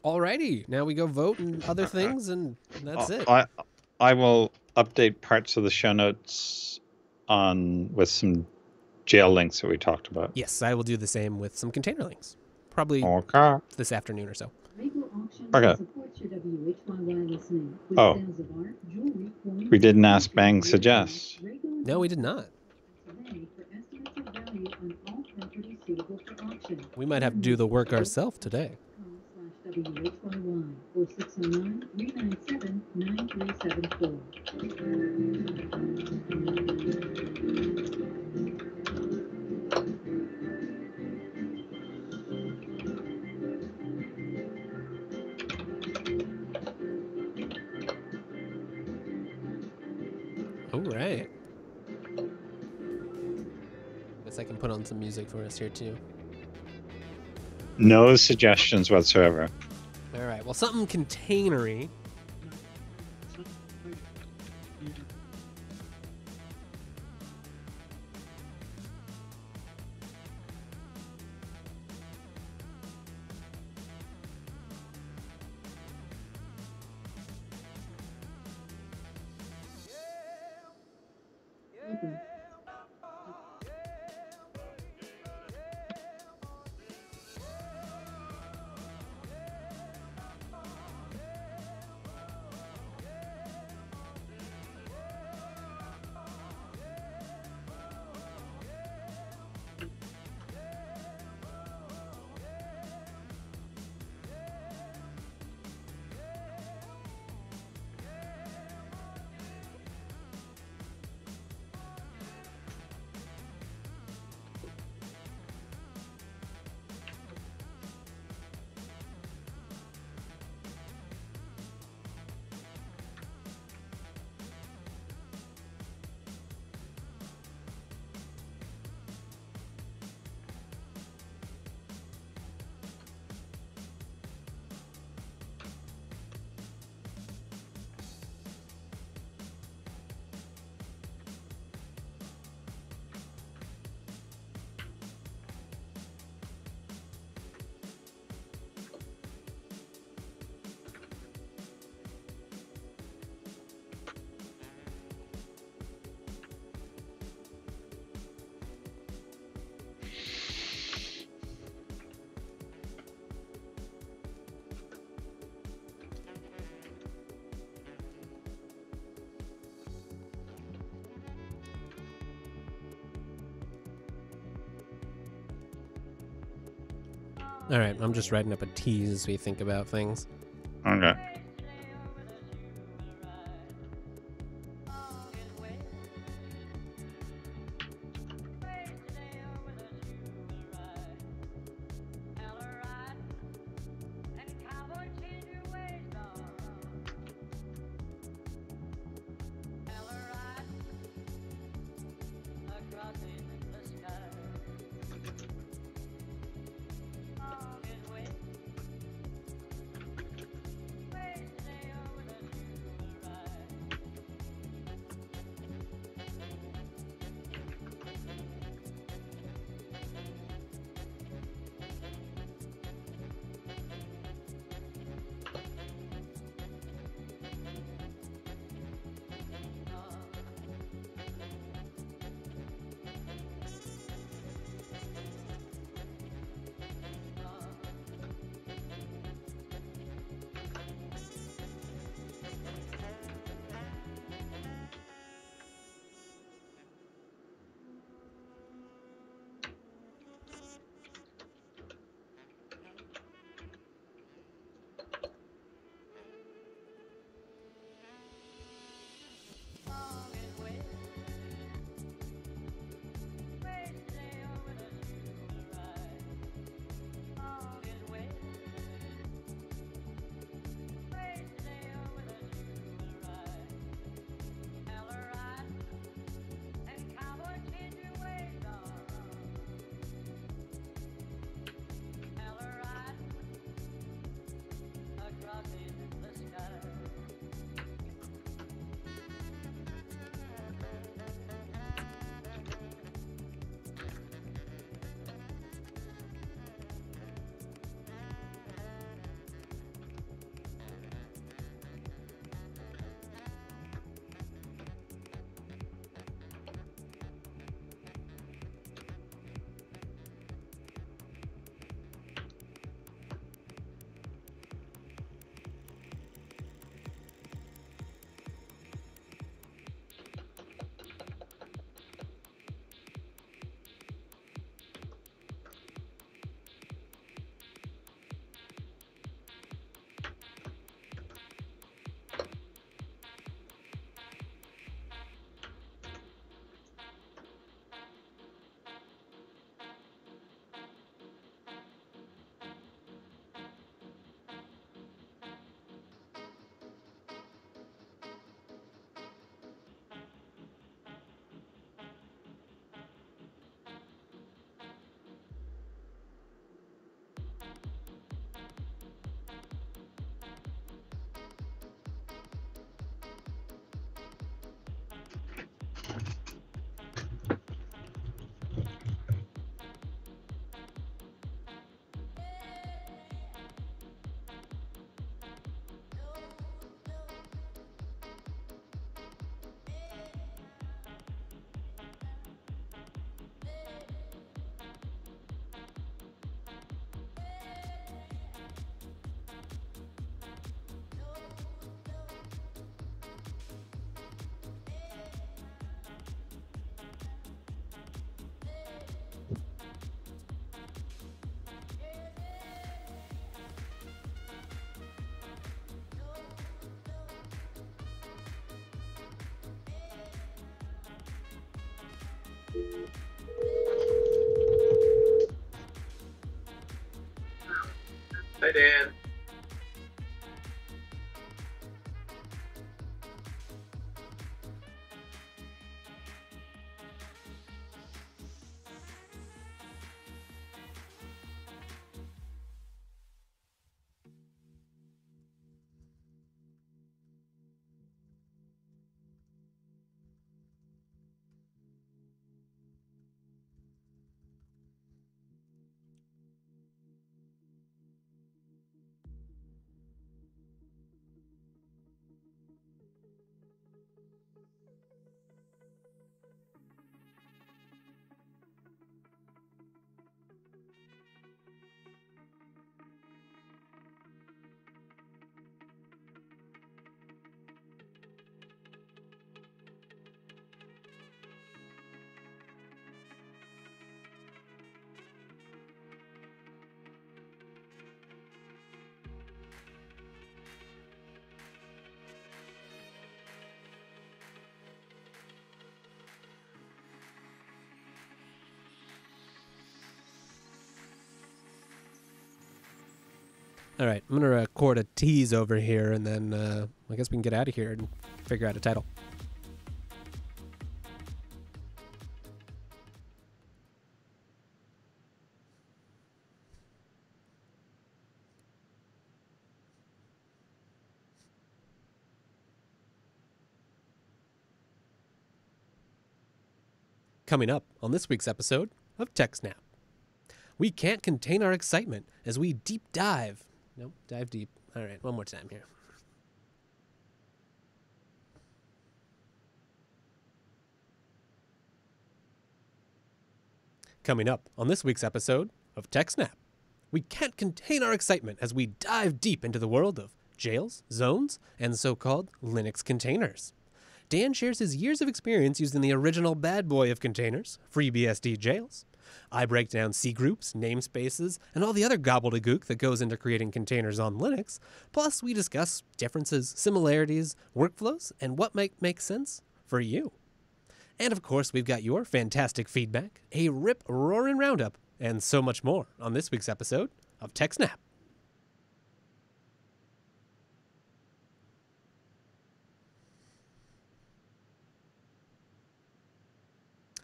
Alrighty, now we go vote and other things, and that's it. I will update parts of the show notes with some jail links that we talked about. Yes, I will do the same with some container links, probably this afternoon or so. Okay. Oh, we didn't ask Bang Suggest. No, we did not. We might have to do the work ourselves today. All right. Guess I can put on some music for us here too. No suggestions whatsoever. All right. Well, something containery. All right, I'm just writing up a tease as we think about things. Okay. Hi, Dan. All right, I'm going to record a tease over here, and then I guess we can get out of here and figure out a title. Coming up on this week's episode of TechSnap. We can't contain our excitement as we deep dive. Nope, dive deep. All right, one more time here. Coming up on this week's episode of TechSnap. We can't contain our excitement as we dive deep into the world of jails, zones, and so-called Linux containers. Dan shares his years of experience using the original bad boy of containers, FreeBSD jails. I break down C groups, namespaces, and all the other gobbledygook that goes into creating containers on Linux. Plus, we discuss differences, similarities, workflows, and what might make sense for you. And of course, we've got your fantastic feedback, a rip-roaring roundup, and so much more on this week's episode of TechSnap.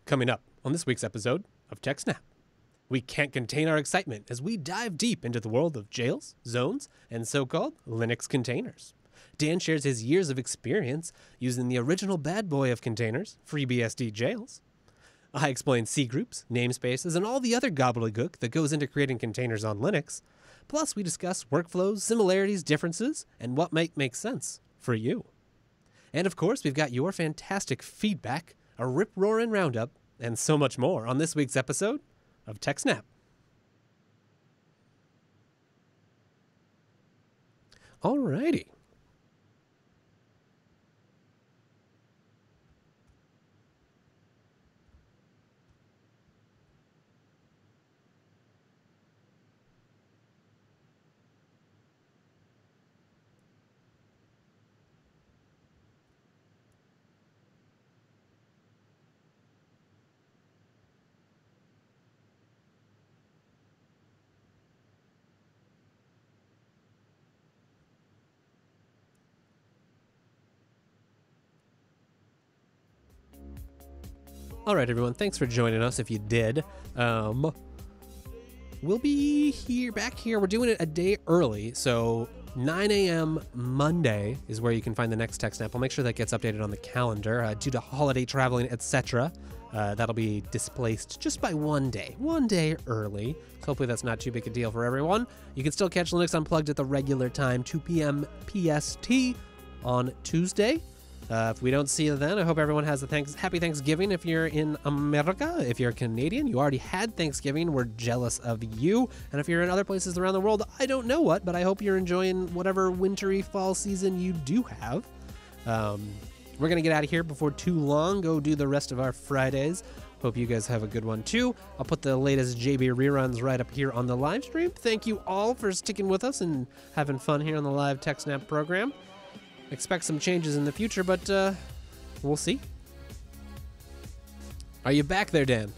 Coming up on this week's episode of TechSnap. We can't contain our excitement as we dive deep into the world of jails, zones, and so-called Linux containers. Dan shares his years of experience using the original bad boy of containers, FreeBSD jails. I explain C groups, namespaces, and all the other gobbledygook that goes into creating containers on Linux. Plus, we discuss workflows, similarities, differences, and what might make sense for you. And of course, we've got your fantastic feedback, a rip-roaring roundup, and so much more on this week's episode of TechSnap. Alrighty. All right, everyone. Thanks for joining us. If you did, we'll be back here. We're doing it a day early, so 9 a.m. Monday is where you can find the next TechSnap. I'll make sure that gets updated on the calendar due to holiday traveling, etc. That'll be displaced just by one day early. So hopefully that's not too big a deal for everyone. You can still catch Linux Unplugged at the regular time, 2 p.m. PST on Tuesday. If we don't see you then, I hope everyone has a happy Thanksgiving. If you're in America, if you're Canadian, you already had Thanksgiving. We're jealous of you. And if you're in other places around the world, I don't know what, but I hope you're enjoying whatever wintry fall season you do have. We're going to get out of here before too long, go do the rest of our Fridays. Hope you guys have a good one too. I'll put the latest JB reruns right up here on the live stream. Thank you all for sticking with us and having fun here on the live TechSnap program. Expect some changes in the future, but we'll see. Are you back there, Dan?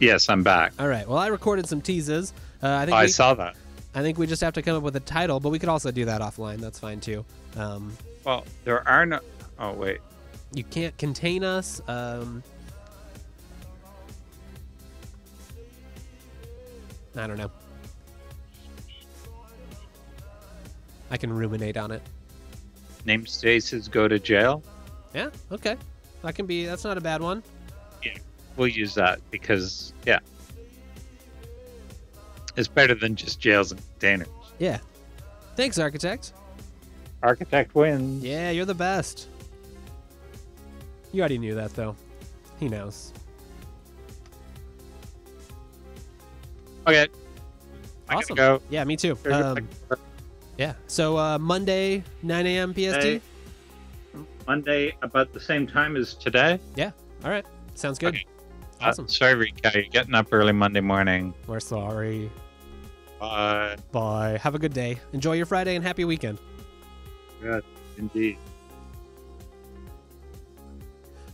Yes, I'm back. All right. Well, I recorded some teases. I saw that. I think we just have to come up with a title, but we could also do that offline. That's fine, too. Well, there are no... Oh, wait. You can't contain us. I don't know. I can ruminate on it. Namespaces go to jail? Yeah, okay. That's not a bad one. Yeah, we'll use that because, yeah. It's better than just jails and containers. Yeah. Thanks, Architect. Architect wins. Yeah, you're the best. You already knew that, though. He knows. Okay. Awesome. Go. Yeah, me too. Yeah. So Monday, 9 a.m. PST? Monday, about the same time as today? Yeah. All right. Sounds good. Okay. Awesome. Sorry, Rika. You're getting up early Monday morning. We're sorry. Bye. Bye. Have a good day. Enjoy your Friday and happy weekend. Good, indeed.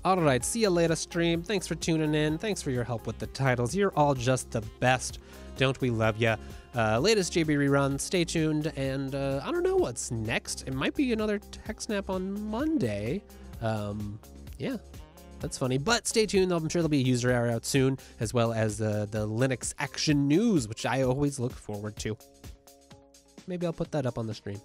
All right, see you later, stream. Thanks for tuning in. Thanks for your help with the titles. You're all just the best. Don't we love ya? Latest JB rerun. Stay tuned. And I don't know what's next. It might be another Tech Snap on Monday. Yeah, that's funny. But stay tuned. I'm sure there'll be a user error out soon, as well as the Linux Action News, which I always look forward to. Maybe I'll put that up on the stream.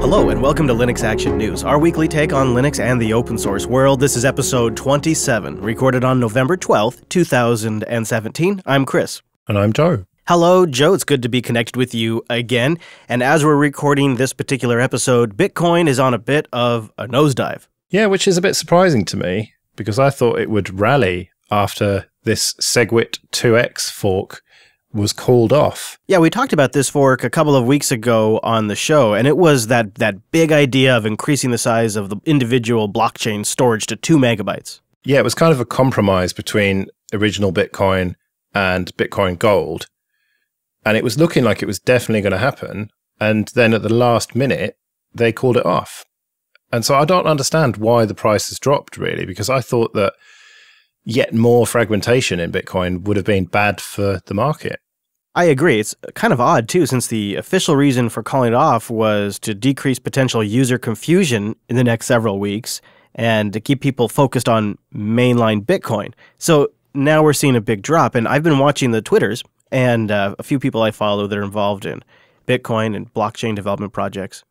Hello and welcome to Linux Action News, our weekly take on Linux and the open source world. This is episode 27, recorded on November 12th, 2017. I'm Chris. And I'm Joe. Hello, Joe. It's good to be connected with you again. And as we're recording this particular episode, Bitcoin is on a bit of a nosedive. Yeah, which is a bit surprising to me, because I thought it would rally after this Segwit 2x fork was called off. Yeah, we talked about this fork a couple of weeks ago on the show, and it was that big idea of increasing the size of the individual blockchain storage to 2 megabytes. Yeah, it was kind of a compromise between original Bitcoin and Bitcoin Gold, and it was looking like it was definitely going to happen, and then at the last minute, they called it off. And so I don't understand why the price has dropped, really, because I thought that yet more fragmentation in Bitcoin would have been bad for the market. I agree. It's kind of odd, too, since the official reason for calling it off was to decrease potential user confusion in the next several weeks and to keep people focused on mainline Bitcoin. So now we're seeing a big drop, and I've been watching the Twitters and a few people I follow that are involved in Bitcoin and blockchain development projects.